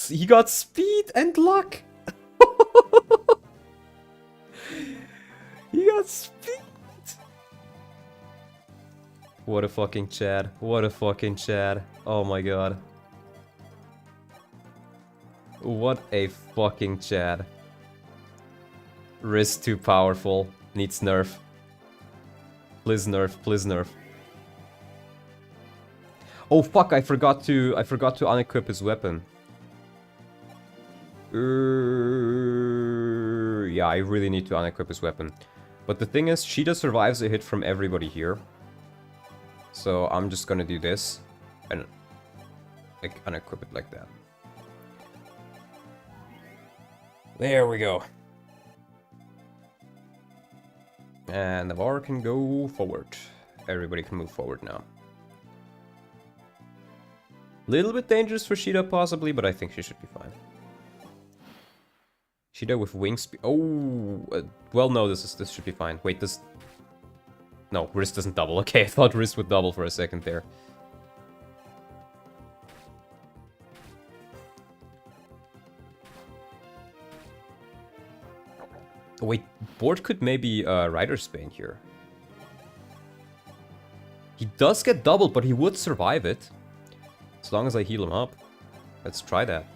He got speed and luck. He got speed. What a fucking Chad. What a fucking Chad. Oh my god. What a fucking Chad. Risk too powerful. Needs nerf. Please nerf, please nerf. Oh fuck, I forgot to unequip his weapon. Yeah, I really need to unequip his weapon. But the thing is, Cheetah survives a hit from everybody here. So I'm just gonna do this and like unequip it like that. There we go. And Navarre can go forward. Everybody can move forward now. Little bit dangerous for Sheeta possibly, but I think she should be fine. Sheeta with wing speed. Oh, well, no, this should be fine. Wait, this... No, wrist doesn't double. Okay, I thought wrist would double for a second there. Oh, wait, board could maybe Rider's Bane here. He does get doubled, but he would survive it. As long as I heal him up. Let's try that.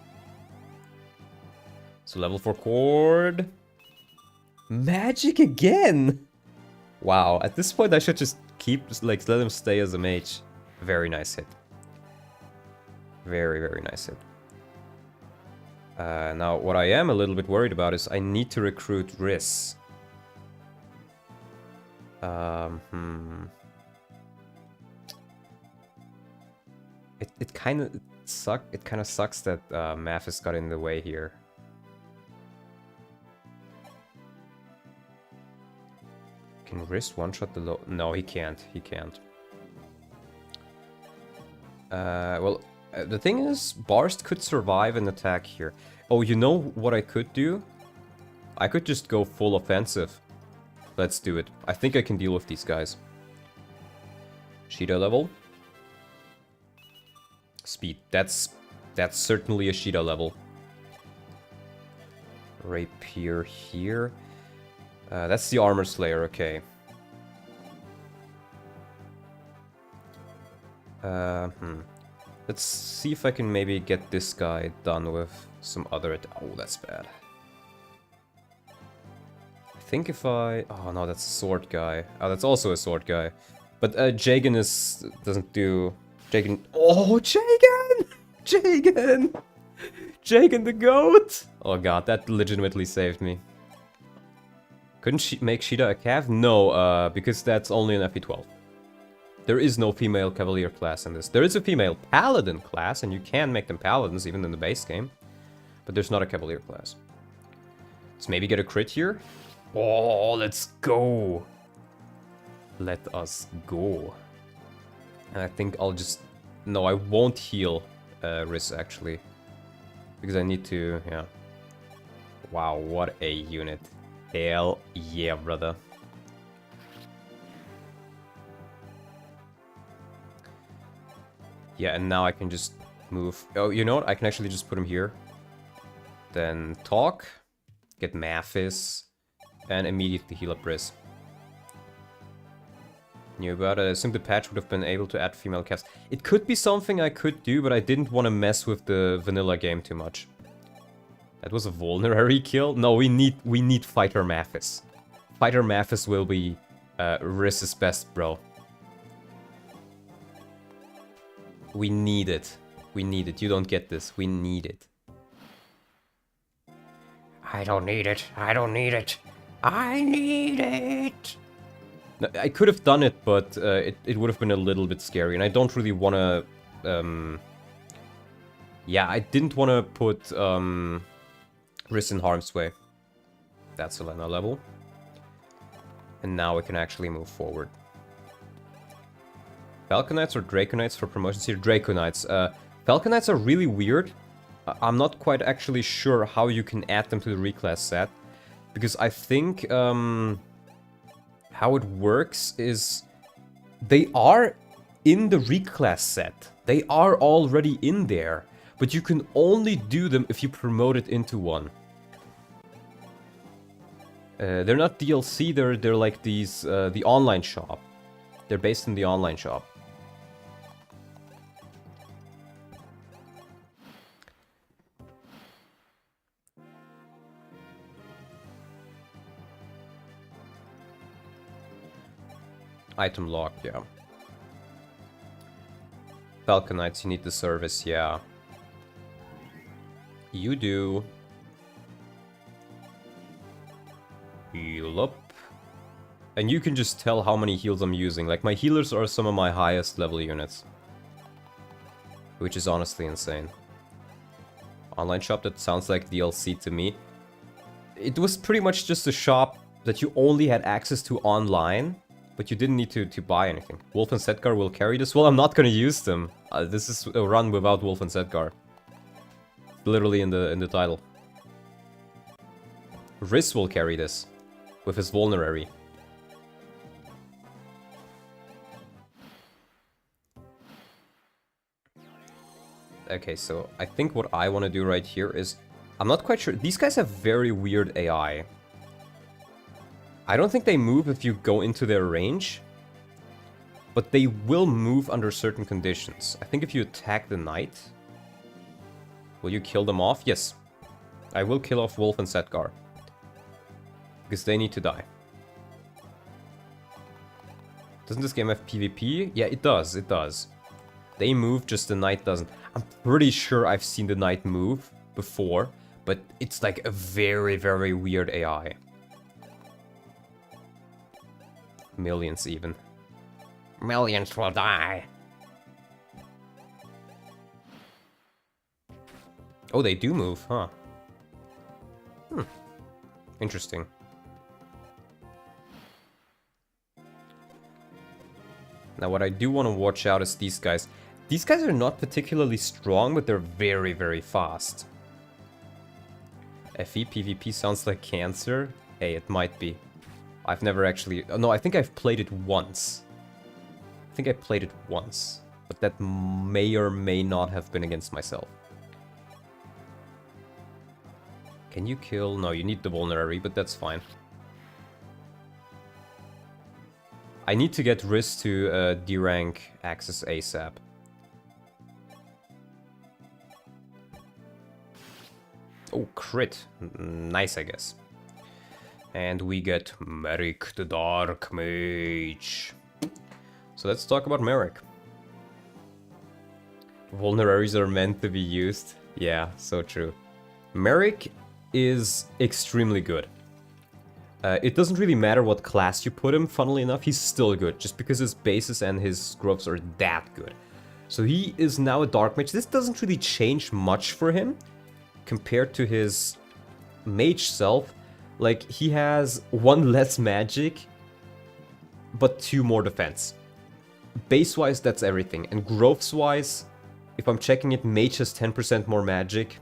So level 4 cord. Magic again! Wow, at this point I should just let him stay as a mage. Very nice hit. Very, very nice hit. Now, what I am a little bit worried about is I need to recruit Riz. It kind of sucks that Mathis got in the way here. Can Riz one-shot the low? No, he can't. He can't. Well, the thing is, Barst could survive an attack here. Oh, you know what I could do? I could just go full offensive. Let's do it. I think I can deal with these guys. Sheeta level. Speed. That's certainly a Sheeta level. Rapier here. That's the Armor Slayer, okay. Let's see if I can maybe get this guy done with some other... Oh, that's bad. I think if I... Oh, no, that's a sword guy. Oh, that's also a sword guy. But Jagan doesn't do... Jagan... Oh, Jagan! Jagan! Jagan the goat! Oh god, that legitimately saved me. Couldn't she make Sheeta a cav? No, because that's only an FE12. There is no female Cavalier class in this. There is a female Paladin class, and you can make them Paladins even in the base game. But there's not a Cavalier class. Let's maybe get a crit here. Oh, let's go! Let us go. And I think I'll just... No, I won't heal Riz, actually. Because I need to... Yeah. Wow, what a unit. Hell yeah, brother. Yeah, and now I can just move... Oh, you know what? I can actually just put him here. Then talk. Get Mathis. And immediately heal up Riz. Knew about it. I assume the patch would have been able to add female cast. It could be something I could do, but I didn't want to mess with the vanilla game too much. That was a vulnerary kill? No, we need Fighter Mathis. Fighter Mathis will be Riz's best, bro. We need it. We need it. You don't get this. We need it. I don't need it. I don't need it. I need it. I could have done it, but it would have been a little bit scary, and I don't really want to... Yeah, I didn't want to put Riz in harm's way. That's Selena level. And now we can actually move forward. Falconites or Draconites for promotions here? Draconites. Falconites are really weird. I'm not quite actually sure how you can add them to the reclass set. Because I think how it works is they are in the reclass set. They are already in there. But you can only do them if you promote it into one. They're not DLC, they're like these, the online shop. They're based in the online shop. Item lock, yeah. Falconites, you need the service, yeah. You do. Heal up. And you can just tell how many heals I'm using. Like, my healers are some of my highest level units. Which is honestly insane. Online shop, that sounds like DLC to me. It was pretty much just a shop that you only had access to online, but you didn't need to buy anything. Wolf and Sedgar will carry this. Well, I'm not gonna use them. This is a run without Wolf and Sedgar. Literally in the title. Riz will carry this with his vulnerary. Okay, so I think what I want to do right here is... I'm not quite sure. These guys have very weird AI. I don't think they move if you go into their range. But they will move under certain conditions. I think if you attack the knight... Will you kill them off? Yes. I will kill off Wolf and Sedgar. Because they need to die. Doesn't this game have PvP? Yeah, it does, it does. They move, just the knight doesn't. I'm pretty sure I've seen the knight move before, but it's like a very, very weird AI. Millions even. Millions will die. Oh, they do move, huh? Interesting. Now what I do want to watch out is these guys. These guys are not particularly strong, but they're very, very fast. FE PvP sounds like cancer. Hey, it might be. I've never actually... No, I think I've played it once. I think I played it once. But that may or may not have been against myself. Can you kill? No, you need the vulnerary, but that's fine. I need to get Riz to D-rank Axis ASAP. Oh, crit. Nice, I guess. And we get Merrick the Dark Mage. So let's talk about Merrick. Vulneraries are meant to be used. Yeah, so true. Merrick is extremely good. It doesn't really matter what class you put him, funnily enough, he's still good, just because his bases and his growths are that good. So he is now a Dark Mage. This doesn't really change much for him, compared to his mage self. Like, he has 1 less magic, but 2 more defense. Base-wise, that's everything. And growths-wise, if I'm checking it, mage has 10% more magic,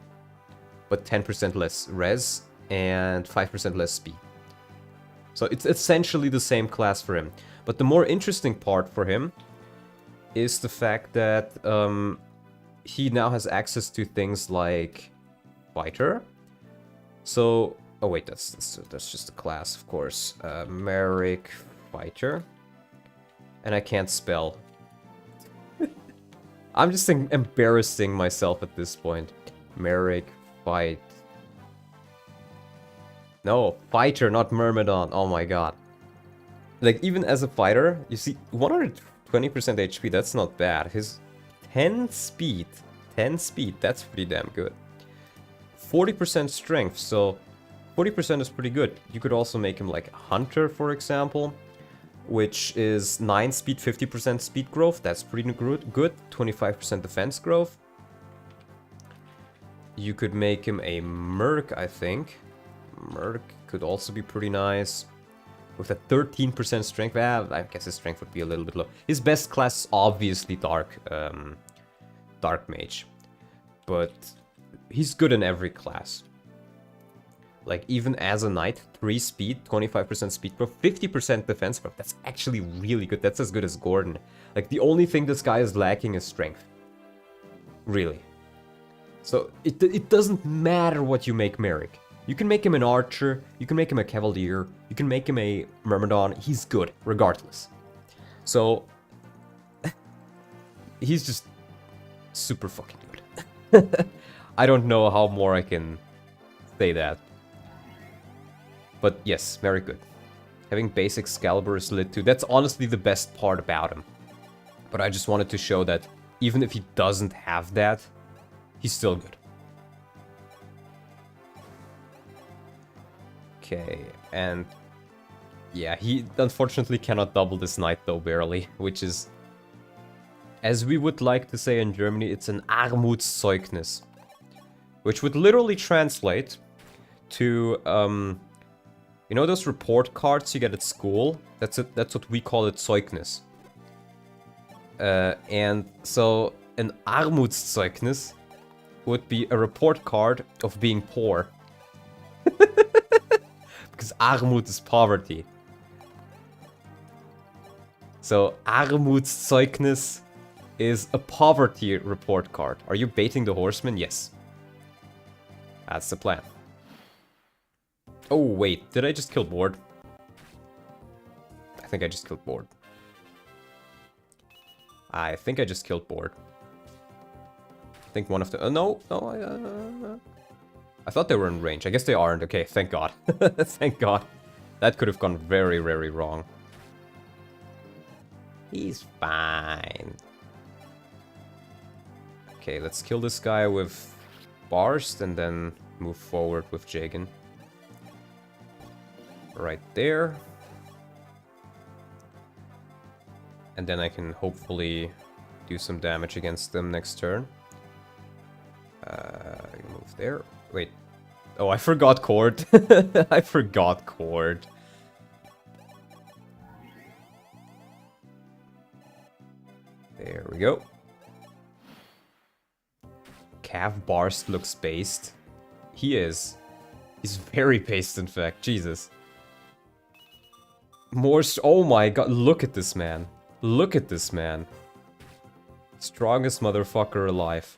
but 10% less res, and 5% less speed. So it's essentially the same class for him. But the more interesting part for him is the fact that he now has access to things like Fighter. So, oh wait, that's just a class, of course. Merrick Fighter. And I can't spell. I'm just embarrassing myself at this point. Merrick Fight. No, Fighter, not Myrmidon. Oh my god. Like, even as a fighter, you see, 120% HP, that's not bad. His 10 speed, that's pretty damn good. 40% strength, so 40% is pretty good. You could also make him like a Hunter, for example, which is 9 speed, 50% speed growth. That's pretty good. 25% defense growth. You could make him a Merc, I think. Merc could also be pretty nice. With a 13% strength, I guess his strength would be a little bit low. His best class is obviously Dark Mage. But he's good in every class. Like, even as a knight, 3 speed, 25% speed growth, 50% defense growth. That's actually really good. That's as good as Gordon. Like, the only thing this guy is lacking is strength. Really. So, it doesn't matter what you make Merrick. You can make him an archer, you can make him a cavalier, you can make him a myrmidon. He's good, regardless. So, he's just super fucking good. I don't know how more I can say that. But yes, very good. Having base Excalibur is lit too. That's honestly the best part about him. But I just wanted to show that even if he doesn't have that, he's still good. Okay, and yeah, he unfortunately cannot double this knight though, barely, which is, as we would like to say in Germany, it's an Armutszeugnis, which would literally translate to, You know those report cards you get at school? That's what we call it, Zeugnis. And so an Armutszeugnis would be a report card of being poor. Because Armut is poverty. So Armutszeugnis is a poverty report card. Are you baiting the horseman? Yes. That's the plan. Oh wait, did I just kill Board? I think I just killed Board. I think I just killed Board. I think one of the... no, I thought they were in range. I guess they aren't. Okay, thank God. Thank God. That could have gone very, very wrong. He's fine. Okay, let's kill this guy with Barst and then move forward with Jagan. Right there. And then I can hopefully do some damage against them next turn. Move there. Wait. Oh, I forgot Cord. I forgot Cord. There we go. Cav Barst looks based. He is. He's very based, in fact. Jesus. Oh my god, look at this man. Look at this man. Strongest motherfucker alive.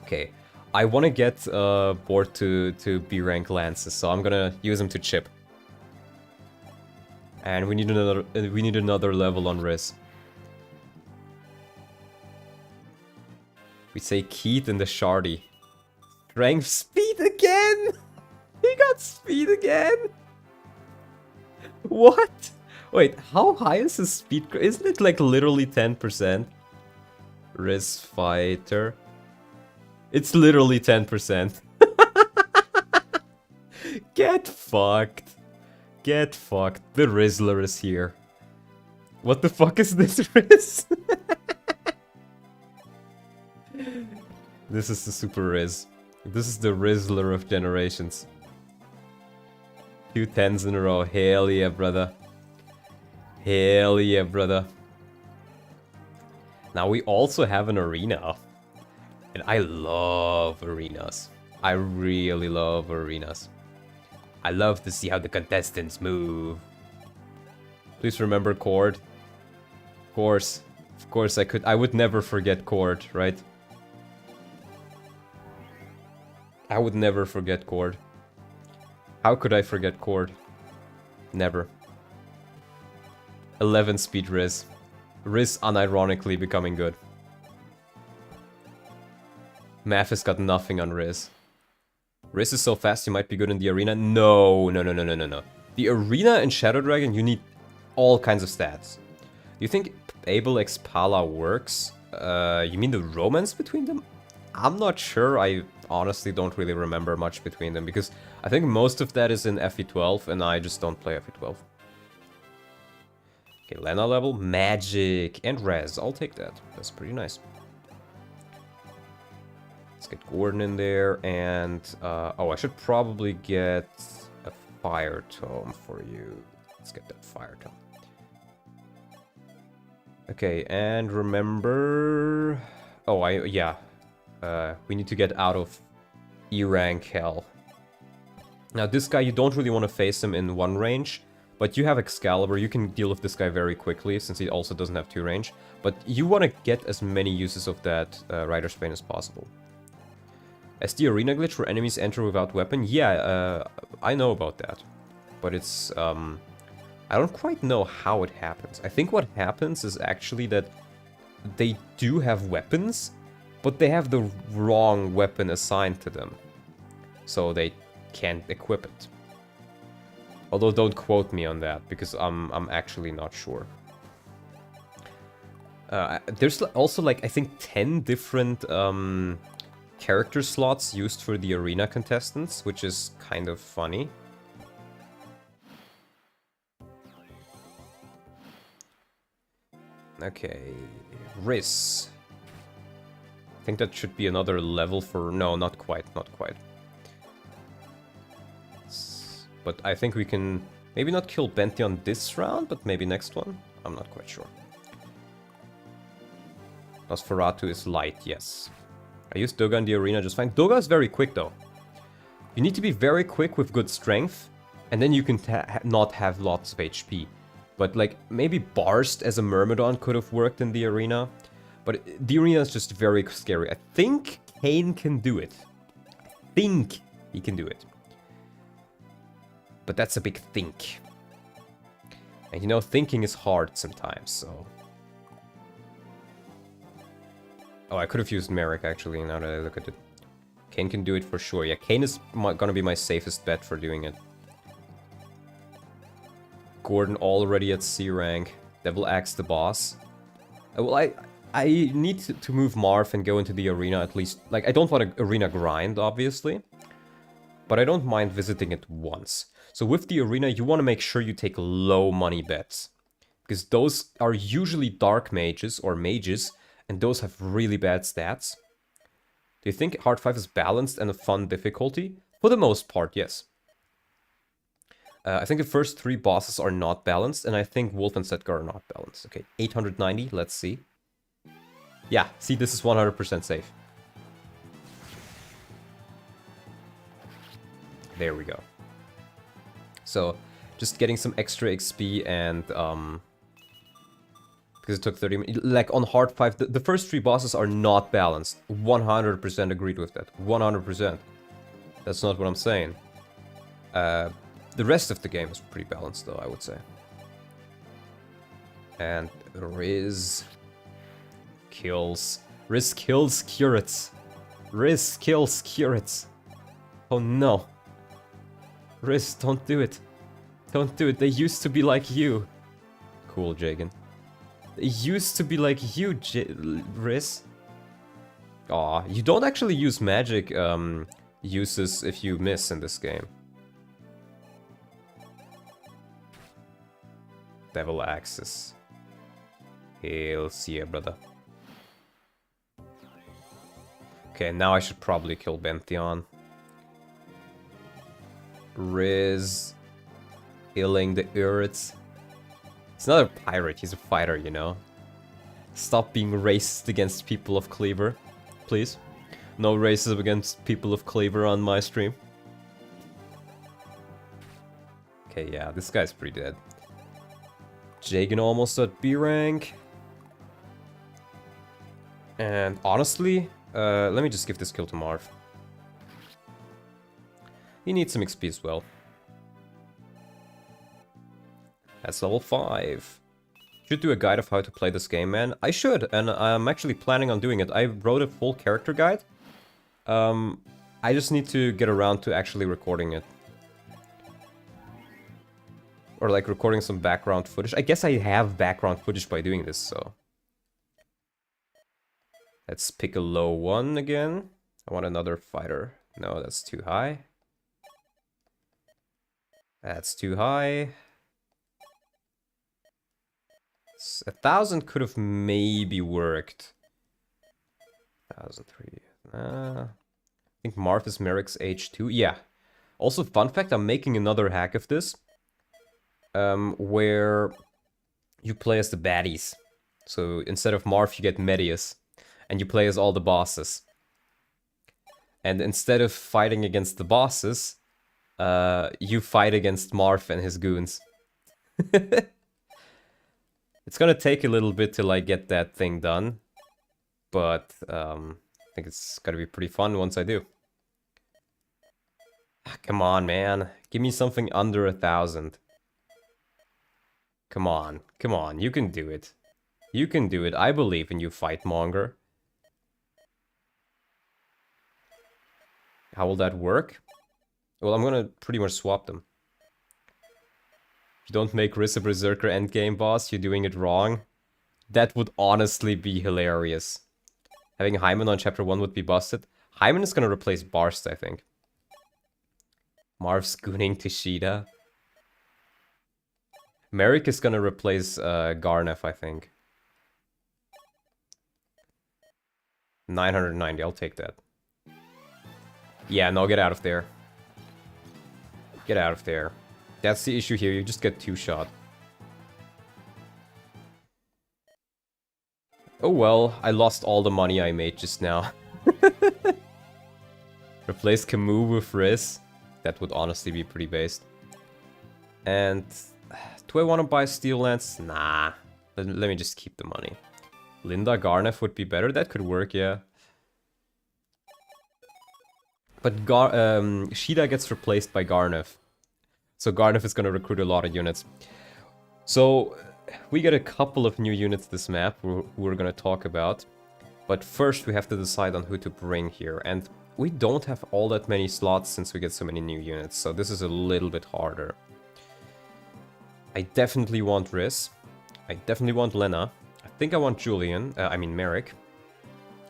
Okay. I want to get Board to B rank lances, so I'm gonna use him to chip. And we need another level on Riz. We say Keith in the Shardy. Strength speed again! He got speed again! What? Wait, how high is his speed? Isn't it like literally 10%? Riz Fighter. It's literally 10%. Get fucked. Get fucked. The Rizzler is here. What the fuck is this, Riz? This is the Super Riz. This is the Rizzler of generations. 2 10s in a row. Hell yeah, brother. Hell yeah, brother. Now we also have an arena. And I love arenas. I really love arenas. I love to see how the contestants move. Please remember Cord. Of course I would never forget Cord, right? I would never forget Cord. How could I forget Cord? Never. 11 speed Riz. Riz unironically becoming good. Math has got nothing on Riz. Riz is so fast you might be good in the arena. No. The arena in Shadow Dragon, you need all kinds of stats. Do you think Abel x Pala works? You mean the romance between them? I'm not sure. I honestly don't really remember much between them because I think most of that is in FE12 and I just don't play FE12. Okay, Lena level, magic, and res. I'll take that. That's pretty nice. Let's get Gordon in there and... oh, I should probably get a fire tome for you. Let's get that fire tome. Okay, and remember... oh, yeah. We need to get out of E-rank hell. Now, this guy, you don't really want to face him in 1 range, but you have Excalibur. You can deal with this guy very quickly, since he also doesn't have 2 range. But you want to get as many uses of that Rider's Bane as possible. As the arena glitch where enemies enter without weapon, yeah, I know about that. But it's, I don't quite know how it happens. I think what happens is actually that they do have weapons, but they have the wrong weapon assigned to them. So they can't equip it. Although don't quote me on that, because I'm actually not sure. There's also like, I think 10 different character slots used for the arena contestants, which is kind of funny. Okay, Riz. I think that should be another level for... no, not quite, not quite. but I think we can maybe not kill Bentheon this round, but maybe next one? I'm not quite sure. Nosferatu is light, yes. I used Doga in the arena just fine. Doga is very quick though. You need to be very quick with good strength, and then you can not have lots of HP. But like, maybe Barst as a Myrmidon could have worked in the arena. But the arena is just very scary. I think Kane can do it. I think he can do it. But that's a big think. And you know, thinking is hard sometimes, so... Oh, I could have used Merrick actually, now that I look at it. Kane can do it for sure. Yeah, Kane is gonna be my safest bet for doing it. Gordon already at C rank. Devil Axe the boss. Well, I need to move Marv and go into the arena at least. Like, I don't want an arena grind, obviously. But I don't mind visiting it once. So with the arena, you want to make sure you take low money bets. Because those are usually dark mages or mages. And those have really bad stats. Do you think Hard 5 is balanced and a fun difficulty? For the most part, yes. I think the first 3 bosses are not balanced, and I think Wolf and Setgar are not balanced. Okay, 890, let's see. Yeah, see, this is 100% safe. There we go. So, just getting some extra XP and, because it took 30 minutes. Like, on Hard 5, the first 3 bosses are not balanced. 100% agreed with that. 100%. That's not what I'm saying. The rest of the game is pretty balanced, though, I would say. And Riz kills curates. Riz kills curates. Oh no. Riz, don't do it. Don't do it. They used to be like you. Cool, Jagan. They used to be like you, Riz. Aw, you don't actually use magic uses if you miss in this game. Devil Axis. Hell yeah, brother. Okay, now I should probably kill Bentheon. Riz. Killing the Urits. He's not a pirate, he's a fighter, you know. Stop being racist against people of Cleaver, please. No racism against people of Cleaver on my stream. Okay, yeah, this guy's pretty dead. Jagan almost at B rank. And honestly, let me just give this kill to Marv. He needs some XP as well. That's level 5. Should do a guide of how to play this game, man. I should, and I'm actually planning on doing it. I wrote a full character guide. I just need to get around to actually recording it. Or like recording some background footage. I guess I have background footage by doing this, so. Let's pick a low one again. I want another fighter. No, that's too high. That's too high. 1,000 could have maybe worked. 1,003. I think Marv is Merrick's H2. Yeah. Also, fun fact, I'm making another hack of this. Where you play as the baddies. So instead of Marv, you get Medius. And you play as all the bosses. And instead of fighting against the bosses, you fight against Marv and his goons. It's gonna take a little bit to like get that thing done. But I think it's gonna be pretty fun once I do. Come on, man. Give me something under 1,000. Come on, come on, you can do it. You can do it, I believe in you, Fightmonger. How will that work? Well, I'm gonna pretty much swap them. If you don't make Riz a Berserker endgame boss, you're doing it wrong. That would honestly be hilarious. Having Hyman on chapter 1 would be busted. Hyman is gonna replace Barst, I think. Marv's gooning Tishida. Merrick is gonna replace Garneth, I think. 990, I'll take that. Yeah, no, get out of there. Get out of there. That's the issue here, you just get 2-shot. Oh well, I lost all the money I made just now. Replace Camus with Riz. That would honestly be pretty based. And do I want to buy Steel Lance? Nah. Let me just keep the money. Linda Garneth would be better. That could work, yeah. But Shida gets replaced by Garneth. So Garneth is going to recruit a lot of units. So we get a couple of new units this map who we're going to talk about. But first we have to decide on who to bring here. And we don't have all that many slots since we get so many new units. So this is a little bit harder. I definitely want Riz. I definitely want Lena. I think I want Julian. I mean Merrick.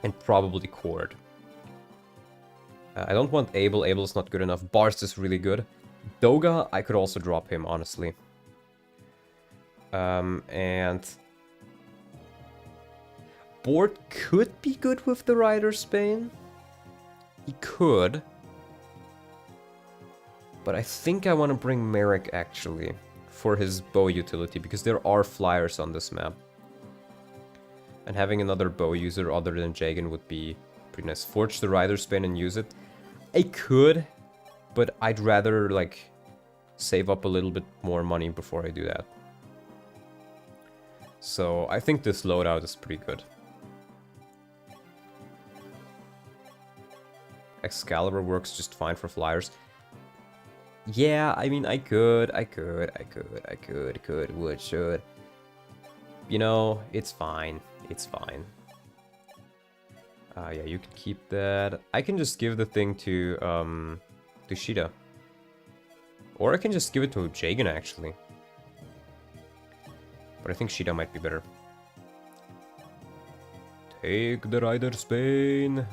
And probably Cord. I don't want Abel. Abel is not good enough. Barst is really good. Doga, I could also drop him, honestly. And... Bort could be good with the Rider's Bane. He could. But I think I want to bring Merrick, actually. For his bow utility, because there are flyers on this map. And having another bow user other than Jagan would be pretty nice. Forge the Rider's Bane and use it. I could, but I'd rather, like, save up a little bit more money before I do that. So I think this loadout is pretty good. Excalibur works just fine for flyers. Yeah, I mean, I could, would, should. You know, it's fine. It's fine. Yeah, you can keep that. I can just give the thing to Shida. Or I can just give it to Jagan, actually. But I think Shida might be better. Take the Rider's Bane.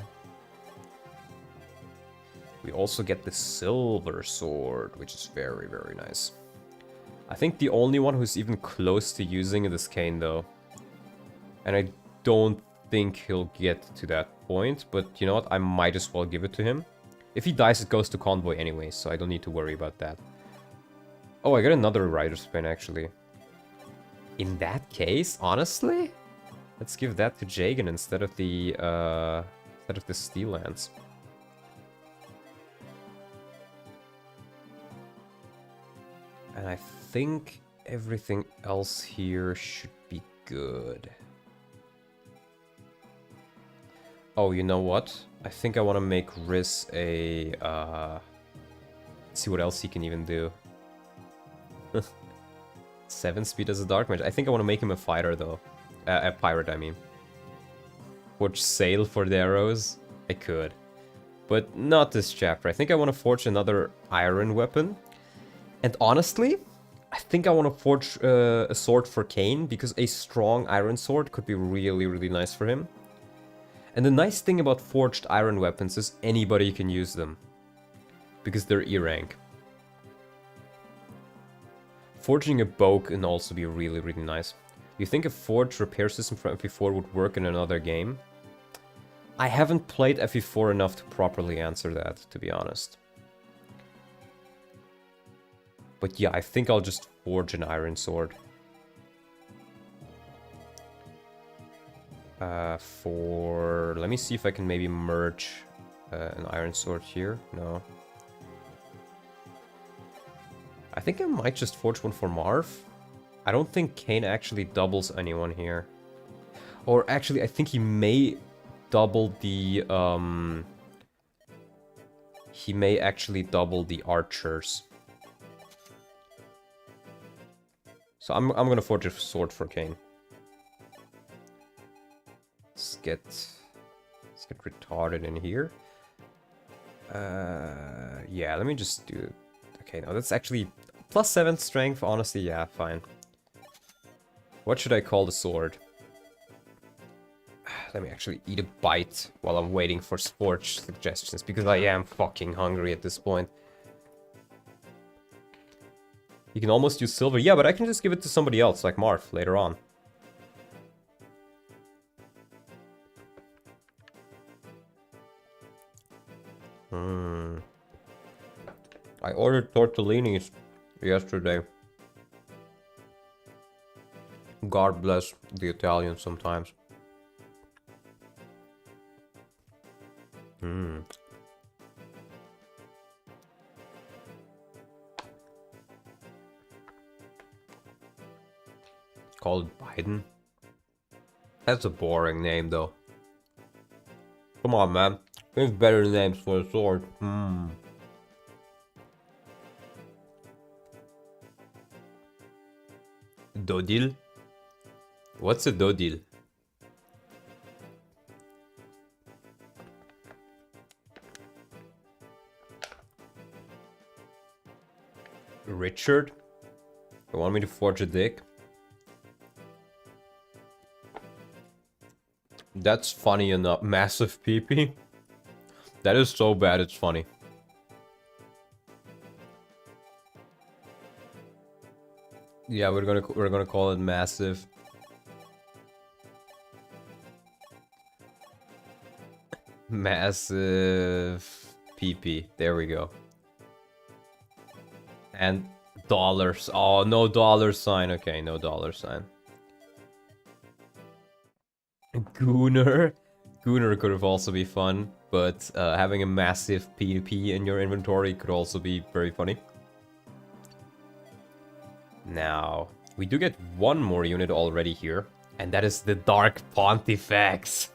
We also get the Silver Sword, which is very, very nice. I think the only one who's even close to using it is Kane, though. And I don't think he'll get to that point, but you know what? I might as well give it to him. If he dies, it goes to Convoy anyway, so I don't need to worry about that. Oh, I got another Rider's Bane, actually. In that case, honestly, let's give that to Jagan instead of the Steel Lance. And I think everything else here should be good. Oh, you know what? I think I want to make Riz a... see what else he can even do. 7 speed as a Dark Mage. I think I want to make him a fighter, though. A pirate, I mean. Forge Sail for the arrows? I could. But not this chapter. I think I want to forge another iron weapon. And honestly, I think I want to forge a sword for Kane, because a strong iron sword could be really, really nice for him. And the nice thing about forged iron weapons is anybody can use them, because they're E rank. Forging a bow can also be really, really nice. You think a forged repair system from FE4 would work in another game? I haven't played FE4 enough to properly answer that, to be honest. But yeah, I think I'll just forge an iron sword. Let me see if I can maybe merge an iron sword here. No. I think I might just forge one for Marv. I don't think Kane actually doubles anyone here. Or actually, I think he may double the... he may actually double the archers. So I'm gonna forge a sword for Kane. Let's get retarded in here. Yeah, let me just do it. Okay, no, that's actually +7 strength. Honestly, yeah, fine. What should I call the sword? Let me actually eat a bite while I'm waiting for sports suggestions, because I am fucking hungry at this point. You can almost use silver. Yeah, but I can just give it to somebody else, like Marv, later on. I ordered tortellinis yesterday. God bless the Italians sometimes. Called Biden? That's a boring name though. Come on, man. Think better names for a sword. Dodil? What's a Dodil? Richard? You want me to forge a dick? That's funny enough. Massive PP? That is so bad it's funny. Yeah, we're gonna call it massive. Massive PP. There we go. And dollars. Oh, no dollar sign. Okay, no dollar sign. Gooner. Gooner could have also be fun, but having a massive P2P in your inventory could also be very funny. Now, we do get one more unit already here, and that is the Dark Pontifex.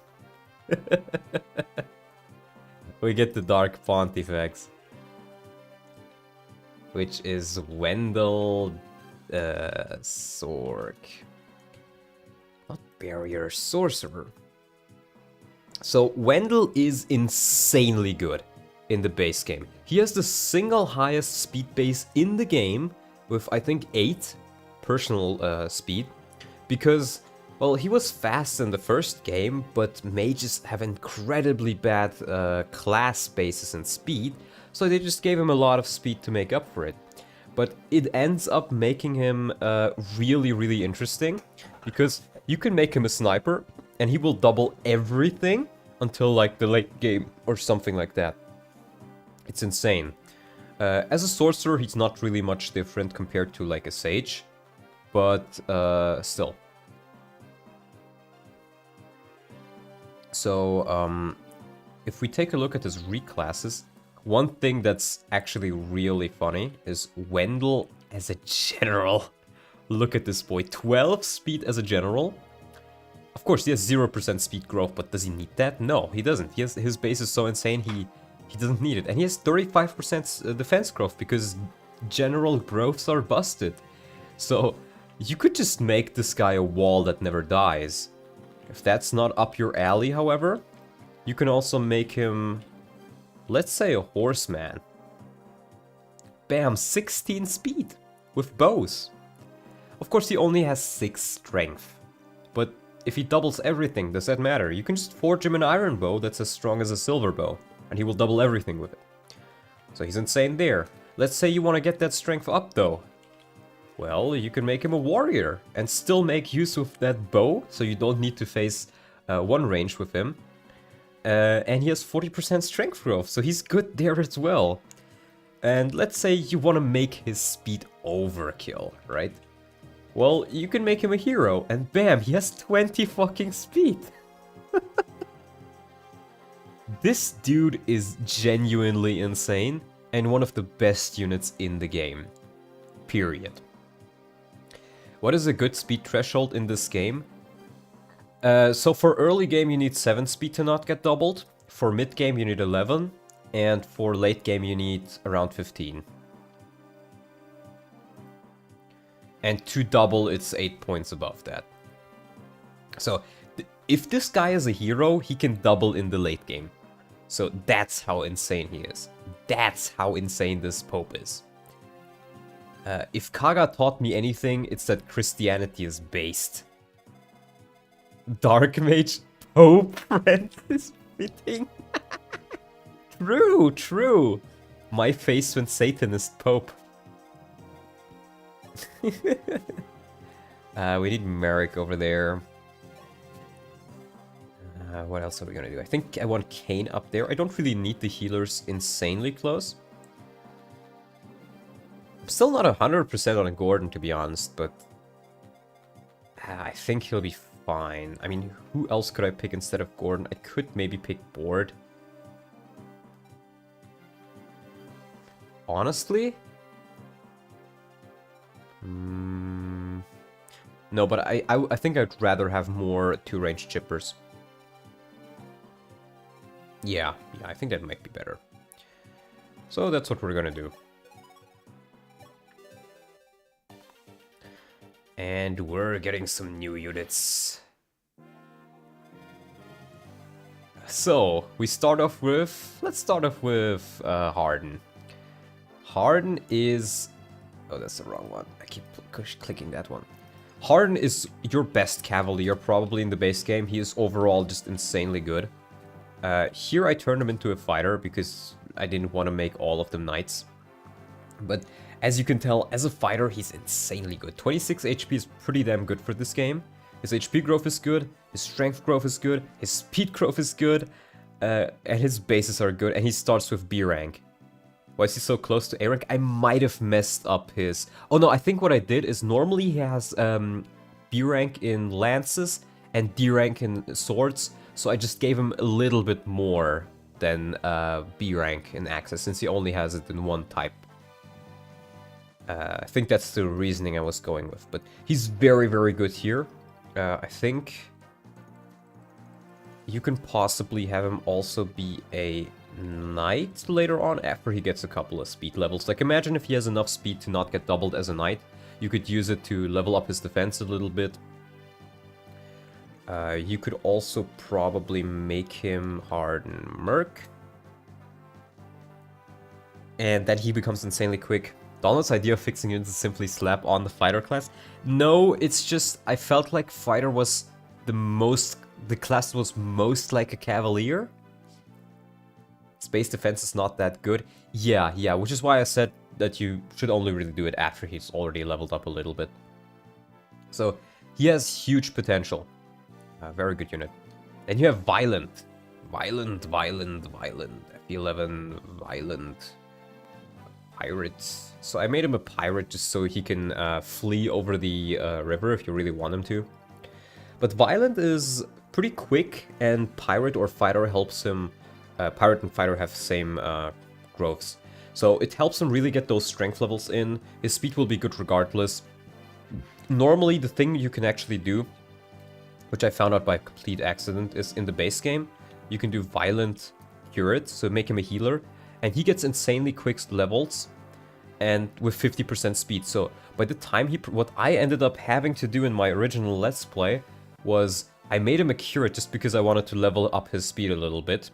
We get the Dark Pontifex, which is Wendell Sork. Not Barrier, Sorcerer. So Wendell is insanely good in the base game. He has the single highest speed base in the game with, I think, 8 personal speed. Because, well, he was fast in the first game, but mages have incredibly bad class bases and speed. So they just gave him a lot of speed to make up for it. But it ends up making him really, really interesting. Because you can make him a sniper, and he will double everything until like the late game or something like that. It's insane. As a sorcerer, he's not really much different compared to like a sage, but still. So if we take a look at his reclasses, one thing that's actually really funny is Wendell as a general. Look at this boy, 12 speed as a general. Of course, he has 0% speed growth, but does he need that? No, he doesn't. His base is so insane, he doesn't need it. And he has 35% defense growth, because general growths are busted. So, you could just make this guy a wall that never dies. If that's not up your alley, however, you can also make him, let's say, a horseman. Bam, 16 speed with bows. Of course, he only has 6 strength, but if he doubles everything, does that matter? You can just forge him an iron bow that's as strong as a silver bow, and he will double everything with it. So he's insane there. Let's say you want to get that strength up, though. Well, you can make him a warrior, and still make use of that bow, so you don't need to face one range with him. And he has 40% strength growth, so he's good there as well. And let's say you want to make his speed overkill, right? Well, you can make him a hero, and bam, he has 20 fucking speed. This dude is genuinely insane, and one of the best units in the game. Period. What is a good speed threshold in this game? So for early game you need 7 speed to not get doubled, for mid game you need 11, and for late game you need around 15. And to double, it's 8 points above that. So, if this guy is a hero, he can double in the late game. So that's how insane he is. That's how insane this Pope is. If Kaga taught me anything, it's that Christianity is based. Dark Mage Pope Francis fitting. True, true. My face when Satanist Pope. We need Merrick over there. What else are we gonna do? I think I want Kane up there. I don't really need the healers insanely close. still not 100% on Gordon, to be honest, but I think he'll be fine. I mean, who else could I pick instead of Gordon? I could maybe pick Board. Honestly? No, but I think I'd rather have more two-range chippers. Yeah, I think that might be better. So that's what we're gonna do. And we're getting some new units. So, we start off with... Let's start off with Harden. Harden is... Oh, that's the wrong one. I keep clicking that one. Harden is your best Cavalier probably in the base game. He is overall just insanely good. Here I turned him into a fighter because I didn't want to make all of them knights. But as you can tell, as a fighter, he's insanely good. 26 HP is pretty damn good for this game. His HP growth is good, his strength growth is good, his speed growth is good, and his bases are good, and he starts with B rank. Why is he so close to A rank? I might have messed up his... Oh no, I think what I did is normally he has B rank in lances and D rank in swords, so I just gave him a little bit more than B rank in axes, since he only has it in one type. I think that's the reasoning I was going with, but he's very, very good here. I think you can possibly have him also be a knight later on after he gets a couple of speed levels. Like, imagine if he has enough speed to not get doubled as a knight. You could use it to level up his defense a little bit. You could also probably make him Harden Merc. And then he becomes insanely quick. Donald's idea of fixing it is simply slap on the fighter class. No, it's just I felt like fighter was the class was most like a cavalier. Space defense is not that good. Yeah, which is why I said that you should only really do it after he's already leveled up a little bit. So he has huge potential. Very good unit. Then you have Violent. Violent. FE11, Violent. Pirate. So I made him a pirate just so he can flee over the river if you really want him to. But Violent is pretty quick, and Pirate or Fighter helps him. Pirate and Fighter have the same growths. So it helps him really get those strength levels in. His speed will be good regardless. Normally the thing you can actually do, which I found out by complete accident, is in the base game, you can do Violent Curate, so make him a healer, and he gets insanely quick levels, and with 50% speed. So by the time what I ended up having to do in my original Let's Play was I made him a curate just because I wanted to level up his speed a little bit.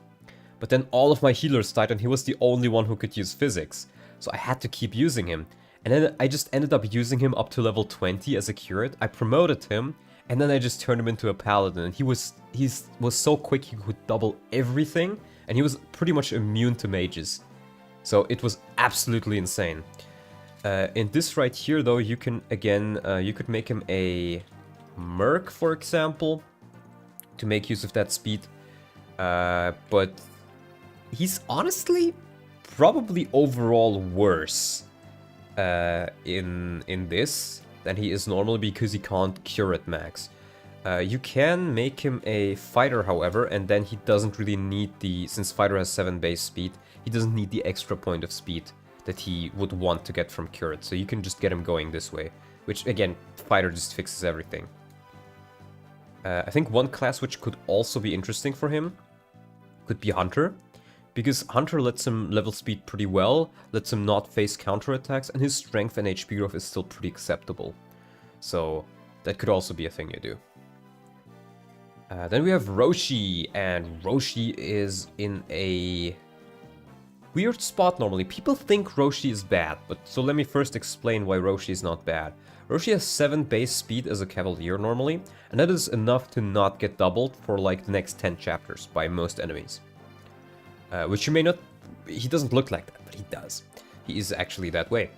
But then all of my healers died and he was the only one who could use physics. So I had to keep using him. And then I just ended up using him up to level 20 as a curate. I promoted him and then I just turned him into a paladin. And he was so quick he could double everything. And he was pretty much immune to mages. So it was absolutely insane. In this right here though, you can again, you could make him a merc, for example, to make use of that speed. But he's honestly probably overall worse in this than he is normally because he can't curate max. You can make him a fighter, however, and then he doesn't really need since fighter has 7 base speed, he doesn't need the extra point of speed that he would want to get from curate. So you can just get him going this way, which again, fighter just fixes everything. I think one class which could also be interesting for him could be Hunter, because Hunter lets him level speed pretty well, lets him not face counterattacks, and his strength and HP growth is still pretty acceptable. So that could also be a thing you do. Then we have Roshi, and Roshi is in a weird spot normally. People think Roshi is bad, but so let me first explain why Roshi is not bad. Roshi has 7 base speed as a cavalier normally, and that is enough to not get doubled for like the next 10 chapters by most enemies. Which you may not... he doesn't look like that, but he does. He is actually that way.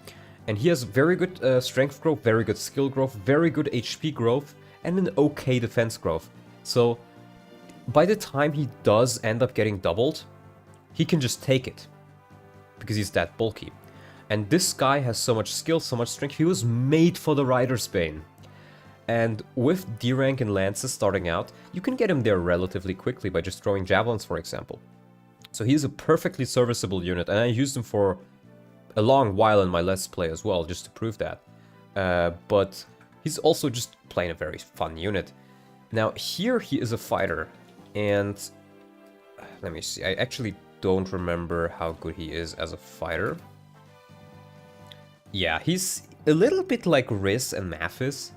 And he has very good strength growth, very good skill growth, very good HP growth, and an okay defense growth. So by the time he does end up getting doubled, he can just take it, because he's that bulky. And this guy has so much skill, so much strength. He was made for the Rider's Bane. And with D rank and lances starting out, you can get him there relatively quickly by just throwing javelins, for example. So he's a perfectly serviceable unit, and I used him for a long while in my Let's Play as well, just to prove that. But he's also just plain a very fun unit. Now, here he is a fighter, and let me see, I actually don't remember how good he is as a fighter. Yeah, he's a little bit like Riz and Mathis.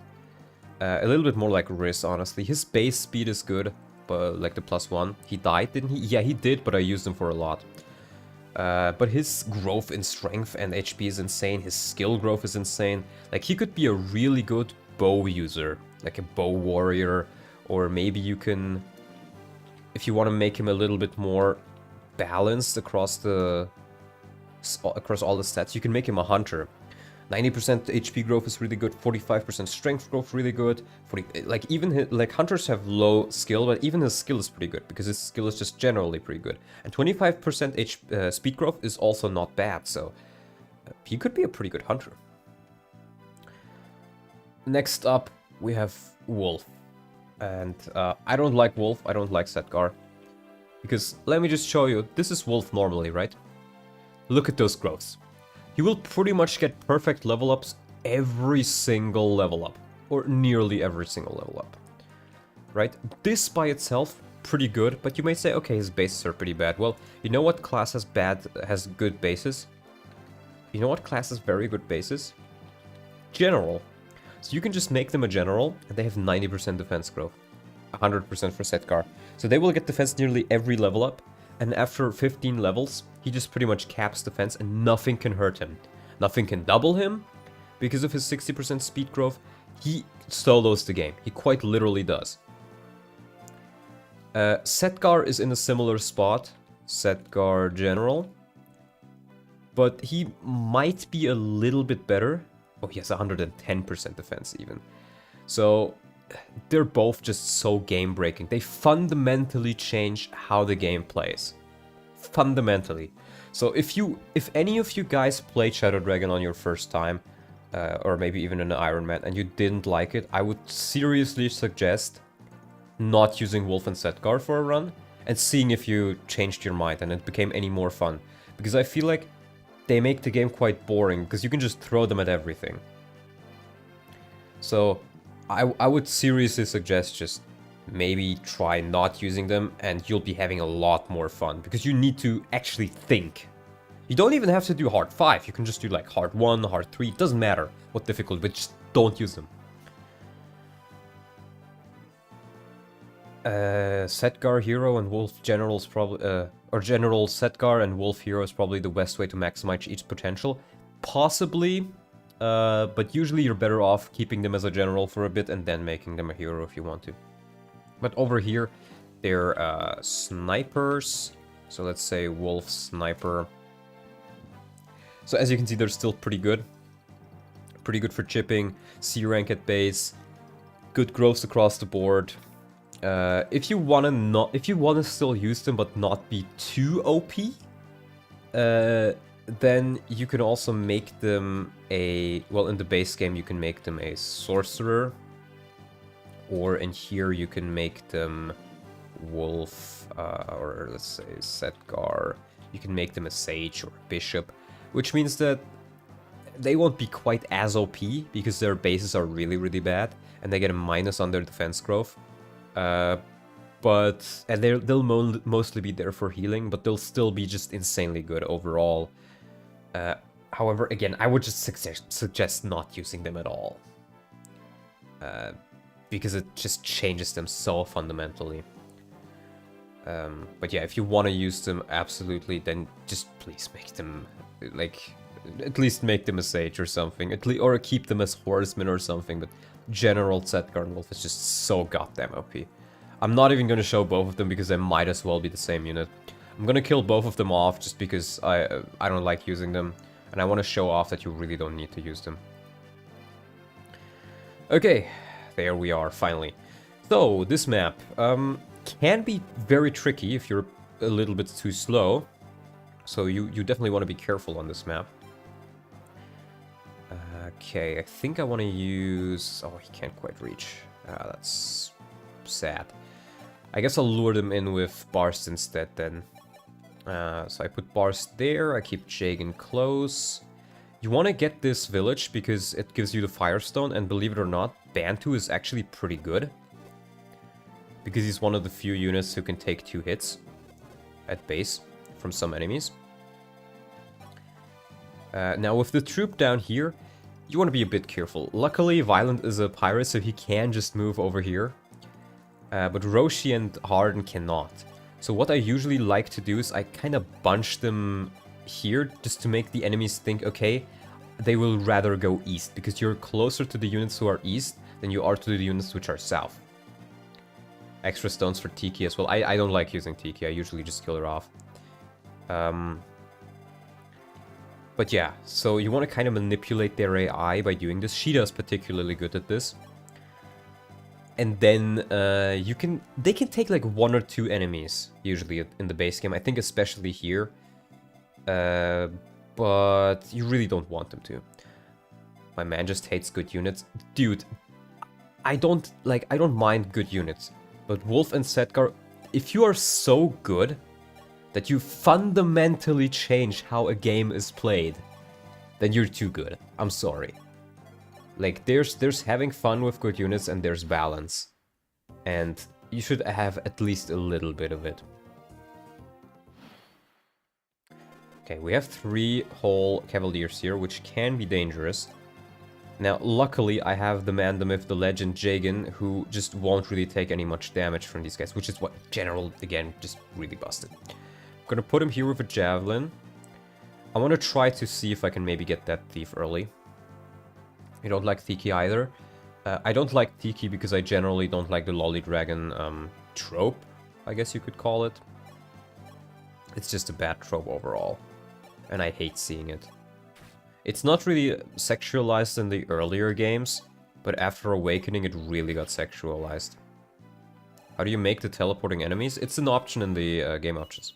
A little bit more like Riz, honestly. His base speed is good, but like the +1. He died, didn't he? Yeah, he did, but I used him for a lot. But his growth in strength and HP is insane. His skill growth is insane. Like, he could be a really good bow user, like a bow warrior, or maybe you can, if you want to make him a little bit more balanced across all the stats, you can make him a hunter. 90% HP growth is really good, 45% strength growth really good. Like, even like hunters have low skill, but even his skill is pretty good because his skill is just generally pretty good. And 25% speed growth is also not bad, so he could be a pretty good hunter. Next up, we have Wolf. And I don't like Wolf, I don't like Setgar. Because, let me just show you, this is Wolf normally, right? Look at those growths. He will pretty much get perfect level ups every single level up. Or nearly every single level up. Right? This by itself, pretty good, but you may say, okay, his bases are pretty bad. Well, you know what class has good bases? You know what class has very good bases? General. So you can just make them a general, and they have 90% defense growth. 100% for Setgar. So they will get defense nearly every level up, and after 15 levels, he just pretty much caps defense and nothing can hurt him. Nothing can double him. Because of his 60% speed growth, he solos the game. He quite literally does. Setgar is in a similar spot. Setgar General. But he might be a little bit better. Oh, he has 110% defense even. So they're both just so game-breaking. They fundamentally change how the game plays. Fundamentally. So if any of you guys played Shadow Dragon on your first time, or maybe even in an Ironman, and you didn't like it, I would seriously suggest not using Wolf and Setgar for a run, and seeing if you changed your mind and it became any more fun. Because I feel like they make the game quite boring, because you can just throw them at everything. So I would seriously suggest just maybe try not using them, and you'll be having a lot more fun, because you need to actually think. You don't even have to do hard 5, you can just do like hard 1, hard 3, it doesn't matter what difficulty, but just don't use them. Setgar Hero and Wolf General is probably, or General Setgar and Wolf Hero is probably the best way to maximize each potential. Possibly, but usually you're better off keeping them as a general for a bit and then making them a hero if you want to. But over here, they're snipers. So let's say Wolf Sniper. So as you can see, they're still pretty good. Pretty good for chipping, C rank at base, good growths across the board. If you wanna still use them but not be too OP, then you can also make them well, in the base game you can make them a sorcerer, or in here you can make them Wolf, or let's say Setgar. You can make them a sage or a bishop, which means that they won't be quite as OP because their bases are really, really bad and they get a minus on their defense growth. And they'll mostly be there for healing, but they'll still be just insanely good overall. However, again, I would just suggest not using them at all. Because it just changes them so fundamentally. But yeah, if you want to use them, absolutely, then just please make them, like, at least make them a sage or something, or keep them as horsemen or something, but General Setgar and Wolf is just so goddamn OP. I'm not even going to show both of them because they might as well be the same unit. I'm going to kill both of them off just because I don't like using them, and I want to show off that you really don't need to use them. Okay, there we are, finally. So, this map can be very tricky if you're a little bit too slow, so you definitely want to be careful on this map. Okay, I think I want to use... Oh, he can't quite reach. That's sad. I guess I'll lure them in with Barst instead then. So I put Barst there, I keep Jagan close. You want to get this village because it gives you the Firestone, and believe it or not, Bantu is actually pretty good. Because he's one of the few units who can take 2 hits at base from some enemies. Now with the troop down here, you want to be a bit careful. Luckily, Violent is a pirate, so he can just move over here. But Roshi and Harden cannot. So what I usually like to do is I kind of bunch them here just to make the enemies think, okay, they will rather go east, because you're closer to the units who are east than you are to the units which are south. Extra stones for Tiki as well. I don't like using Tiki, I usually just kill her off. But yeah, so you want to kind of manipulate their AI by doing this. Sheeta is particularly good at this. And then they can take like 1 or 2 enemies, usually in the base game. I think especially here. But you really don't want them to. My man just hates good units. Dude, I don't mind good units. But Wolf and Setgar, if you are so good that you fundamentally change how a game is played, then you're too good. I'm sorry. Like, there's having fun with good units and there's balance. And you should have at least a little bit of it. Okay, we have 3 whole Cavaliers here, which can be dangerous. Now, luckily, I have the man, the myth, the legend, Jagan, who just won't really take any much damage from these guys, which is what General, again, just really busted. I'm gonna put him here with a Javelin. I want to try to see if I can maybe get that Thief early. I don't like Tiki either. I don't like Tiki because I generally don't like the Lolly Dragon trope, I guess you could call it. It's just a bad trope overall, and I hate seeing it. It's not really sexualized in the earlier games, but after Awakening it really got sexualized. How do you make the teleporting enemies? It's an option in the game options.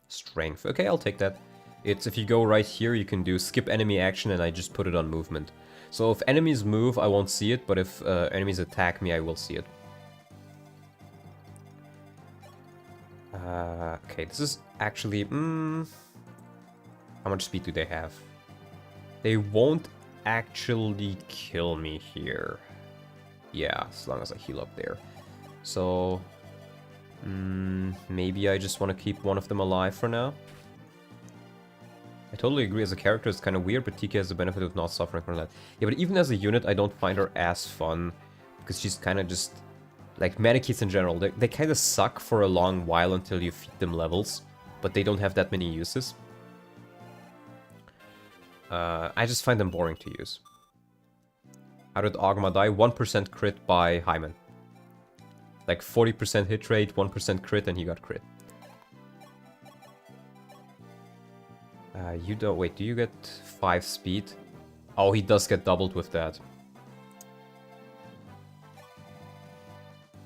Strength. Okay, I'll take that. It's if you go right here, you can do skip enemy action, and I just put it on movement. So if enemies move, I won't see it, but if enemies attack me, I will see it. Okay, this is actually... how much speed do they have? They won't actually kill me here. Yeah, as long as I heal up there. So... maybe I just want to keep one of them alive for now. I totally agree, as a character it's kind of weird, but TK has the benefit of not suffering from that. Yeah, but even as a unit, I don't find her as fun, because she's kind of just... Like, Manakits in general, they kind of suck for a long while until you feed them levels, but they don't have that many uses. I just find them boring to use. How did Ogma die? 1% crit by Hyman. Like 40% hit rate, 1% crit, and he got crit. You don't... Wait, do you get 5 speed? Oh, he does get doubled with that.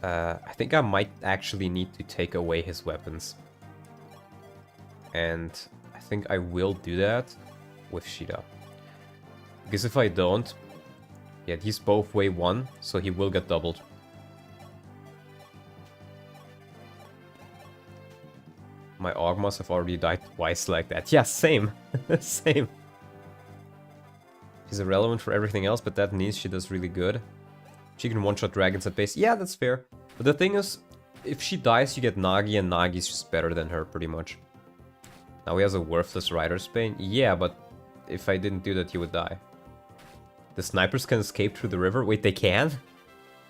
I think I might actually need to take away his weapons. And I think I will do that with Sheeta. Because if I don't... Yeah, these both weigh 1, so he will get doubled. My Ogmas have already died twice like that. Yeah, same. Same. She's irrelevant for everything else, but that niche she does really good. She can one-shot dragons at base. Yeah, that's fair. But the thing is, if she dies, you get Nagi, and Nagi's just better than her, pretty much. Now he has a worthless Rider's Bane. Yeah, but if I didn't do that, he would die. The snipers can escape through the river? Wait, they can?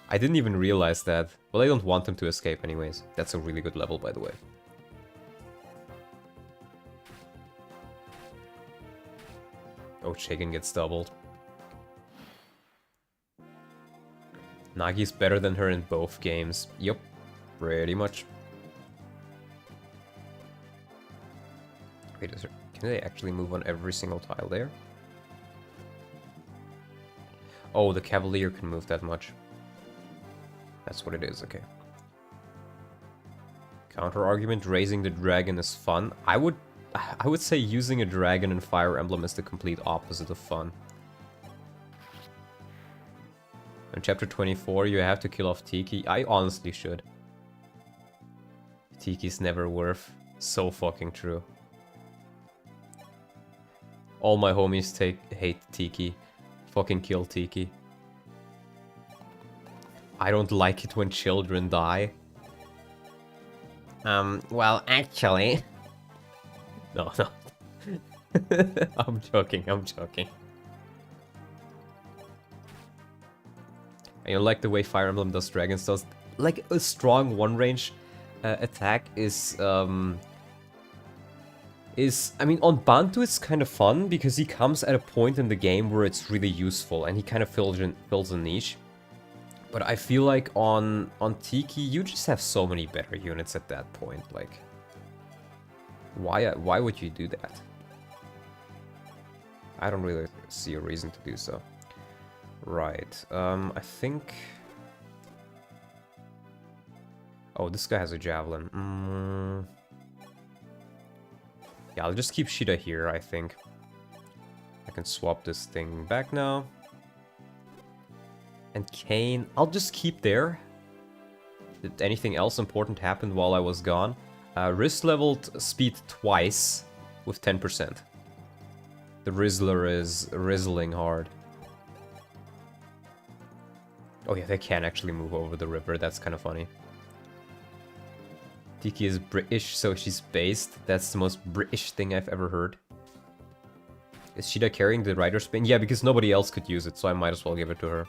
I didn't even realize that. Well, I don't want them to escape anyways. That's a really good level, by the way. Oh, Shaken gets doubled. Nagi's better than her in both games. Yup, pretty much. Wait, can they actually move on every single tile there? Oh, the Cavalier can move that much. That's what it is, okay. Counter argument, raising the dragon is fun. I would say using a dragon and Fire Emblem is the complete opposite of fun. In chapter 24, you have to kill off Tiki. I honestly should. Tiki's never worth. So fucking true. All my homies hate Tiki. Fucking kill Tiki. I don't like it when children die. Well, actually... No. I'm joking. And you like the way Fire Emblem does Dragons does. Like, a strong one-range attack is... I mean, on Bantu it's kind of fun, because he comes at a point in the game where it's really useful, and he kind of fills a niche. But I feel like on Tiki, you just have so many better units at that point, like... Why would you do that? I don't really see a reason to do so. Right, I think... Oh, this guy has a javelin. Yeah, I'll just keep Shida here, I think. I can swap this thing back now. And Kane, I'll just keep there. Did anything else important happen while I was gone? Riz leveled speed twice with 10%. The Rizzler is rizzling hard. Oh yeah, they can actually move over the river, that's kind of funny. Tiki is British, so she's based. That's the most British thing I've ever heard. Is Shida carrying the Rider Spin? Yeah, because nobody else could use it, so I might as well give it to her.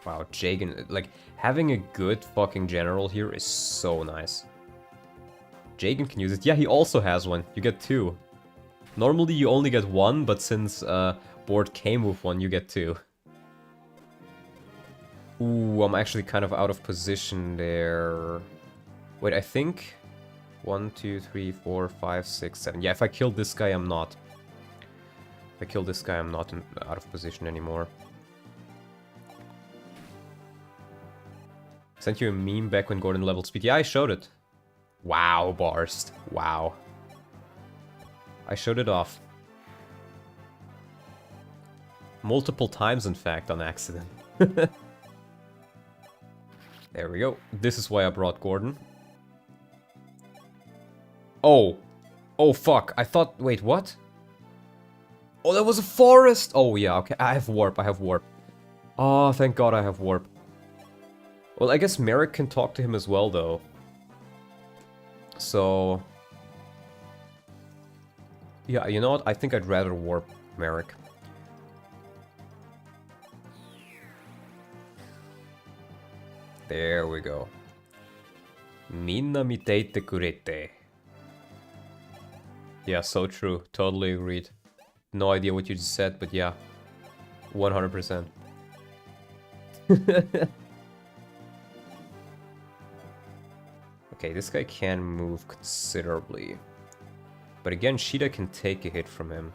Wow, Jagan, like, having a good fucking general here is so nice. Jagan can use it. Yeah, he also has one. You get 2. Normally you only get 1, but since board came with 1, you get 2. Ooh, I'm actually kind of out of position there. Wait, I think 1, 2, 3, 4, 5, 6, 7. Yeah, if I kill this guy, I'm not. If I kill this guy, I'm not out of position anymore. Sent you a meme back when Gordon leveled speed. Yeah, I showed it. Wow, Barst. Wow. I showed it off. Multiple times, in fact, on accident. There we go. This is why I brought Gordon. Oh. Oh, fuck. I thought... Wait, what? Oh, that was a forest! Oh, yeah, okay. I have warp. Oh, thank God I have warp. Well, I guess Merrick can talk to him as well, though. So... Yeah, you know what? I think I'd rather warp Merrick. There we go. Minna miteite kurete. Yeah, so true. Totally agreed. No idea what you just said, but yeah. 100%. Okay, this guy can move considerably. But again, Shida can take a hit from him.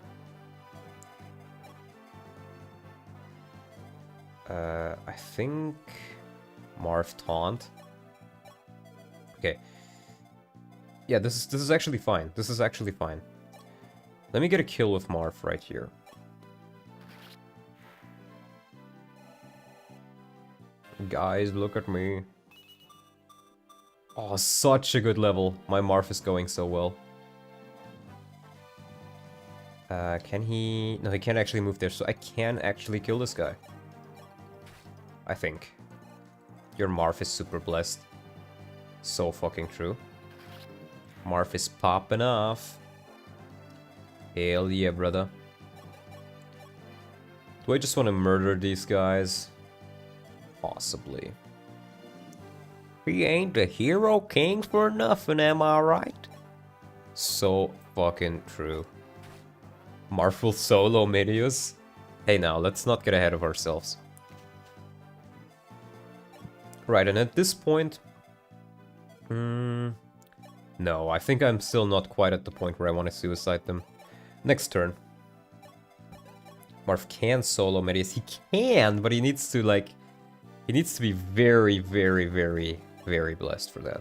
I think... Marv taunt. Okay. Yeah, this is actually fine. This is actually fine. Let me get a kill with Marv right here. Guys, look at me. Oh, such a good level. My Marv is going so well. Can he... No, he can't actually move there, so I can actually kill this guy. I think. Your Marv is super blessed. So fucking true. Marv is popping off. Hell yeah, brother. Do I just want to murder these guys? Possibly. He ain't the hero king for nothing, am I right? So fucking true. Marv will solo Medius. Hey now, let's not get ahead of ourselves. Right, and at this point... no, I think I'm still not quite at the point where I want to suicide them. Next turn. Marv can solo Medius. He can, but he needs to, like... He needs to be very, very, very, very blessed for that.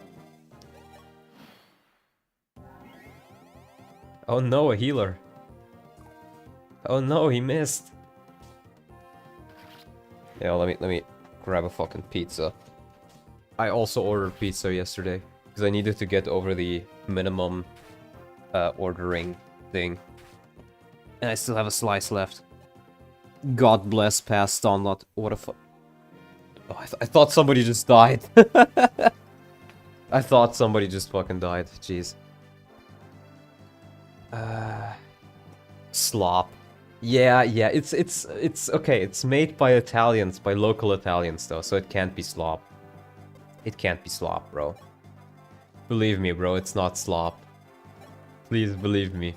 Oh no, a healer. Oh no, he missed. Yeah, let me grab a fucking pizza. I also ordered pizza yesterday because I needed to get over the minimum ordering thing. And I still have a slice left. God bless past Donlot. What a fu- Oh, I thought somebody just died. I thought somebody just fucking died. Jeez. Slop. Yeah, it's okay. It's made by Italians, by local Italians though, so it can't be slop. It can't be slop, bro. Believe me, bro, it's not slop. Please believe me.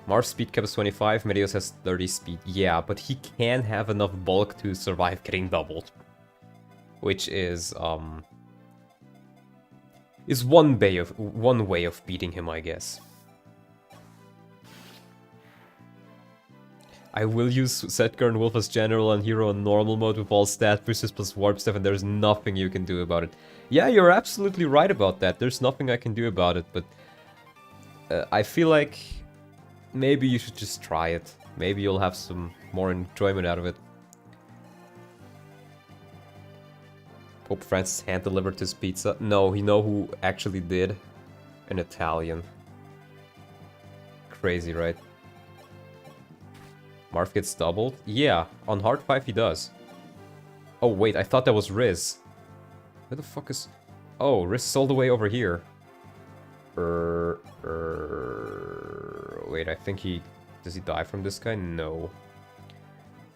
Marv's speed cap is 25, Meteos has 30 speed. Yeah, but he can have enough bulk to survive getting doubled. Which is one way of beating him, I guess. I will use Setgar and Wolf as general and hero in normal mode with all stat boosters plus warp stuff, and there's nothing you can do about it. Yeah, you're absolutely right about that. There's nothing I can do about it, but I feel like maybe you should just try it. Maybe you'll have some more enjoyment out of it. Pope Francis hand-delivered his pizza. No, you know who actually did? An Italian. Crazy, right? Marv gets doubled? Yeah, on hard 5 he does. Oh wait, I thought that was Riz. Where the fuck is... Oh, Riz is all the way over here. Wait, I think he... Does he die from this guy? No.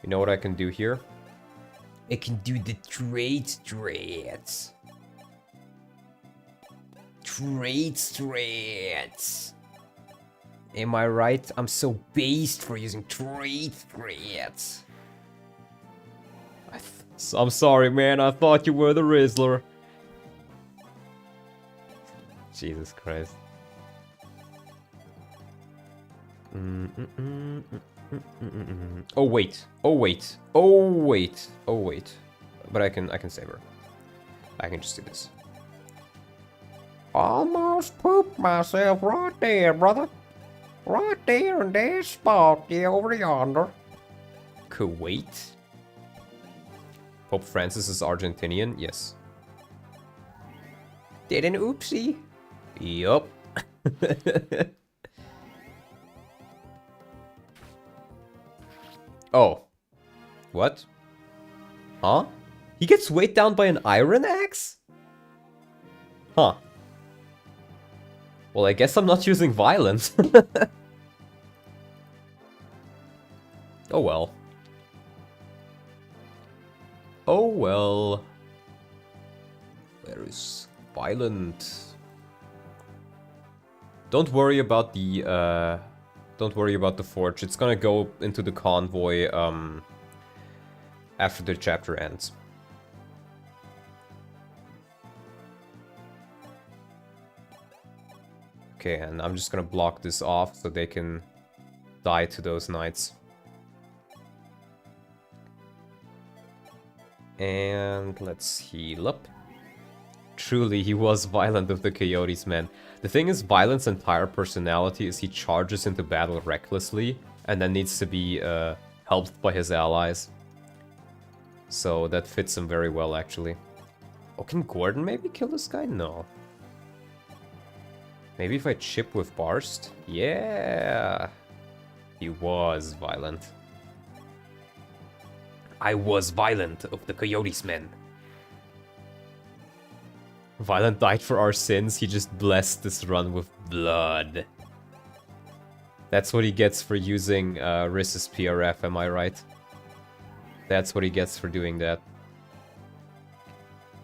You know what I can do here? I can do the trade strats. Trade strats. Am I right? I'm so based for using trade strats. I'm sorry, man. I thought you were the Rizzler. Jesus Christ. Oh wait. Oh wait. Oh wait. Oh wait. But I can save her. I can just do this. Almost pooped myself right there, brother. Right there in that spot, yeah, over yonder. Kuwait? Pope Francis is Argentinian? Yes. Did an oopsie? Yup. Oh. What? Huh? He gets weighed down by an iron axe? Huh. Well, I guess I'm not using violence. Oh well. Oh well. Where is violent? Don't worry about the forge. It's gonna go into the convoy after the chapter ends. Okay, and I'm just gonna block this off so they can die to those knights. And let's heal up. Truly, he was violent with the coyotes, man. The thing is, Violent's entire personality is he charges into battle recklessly and then needs to be helped by his allies. So that fits him very well, actually. Oh, can Gordon maybe kill this guy? No. Maybe if I chip with Barst? Yeah! He was violent. I was violent of the Coyotes men. Violent died for our sins, he just blessed this run with blood. That's what he gets for using Riss's PRF, am I right? That's what he gets for doing that.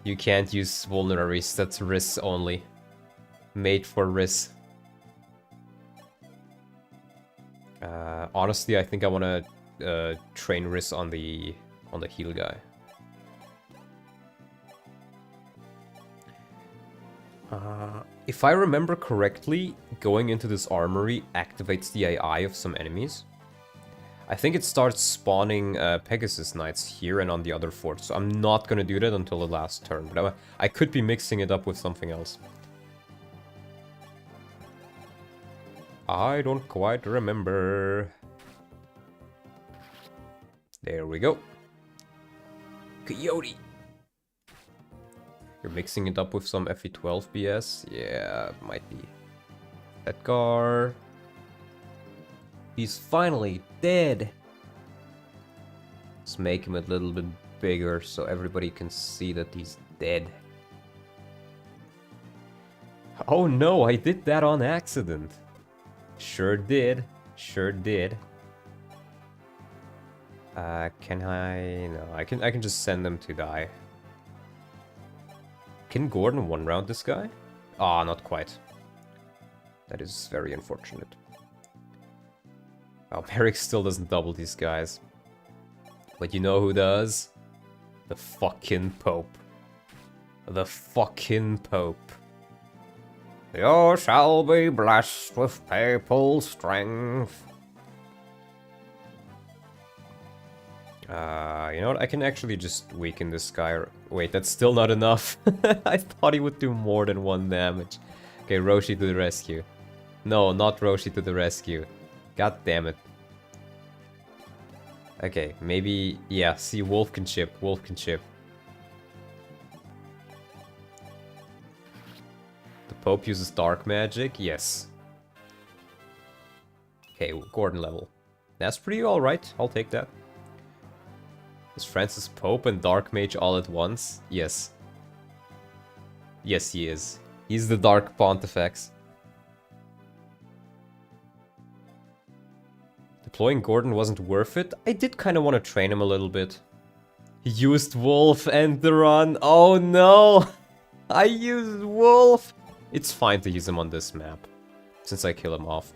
You can't use vulneraries, that's Riss only. Made for Riss. Honestly, I think I want to train Riss on the heal guy. If I remember correctly, going into this armory activates the AI of some enemies. I think it starts spawning Pegasus Knights here and on the other forts, so I'm not gonna do that until the last turn, but I could be mixing it up with something else. I don't quite remember. There we go. Coyote. You're mixing it up with some FE12 BS? Yeah, might be. Edgar. He's finally dead. Let's make him a little bit bigger so everybody can see that he's dead. Oh no, I did that on accident. Sure did. Sure did. Can I? No, I can just send them to die. Can Gordon one round this guy? Ah, not quite. That is very unfortunate. Oh, Merrick still doesn't double these guys. But you know who does? The fucking Pope. The fucking Pope. You shall be blessed with papal strength. You know what? I can actually just weaken this guy. Wait, that's still not enough. I thought he would do more than 1 damage. Okay, Roshi to the rescue. No, not Roshi to the rescue. God damn it. Okay, maybe... Yeah, see, Wolf can chip. Wolf can chip. The Pope uses dark magic? Yes. Okay, Gordon level. That's pretty alright. I'll take that. Is Francis Pope and Dark Mage all at once? Yes. Yes, he is. He's the Dark Pontifex. Deploying Gordon wasn't worth it. I did kind of want to train him a little bit. He used Wolf and the run. Oh no! I used Wolf! It's fine to use him on this map, since I kill him off.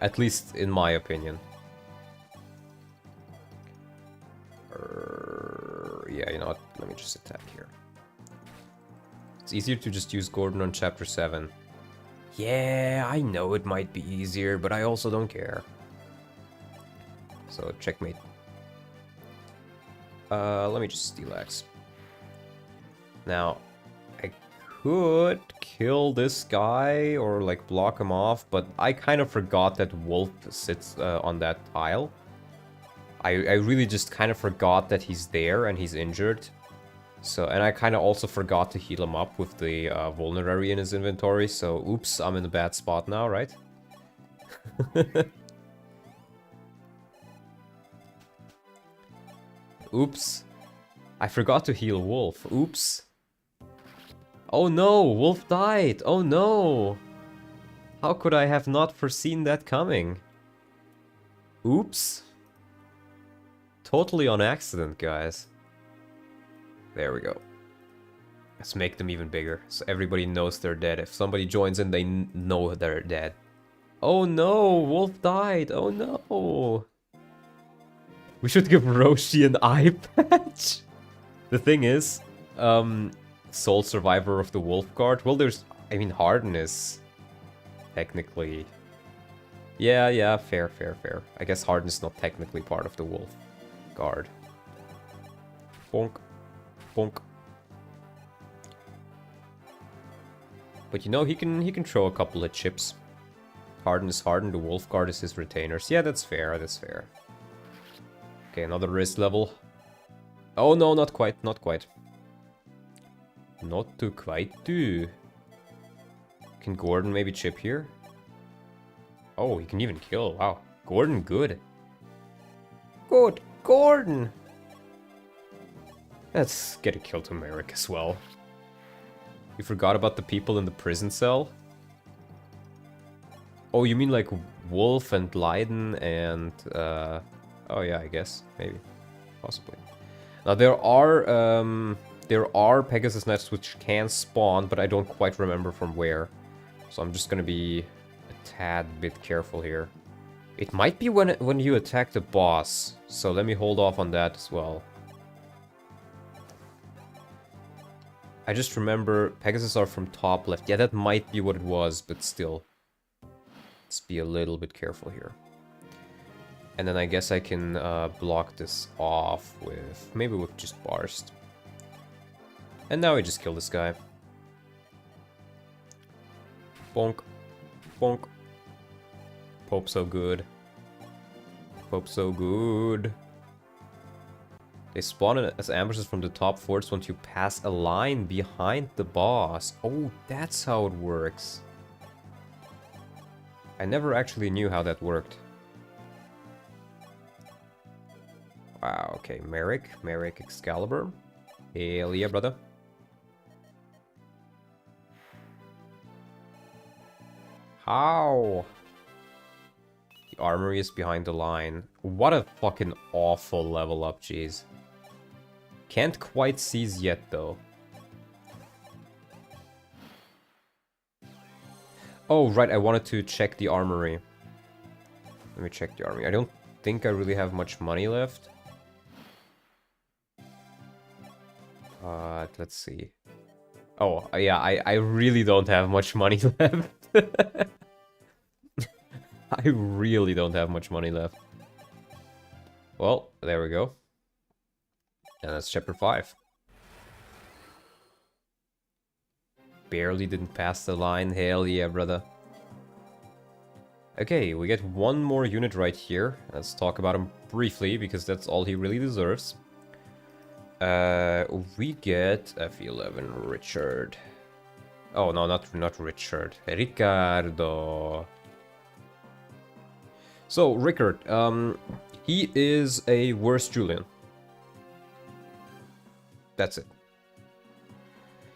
At least in my opinion. Yeah, you know what? Let me just attack here. It's easier to just use Gordon on Chapter 7. Yeah, I know it might be easier, but I also don't care. So, checkmate. Let me just steal axe. Now, I could kill this guy or like block him off, but I kind of forgot that Wolf sits on that tile. I really just kind of forgot that he's there and he's injured. So, and I kind of also forgot to heal him up with the vulnerary in his inventory. So, oops, I'm in a bad spot now, right? Oops. I forgot to heal Wolf. Oops. Oh no, Wolf died. Oh no. How could I have not foreseen that coming? Oops. Totally on accident, guys. There we go. Let's make them even bigger, so everybody knows they're dead. If somebody joins in, they know they're dead. Oh no, Wolf died. Oh no. We should give Roshi an eye patch. The thing is, sole survivor of the Wolf Guard. Well, there's, I mean, Harden is technically... Yeah, fair. I guess Harden is not technically part of the Wolf Guard. Bonk. Bonk. But you know, he can throw a couple of chips. Harden is Harden, the Wolf Guard is his retainers. Yeah, that's fair, that's fair. Okay, another wrist level. Oh no, not quite, not quite. Not to quite do. Can Gordon maybe chip here? Oh, he can even kill, wow. Gordon, good. Good, Gordon! Let's get a kill to Merrick as well. You forgot about the people in the prison cell? Oh, you mean like Wolf and Leiden and... oh yeah, I guess. Maybe. Possibly. Now there are Pegasus Nets which can spawn, but I don't quite remember from where. So I'm just gonna be a tad bit careful here. It might be when you attack the boss, so let me hold off on that as well. I just remember Pegasus are from top left. Yeah, that might be what it was, but still. Let's be a little bit careful here. And then I guess I can block this off with... maybe with just Barst. And now I just kill this guy. Bonk, bonk. Pope so good. Pope so good. They spawn as ambushes from the top forts once you pass a line behind the boss. Oh, that's how it works. I never actually knew how that worked. Wow, okay, Merrick Excalibur. Hell yeah, brother. How? The armory is behind the line. What a fucking awful level up, jeez. Can't quite seize yet, though. Oh, right, I wanted to check the armory. Let me check the armory. I don't think I really have much money left. Let's see. Oh, yeah, I really don't have much money left. I really don't have much money left. Well, there we go. And that's chapter 5. Barely didn't pass the line. Hell yeah, brother. Okay, we get one more unit right here. Let's talk about him briefly, because that's all he really deserves. We get FE11 Richard. Oh, no, not Richard. Ricardo. So, Rickard, he is a worse Julian. That's it.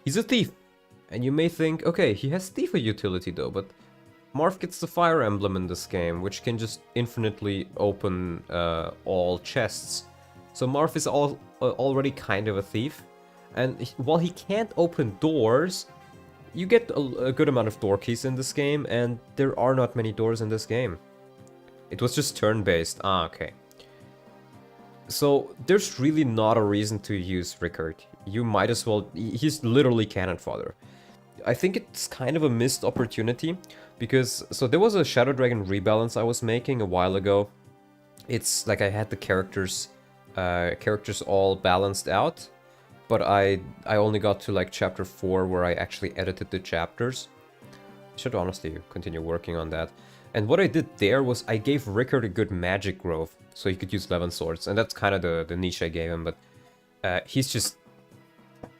He's a thief. And you may think, okay, he has thief utility though, but Marth gets the fire emblem in this game, which can just infinitely open all chests. So Marth is already kind of a thief. And while he can't open doors, you get a good amount of door keys in this game, and there are not many doors in this game. It was just turn-based. Ah, okay. So, there's really not a reason to use Rickard. You might as well... He's literally cannon fodder. I think it's kind of a missed opportunity, because... So, there was a Shadow Dragon rebalance I was making a while ago. It's like I had the characters all balanced out, but I only got to like chapter 4 where I actually edited the chapters. I should honestly continue working on that. And what I did there was I gave Rickard a good magic growth, so he could use 11 swords, and that's kind of the niche I gave him, but he's just...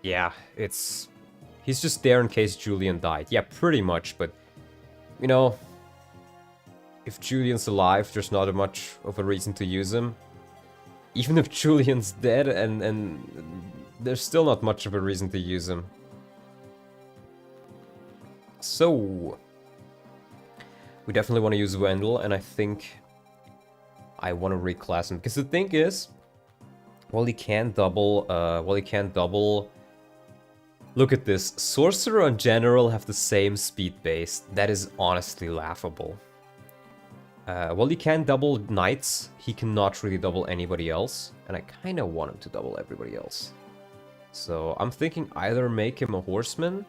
Yeah, he's just there in case Julian died. Yeah, pretty much, but, you know, if Julian's alive, there's not much of a reason to use him. Even if Julian's dead, and there's still not much of a reason to use him. So... We definitely want to use Wendell, and I think I want to reclass him. Because the thing is, while he can't double, look at this. Sorcerer and General have the same speed base. That is honestly laughable. While he can double Knights, he cannot really double anybody else. And I kind of want him to double everybody else. So I'm thinking either make him a Horseman,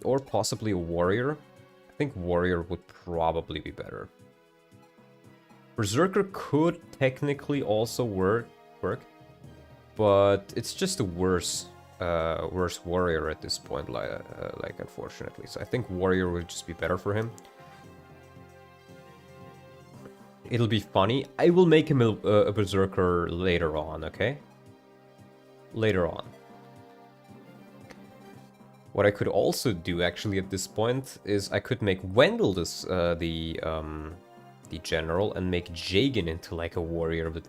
or possibly a Warrior. I think Warrior would probably be better. Berserker could technically also work, but it's just a worse Warrior at this point, like unfortunately. So I think Warrior would just be better for him. It'll be funny. I will make him a Berserker later on, okay? Later on. What I could also do, actually, at this point, is I could make Wendell the general, and make Jagan into, like, a warrior, but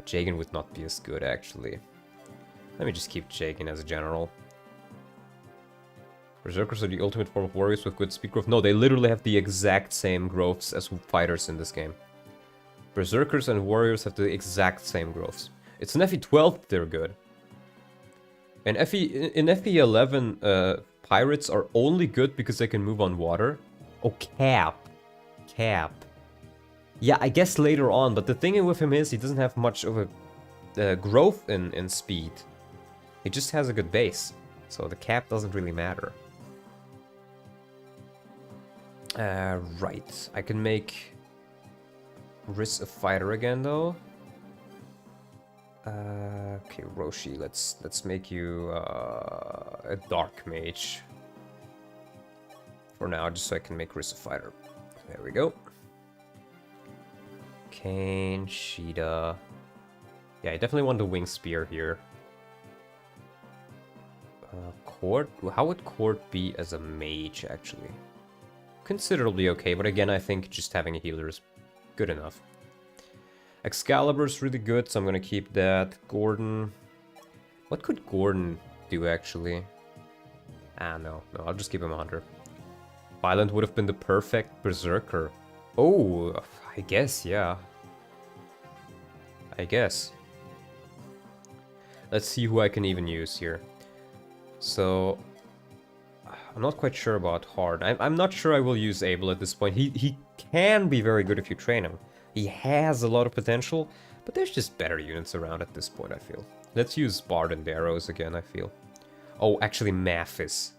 Jagan would not be as good, actually. Let me just keep Jagan as a general. Berserkers are the ultimate form of warriors with good speed growth. No, they literally have the exact same growths as fighters in this game. Berserkers and warriors have the exact same growths. It's an FE12 they're good. And in FE11, pirates are only good because they can move on water. Oh, Cap. Yeah, I guess later on, but the thing with him is he doesn't have much of a growth in speed. He just has a good base, so the Cap doesn't really matter. Right, I can make Riss a fighter again, though. Okay, Roshi, let's make you a dark mage. For now, just so I can make Rissa fighter. There we go. Kane, Sheeta. Yeah, I definitely want the wing spear here. Court? How would Court be as a mage, actually? Considerably okay, but again, I think just having a healer is good enough. Excalibur's really good, so I'm gonna keep that. Gordon. What could Gordon do, actually? No, I'll just keep him a hunter. Violent would have been the perfect berserker. Oh, I guess, yeah. I guess. Let's see who I can even use here. So, I'm not quite sure about hard. I'm not sure I will use Abel at this point. He can be very good if you train him. He has a lot of potential, but there's just better units around at this point, I feel. Let's use Bard and Arrows again, I feel. Oh, actually Mathis.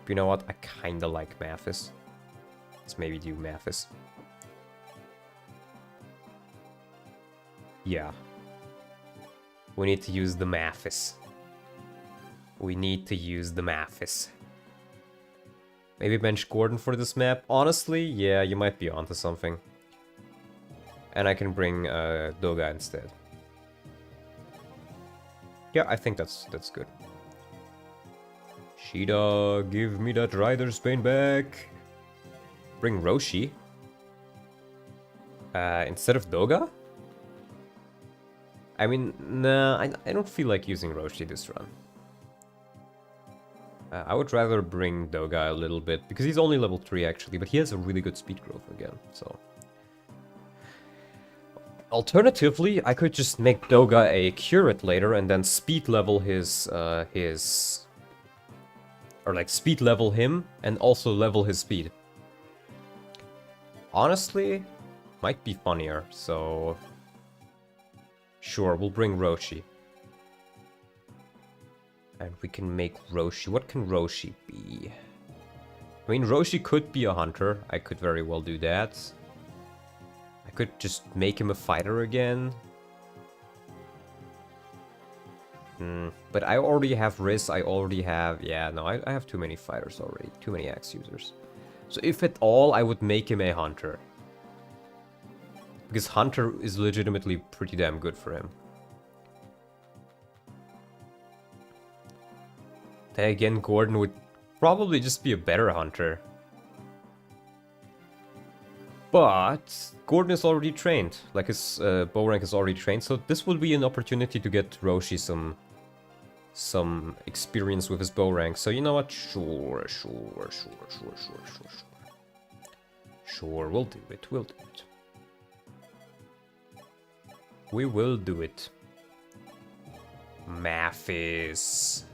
You know what? I kinda like Mathis. Let's maybe do Mathis. Yeah. We need to use the Mathis. We need to use the Mathis. Maybe bench Gordon for this map. Honestly, yeah, you might be onto something. And I can bring Doga instead. Yeah, I think that's good. Sheeta, give me that Rider's Bane back. Bring Roshi. Instead of Doga? I mean, nah, I don't feel like using Roshi this run. I would rather bring Doga a little bit, because he's only level 3 actually, but he has a really good speed growth again, so... Alternatively, I could just make Doga a curate later and then speed level his... Or like speed level him and also level his speed. Honestly, might be funnier, so... Sure, we'll bring Roshi. And we can make Roshi. What can Roshi be? I mean, Roshi could be a hunter. I could very well do that. I could just make him a fighter again. But I already have Riz. I already have... Yeah, no, I have too many fighters already. Too many axe users. So if at all, I would make him a hunter. Because hunter is legitimately pretty damn good for him. Then again, Gordon would probably just be a better hunter. But Gordon is already trained. Like his bow rank is already trained. So this will be an opportunity to get Roshi some experience with his bow rank. So you know what? Sure. Sure, we'll do it. We'll do it. We will do it. Mathis.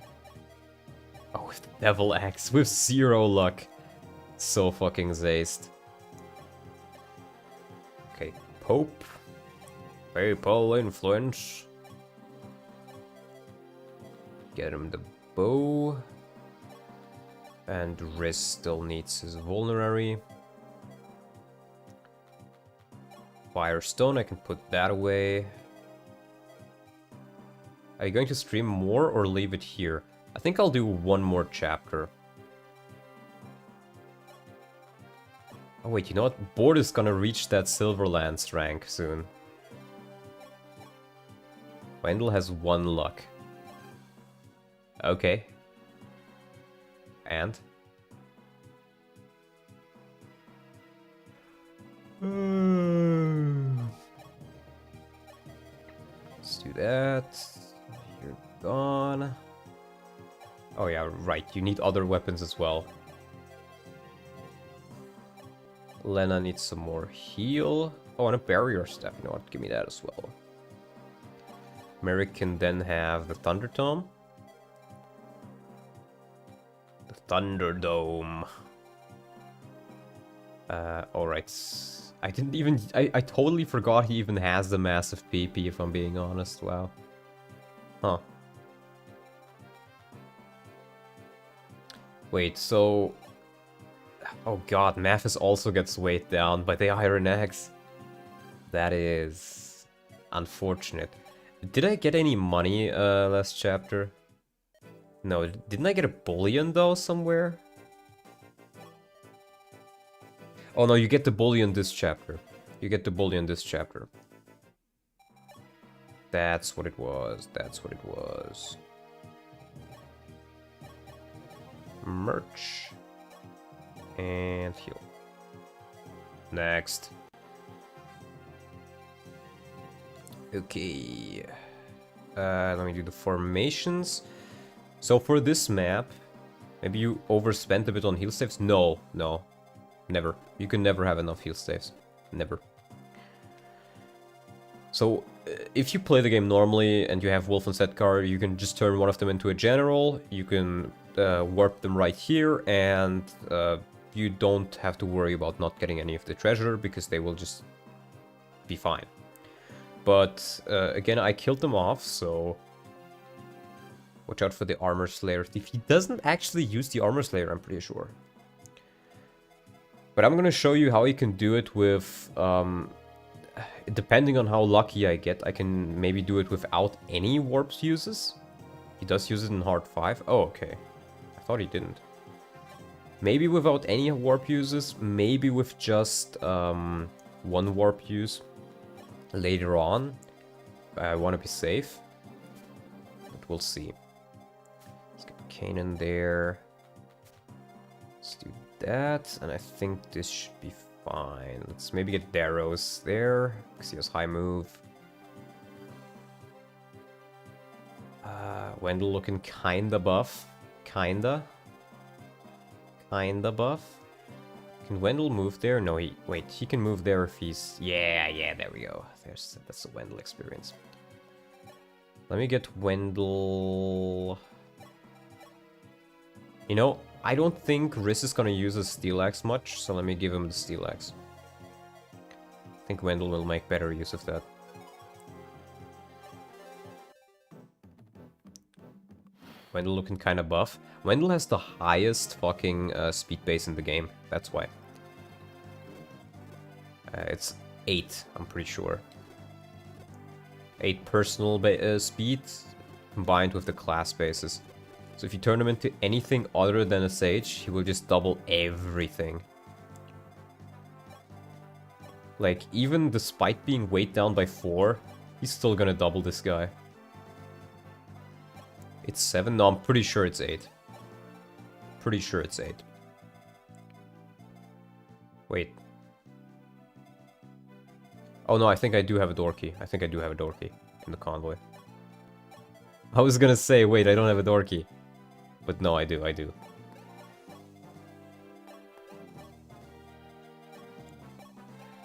Oh, with Devil Axe, with 0 luck. So fucking zazed. Okay, Pope. Papal influence. Get him the bow. And Riz still needs his vulnerary. Firestone, I can put that away. Are you going to stream more or leave it here? I think I'll do one more chapter. Oh wait, you know what? Board is gonna reach that Silverlands rank soon. Wendell has 1 luck. Okay. And? Let's do that. You're gone. Oh yeah, right, you need other weapons as well. Lena needs some more heal. Oh, and a barrier staff, you know what, give me that as well. Merrick can then have the Thunderdome. The Thunderdome. Alright. I didn't even... I totally forgot he even has the massive PP, if I'm being honest, wow. Huh. Wait, so... Oh god, Mathis also gets weighed down by the Iron Axe. That is... unfortunate. Did I get any money last chapter? No, didn't I get a bullion though somewhere? Oh no, you get the bully in this chapter. You get the bully in this chapter. That's what it was. That's what it was. Merch. And heal. Next. Okay. Let me do the formations. So for this map, maybe you overspent a bit on heal saves? No, no. Never. You can never have enough heal saves. Never. So, if you play the game normally and you have Wolf and Setcar, you can just turn one of them into a general, you can warp them right here, and you don't have to worry about not getting any of the treasure, because they will just be fine. But, again, I killed them off, so watch out for the Armor Slayer Thief. He doesn't actually use the Armor Slayer, I'm pretty sure. But I'm gonna show you how you can do it with... depending on how lucky I get, I can maybe do it without any warps uses. He does use it in Hard 5. Oh, okay. I thought he didn't. Maybe without any warp uses, maybe with just one warp use later on. I want to be safe. But we'll see. Let's get Kane in there. Let's do that. And I think this should be fine. Let's maybe get Darrows there, because he has high move. Wendell looking kinda buff. Kinda buff. Can Wendell move there? No, he can move there if he's... Yeah, there we go. That's the Wendell experience. Let me get Wendell... You know, I don't think Riz is gonna use a Steel Axe much, so let me give him the Steel Axe. I think Wendell will make better use of that. Wendell looking kinda buff. Wendell has the highest fucking speed base in the game, that's why. It's 8, I'm pretty sure. 8 personal speed combined with the class bases. So if you turn him into anything other than a Sage, he will just double everything. Like, even despite being weighed down by 4, he's still gonna double this guy. It's 7? No, I'm pretty sure it's 8. Pretty sure it's 8. Wait. Oh no, I think I do have a door key. I think I do have a door key in the convoy. I was gonna say, wait, I don't have a door key. But no, I do.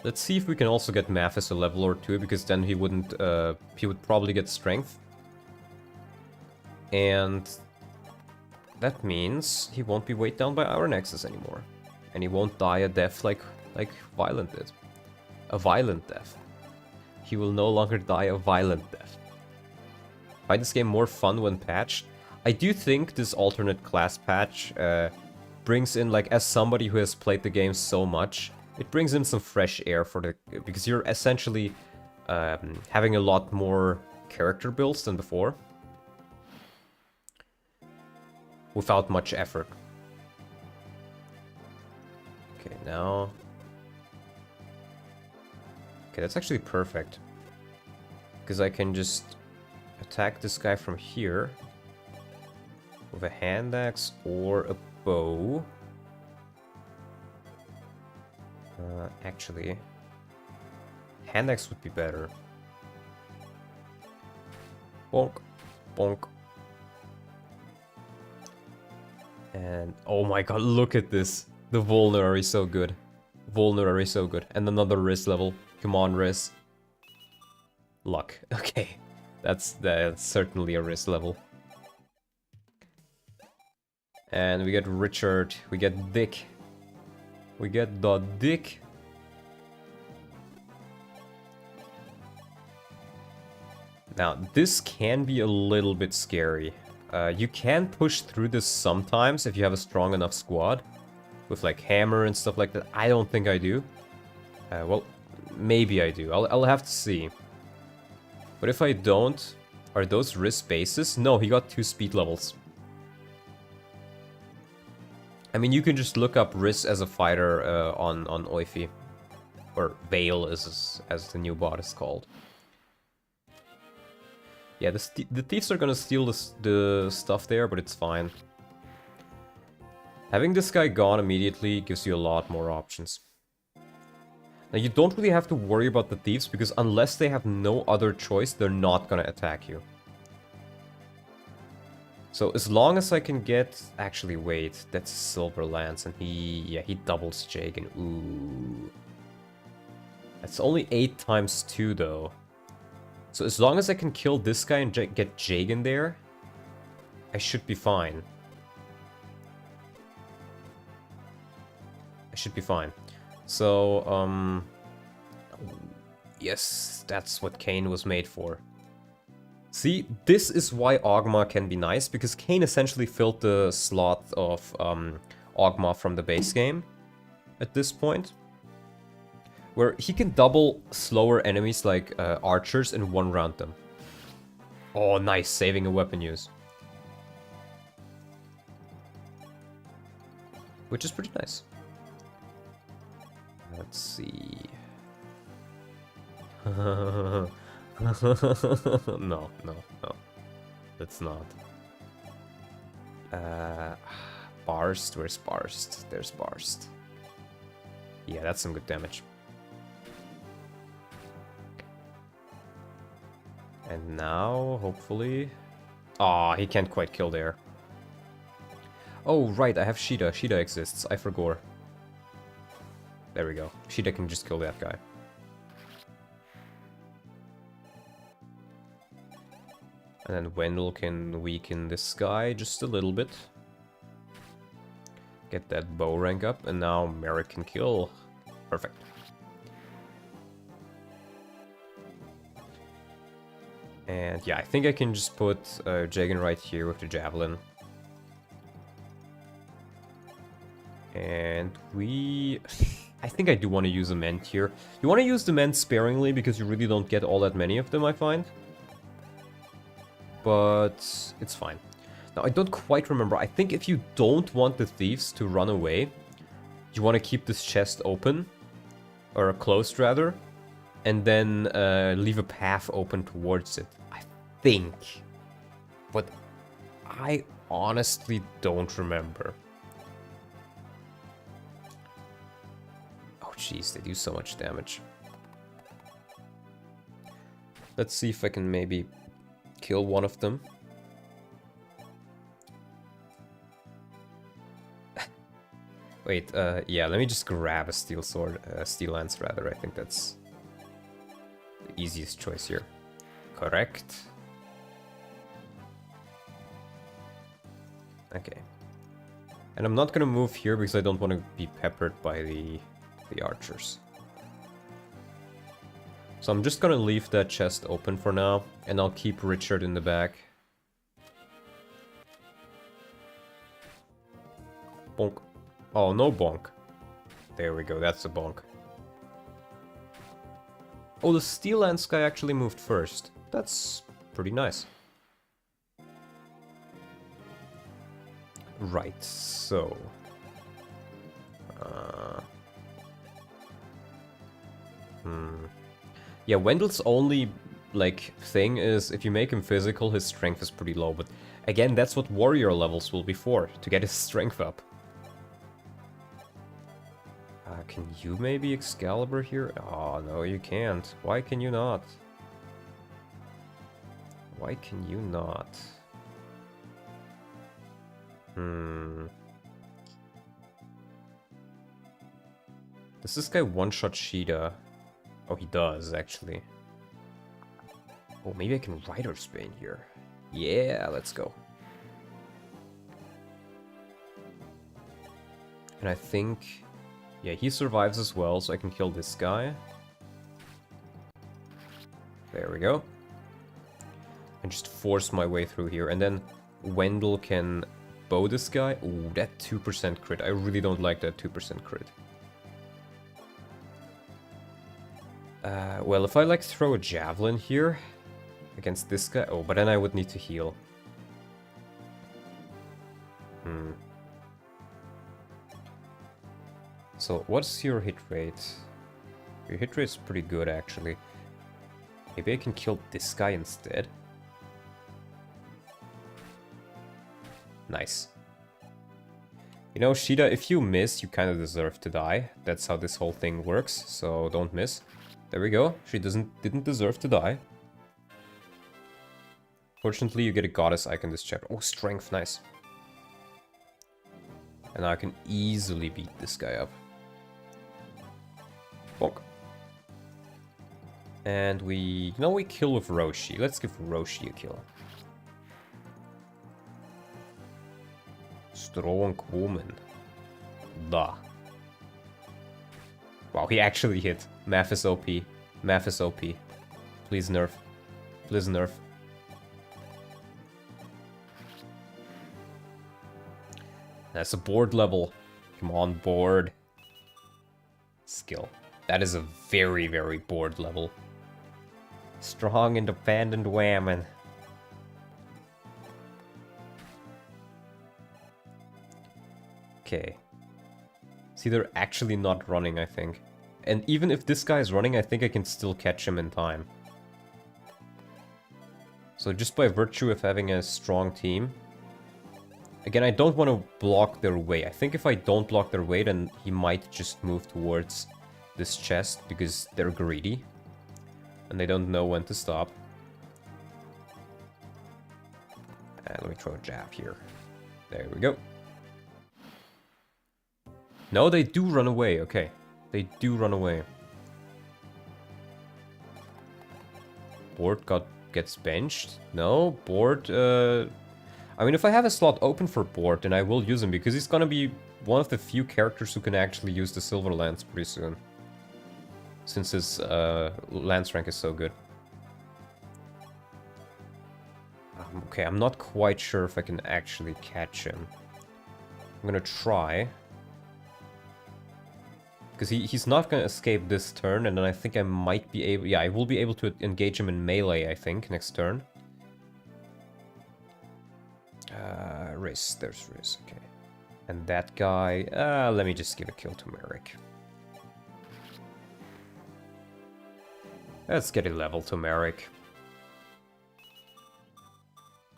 Let's see if we can also get Mathis a level or 2, because then he wouldn't, he would probably get strength. And that means he won't be weighed down by Iron Axes anymore. And he won't die a death like Violent did. A violent death. He will no longer die a violent death. Find this game more fun when patched. I do think this alternate class patch brings in, like, as somebody who has played the game so much, it brings in some fresh air for the... because you're essentially having a lot more character builds than before. Without much effort. Okay, now... Okay, that's actually perfect. Because I can just attack this guy from here. With a hand axe or a bow. Actually, hand axe would be better. Bonk, bonk. And oh my god, look at this. The Vulnerary is so good. Vulnerary is so good. And another Riz level. Come on, Riz. Luck. Okay. That's certainly a Riz level. And we get Richard. We get Dick. We get the Dick. Now, this can be a little bit scary. You can push through this sometimes if you have a strong enough squad. With like hammer and stuff like that. I don't think I do. Well, maybe I do. I'll have to see. But if I don't, are those Riz bases? No, he got 2 speed levels. I mean, you can just look up Riz as a fighter on Oifi. Or Vale as the new bot is called. Yeah, the thieves are gonna steal the stuff there, but it's fine. Having this guy gone immediately gives you a lot more options. Now, you don't really have to worry about the thieves, because unless they have no other choice, they're not gonna attack you. So as long as I can get... Actually, wait, that's Silver Lance, and he doubles Jagan. Ooh. That's only 8 times 2, though. So as long as I can kill this guy and get Jagan there, I should be fine. I should be fine. So, yes, that's what Kayn was made for. See, this is why Ogma can be nice, because Kayn essentially filled the slot of Ogma from the base game at this point. Where he can double slower enemies like archers and one-round them. Oh, nice, saving a weapon use. Which is pretty nice. Let's see. No. That's not. Barst, where's Barst? There's Barst. Yeah, that's some good damage. And now, hopefully... Aw, he can't quite kill there. Oh, right, I have Sheeta. Sheeta exists. I forgot. There we go. Sheeta can just kill that guy. And then Wendell can weaken this guy just a little bit. Get that bow rank up, and now Merrick can kill. Perfect. And yeah, I think I can just put Jagan right here with the Javelin. And we... I think I do want to use a Ment here. You want to use the Ment sparingly, because you really don't get all that many of them, I find. But it's fine. Now, I don't quite remember. I think if you don't want the thieves to run away, you want to keep this chest open. Or closed, rather. And then leave a path open towards it. I think. But I honestly don't remember. Oh jeez, they do so much damage. Let's see if I can maybe kill one of them. Wait, yeah, let me just grab a steel sword, steel lance rather. I think that's the easiest choice here. Correct. Okay. And I'm not gonna move here because I don't want to be peppered by the archers. So I'm just gonna leave that chest open for now, and I'll keep Richard in the back. Bonk. Oh, no bonk. There we go, that's a bonk. Oh, the Steel Lance guy actually moved first. That's pretty nice. Right, so... Yeah, Wendell's only, like, thing is, if you make him physical, his strength is pretty low, but again, that's what warrior levels will be for, to get his strength up. Can you maybe Excalibur here? Oh, no, you can't. Why can you not? Why can you not? Does this guy one-shot Sheeta? Oh, he does, actually. Oh, maybe I can Rider's Bane here. Yeah, let's go. And I think... Yeah, he survives as well, so I can kill this guy. There we go. And just force my way through here. And then Wendell can bow this guy. Ooh, that 2% crit. I really don't like that 2% crit. Well, if I, like, throw a javelin here against this guy... Oh, but then I would need to heal. So, what's your hit rate? Your hit rate's pretty good, actually. Maybe I can kill this guy instead. Nice. You know, Shida, if you miss, you kind of deserve to die. That's how this whole thing works, so don't miss. There we go. She didn't deserve to die. Fortunately, you get a goddess icon this chapter. Oh, strength, nice. And now I can easily beat this guy up. Bonk. And we kill with Roshi. Let's give Roshi a kill. Strong woman. Da. Wow, he actually hit. Math is OP. Math is OP. Please nerf. Please nerf. That's a board level. Come on, board. Skill. That is a very, very board level. Strong, independent woman. Okay. See, they're actually not running, I think. And even if this guy is running, I think I can still catch him in time. So just by virtue of having a strong team. Again, I don't want to block their way. I think if I don't block their way, then he might just move towards this chest because they're greedy. And they don't know when to stop. And let me throw a jab here. There we go. No, they do run away. Okay. They do run away. Board gets benched. No, Board... I mean, if I have a slot open for Board, then I will use him, because he's gonna be one of the few characters who can actually use the Silver Lance pretty soon. Since his Lance rank is so good. Okay, I'm not quite sure if I can actually catch him. I'm gonna try. Because he's not gonna escape this turn, and then I think I might be able... Yeah, I will be able to engage him in melee, I think, next turn. Riz, there's Riz, okay. And that guy... let me just give a kill to Merrick. Let's get a level to Merrick.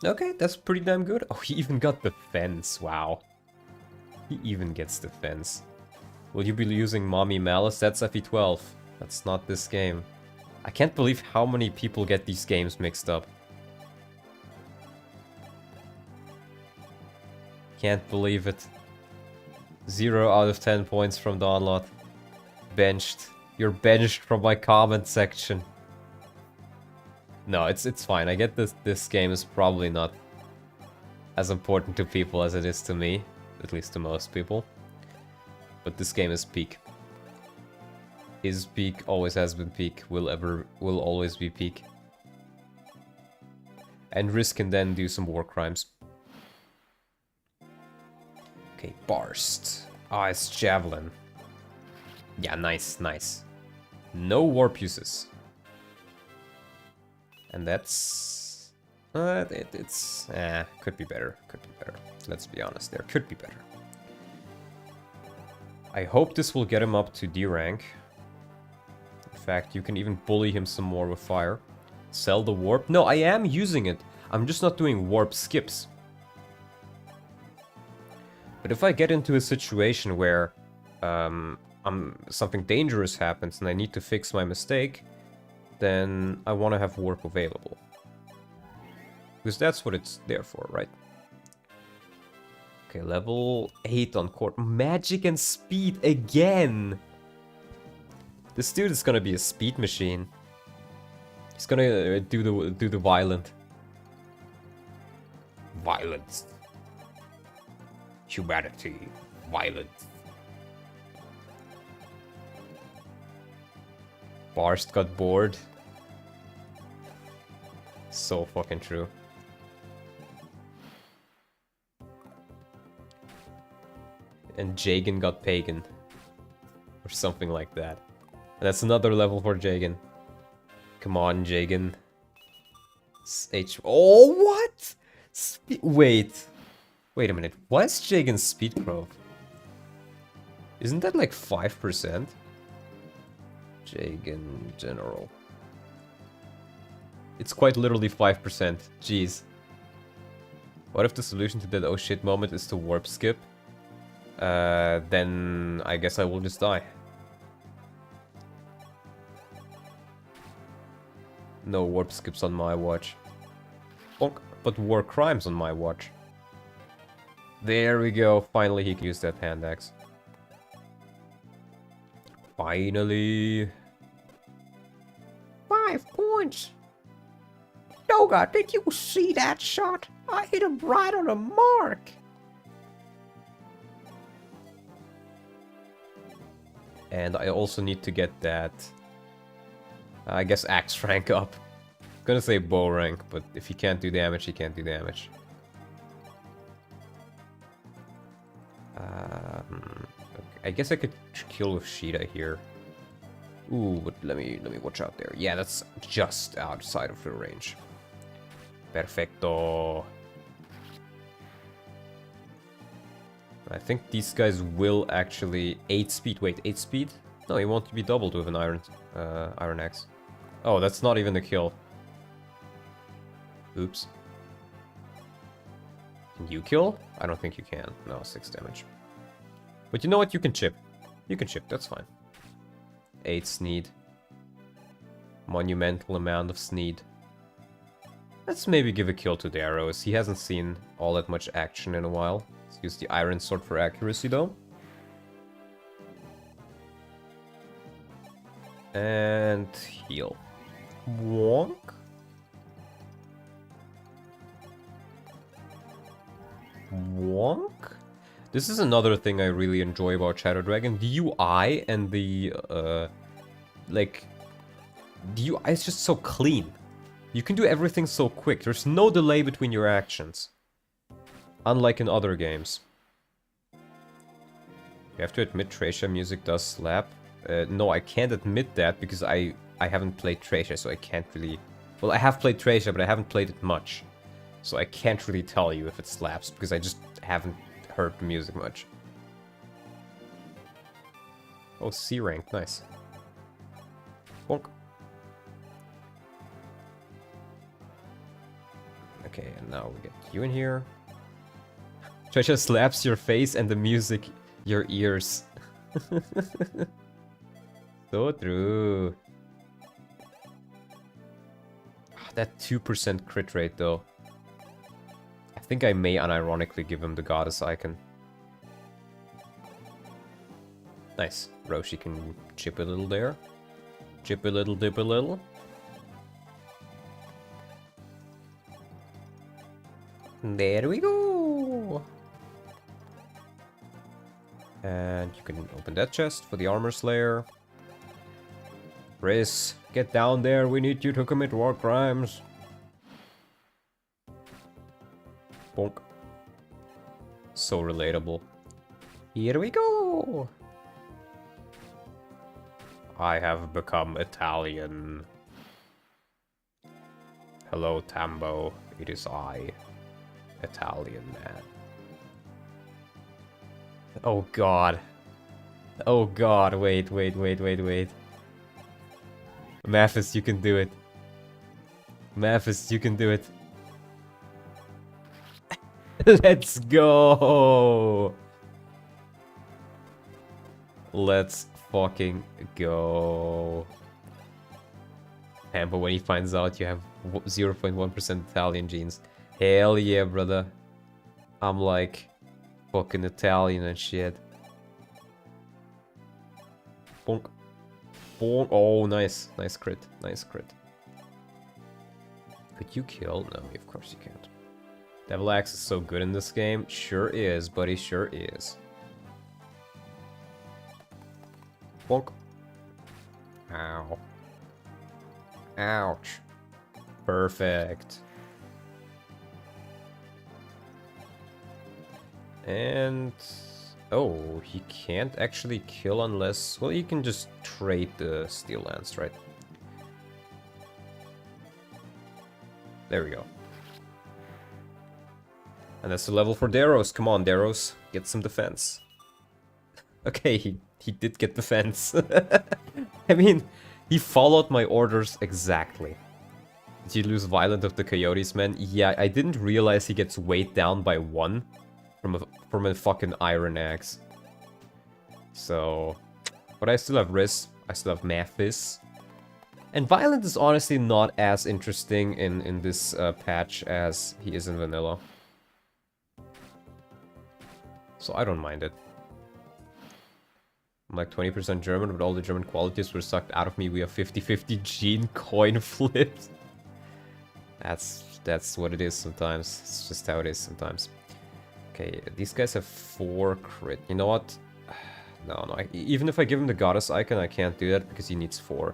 Okay, that's pretty damn good. Oh, he even got defense, wow. He even gets defense. Will you be using Mommy Malice? That's FE12. That's not this game. I can't believe how many people get these games mixed up. Can't believe it. 0 out of 10 points from Dawnlot. Benched. You're benched from my comment section. No, it's fine. I get this game is probably not as important to people as it is to me. At least to most people. But this game is peak. Is peak, always has been peak, will always be peak. And Riz can then do some war crimes. Okay, Barst. Ah, it's Javelin. Yeah, nice, nice. No warp uses. And that's... it's... could be better, could be better. Let's be honest, there could be better. I hope this will get him up to D rank. In fact, you can even bully him some more with fire. Sell the warp. No, I am using it. I'm just not doing warp skips. But if I get into a situation where something dangerous happens and I need to fix my mistake, then I want to have warp available. Because that's what it's there for, right? Okay, level 8 on court. Magic and speed again! This dude is gonna be a speed machine. He's gonna do the violent. Violence. Humanity. Violence. Barst got bored. So fucking true. And Jagan got pagan. Or something like that. And that's another level for Jagan. Come on, Jagan. Oh, what? Wait. Wait a minute. What is Jagan's speed growth? Isn't that like 5%? Jagan General. It's quite literally 5%. Jeez. What if the solution to that oh shit moment is to warp skip? Then I guess I will just die. No warp skips on my watch. Bonk. But war crimes on my watch. There we go. Finally he can use that hand axe. Finally. 5 points. Doga, did you see that shot? I hit him right on the mark. And I also need to get that, I guess, axe rank up. I'm gonna say bow rank, but if he can't do damage, he can't do damage. Okay, I guess I could kill with Sheeta here. Ooh, but let me watch out there. Yeah, that's just outside of the range. Perfecto. I think these guys will actually 8 speed. Wait, 8 speed? No, he won't be doubled with an iron axe. Oh, that's not even a kill. Oops. Can you kill? I don't think you can. No, 6 damage. But you know what? You can chip. You can chip, that's fine. 8 sneed. Monumental amount of sneed. Let's maybe give a kill to the arrows. He hasn't seen all that much action in a while. Let's use the iron sword for accuracy though. And heal. Wonk. Wonk. This is another thing I really enjoy about Shadow Dragon. The UI and the like the UI is just so clean. You can do everything so quick. There's no delay between your actions. Unlike in other games. You have to admit Tracia music does slap. No, I can't admit that because I haven't played Tracia, so I can't really... Well, I have played Tracia, but I haven't played it much. So I can't really tell you if it slaps, because I just haven't heard the music much. Oh, C rank, nice. Bonk. Okay, and now we get you in here. Tracia slaps your face and the music your ears. So true. That 2% crit rate though. I think I may unironically give him the goddess icon. Nice. Roshi can chip a little there. Chip a little, dip a little. There we go. And you can open that chest for the armor slayer. Riz, get down there. We need you to commit war crimes. Bonk. So relatable. Here we go. I have become Italian. Hello, Tambo. It is I, Italian man. Oh god. Oh god, wait. Mathis, you can do it. Mathis, you can do it. Let's go! Let's fucking go. And but when he finds out you have 0.1% Italian genes, hell yeah, brother. I'm like fucking Italian and shit. Bonk. Bonk. Oh, nice. Nice crit. Nice crit. Could you kill? No, of course you can't. Devil Axe is so good in this game. Sure is, buddy. Sure is. Bonk. Ow. Ouch. Perfect. And... oh, he can't actually kill unless... well, you can just trade the Steel Lance, right? There we go. And that's the level for Daros. Come on, Daros. Get some defense. Okay, he did get defense. I mean, he followed my orders exactly. Did you lose Violent of the Coyotes, man? Yeah, I didn't realize he gets weighed down by 1 from a fucking Iron Axe. So... But I still have Riz, I still have Mathis. And Violent is honestly not as interesting in this patch as he is in Vanilla. So I don't mind it. I'm like 20% German, but all the German qualities were sucked out of me. We have 50-50 gene coin flipped. That's what it is sometimes. It's just how it is sometimes. Okay, these guys have 4 crit. You know what? No. Even if I give him the goddess icon, I can't do that because he needs 4.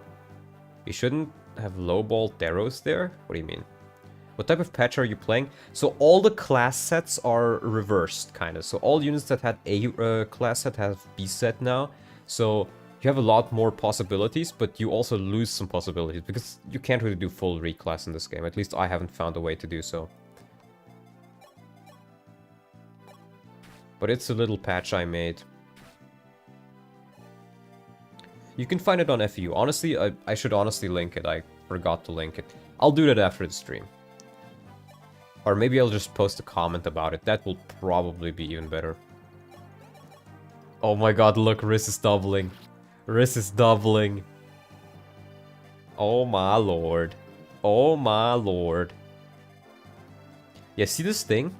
He shouldn't have lowball Deros there? What do you mean? What type of patch are you playing? So all the class sets are reversed, kind of. So all units that had A class set have B set now. So you have a lot more possibilities, but you also lose some possibilities because you can't really do full reclass in this game. At least I haven't found a way to do so. But it's a little patch I made. You can find it on FE. Honestly, I should honestly link it. I forgot to link it. I'll do that after the stream. Or maybe I'll just post a comment about it. That will probably be even better. Oh my god, look, Riz is doubling. Riz is doubling. Oh my lord. Oh my lord. Yeah, see this thing?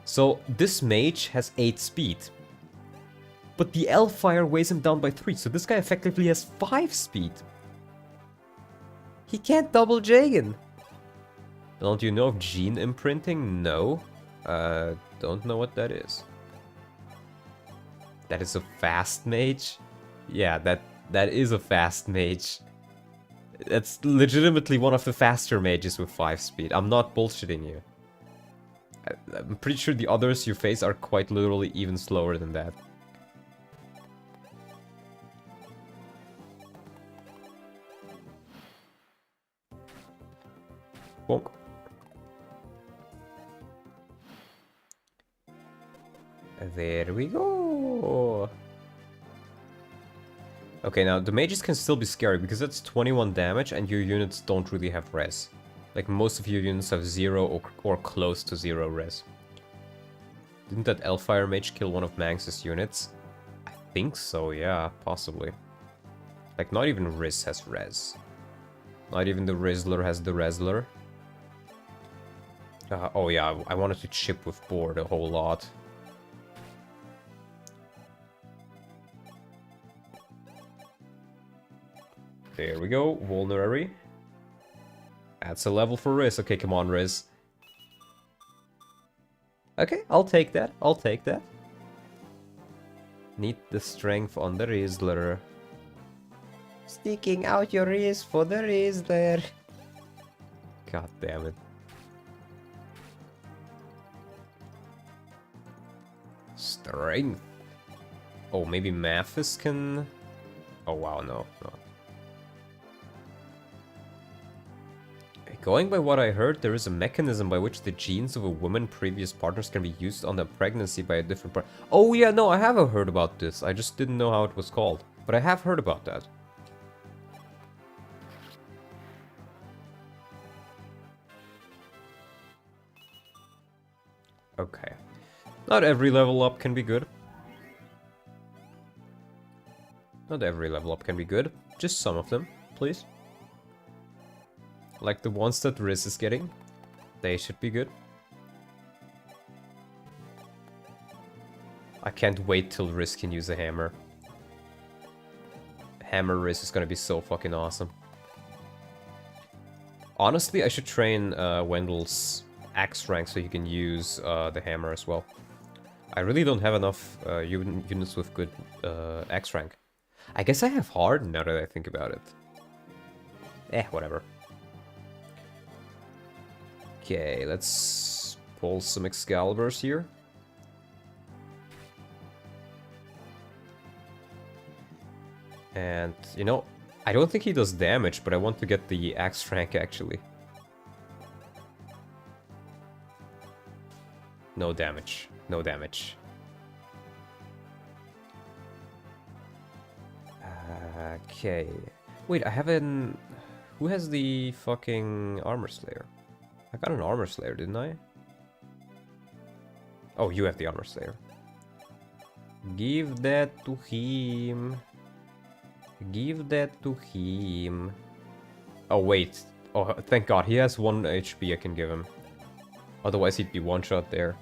So, this mage has 8 speed. But the Elfire weighs him down by 3, so this guy effectively has 5 speed. He can't double Jagan. Don't you know of gene imprinting? No. Don't know what that is. That is a fast mage? Yeah, that is a fast mage. That's legitimately one of the faster mages with 5 speed. I'm not bullshitting you. I'm pretty sure the others you face are quite literally even slower than that. Bonk. There we go. Okay, now the mages can still be scary because that's 21 damage and your units don't really have res. Like most of your units have 0 or close to 0 res. Didn't that Elfire mage kill one of Manx's units? I think so, yeah, possibly. Like not even Riz has res. Not even the Rizzler has the Rezzler. Oh yeah, I wanted to chip with board a whole lot. There we go, vulnerary. That's a level for Riz. Okay, come on, Riz. Okay, I'll take that. I'll take that. Need the strength on the Rizzler. Sticking out your Riz for the Rizzler. God damn it. Strength. Oh, maybe Mathis can... Oh wow, no. Going by what I heard, there is a mechanism by which the genes of a woman's previous partners can be used on the pregnancy by a different part. Oh yeah, no, I have heard about this. I just didn't know how it was called. But I have heard about that. Okay. Not every level up can be good. Not every level up can be good. Just some of them, please. Like the ones that Riz is getting. They should be good. I can't wait till Riz can use a hammer. Hammer Riz is gonna be so fucking awesome. Honestly, I should train Wendell's axe rank so he can use the hammer as well. I really don't have enough units with good axe rank. I guess I have hard now that I think about it. Whatever. Okay, let's pull some Excaliburs here. And, you know, I don't think he does damage, but I want to get the axe rank actually. No damage. No damage. Okay. Wait, I haven't... Who has the fucking Armor Slayer? I got an Armor Slayer, didn't I? Oh, you have the Armor Slayer. Give that to him. Give that to him. Oh, wait. Oh, thank God. He has 1 HP I can give him. Otherwise, he'd be one-shot there.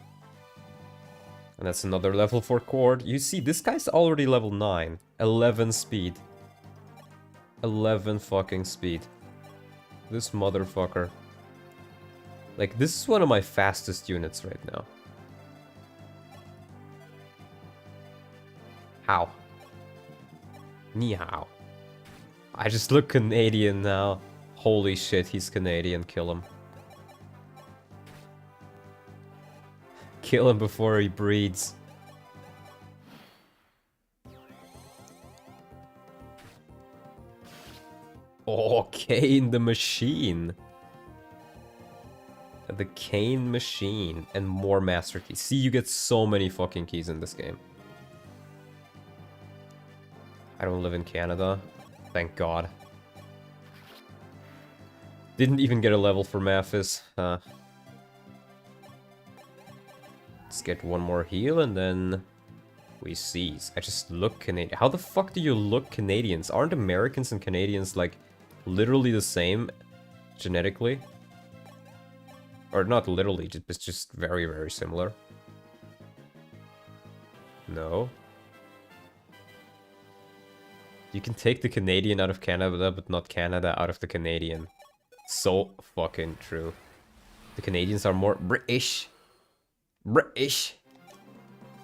And that's another level 4 cord. You see, this guy's already level 9. 11 speed. 11 fucking speed. This motherfucker. Like, this is one of my fastest units right now. How? Ni hao. I just look Canadian now. Holy shit, he's Canadian. Kill him. Kill him before he breeds. Oh, Kane the Machine. The Kane Machine. And more Master Keys. See, you get so many fucking keys in this game. I don't live in Canada. Thank God. Didn't even get a level for Maphis. Let's get one more heal and then we seize. I just look Canadian. How the fuck do you look Canadians? Aren't Americans and Canadians like literally the same genetically? Or not literally, it's just very, very similar. No. You can take the Canadian out of Canada, but not Canada out of the Canadian. So fucking true. The Canadians are more British. British.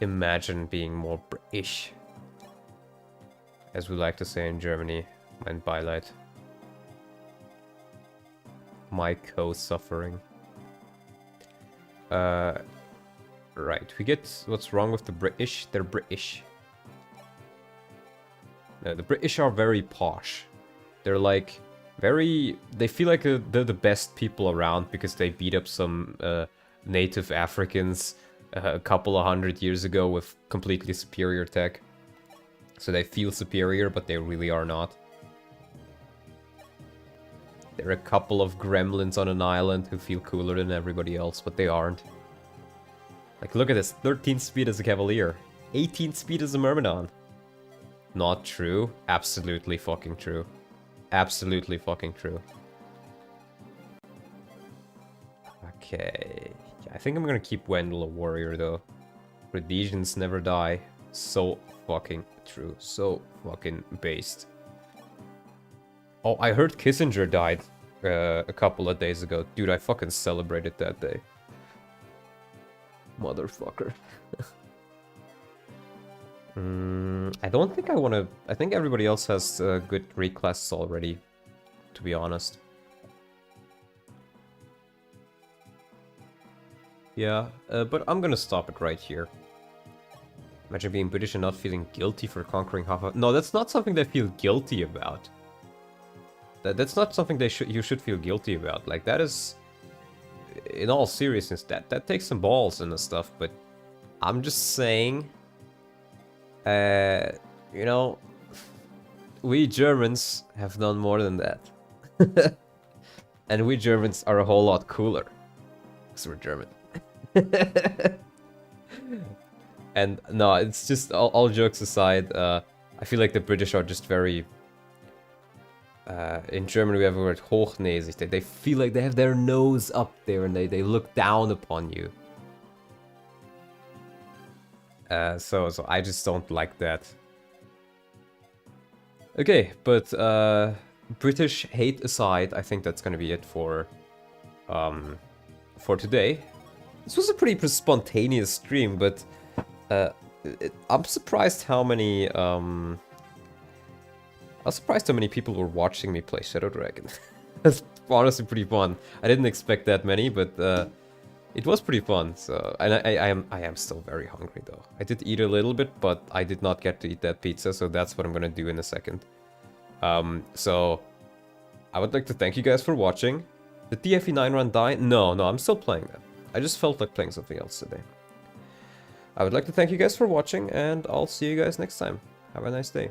Imagine being more British. As we like to say in Germany. Mein Beileid. My co-suffering. Right. We get what's wrong with the British. They're British. No, the British are very posh. They're like very... They feel like they're the best people around because they beat up some native Africans a couple of 100 years ago with completely superior tech. So they feel superior, but they really are not. They're a couple of gremlins on an island who feel cooler than everybody else, but they aren't. Like, look at this. 13 speed as a Cavalier. 18 speed as a Myrmidon. Not true. Absolutely fucking true. Absolutely fucking true. Okay. Yeah, I think I'm gonna keep Wendell a warrior, though. Rhodesians never die. So fucking true. So fucking based. Oh, I heard Kissinger died a couple of days ago. Dude, I fucking celebrated that day. Motherfucker. I don't think I want to... I think everybody else has good reclasses already, to be honest. Yeah, but I'm gonna stop it right here. Imagine being British and not feeling guilty for conquering half of... No, that's not something they feel guilty about. That's not something you should feel guilty about. Like, that is... In all seriousness, that takes some balls and stuff, but... I'm just saying... you know... We Germans have done more than that. And we Germans are a whole lot cooler. Because we're German. And no, it's just all jokes aside, I feel like the British are just very... in German we have the word hochnäsig. They feel like they have their nose up there and they look down upon you. So I just don't like that. Okay, but British hate aside, I think that's gonna be it for today. This was a pretty spontaneous stream, but I'm surprised how many people were watching me play Shadow Dragon. That's honestly pretty fun. I didn't expect that many, but it was pretty fun. So, and I am still very hungry though. I did eat a little bit, but I did not get to eat that pizza, so that's what I'm gonna do in a second. So I would like to thank you guys for watching. Did the FE9 run die? No, I'm still playing that. I just felt like playing something else today. I would like to thank you guys for watching, and I'll see you guys next time. Have a nice day.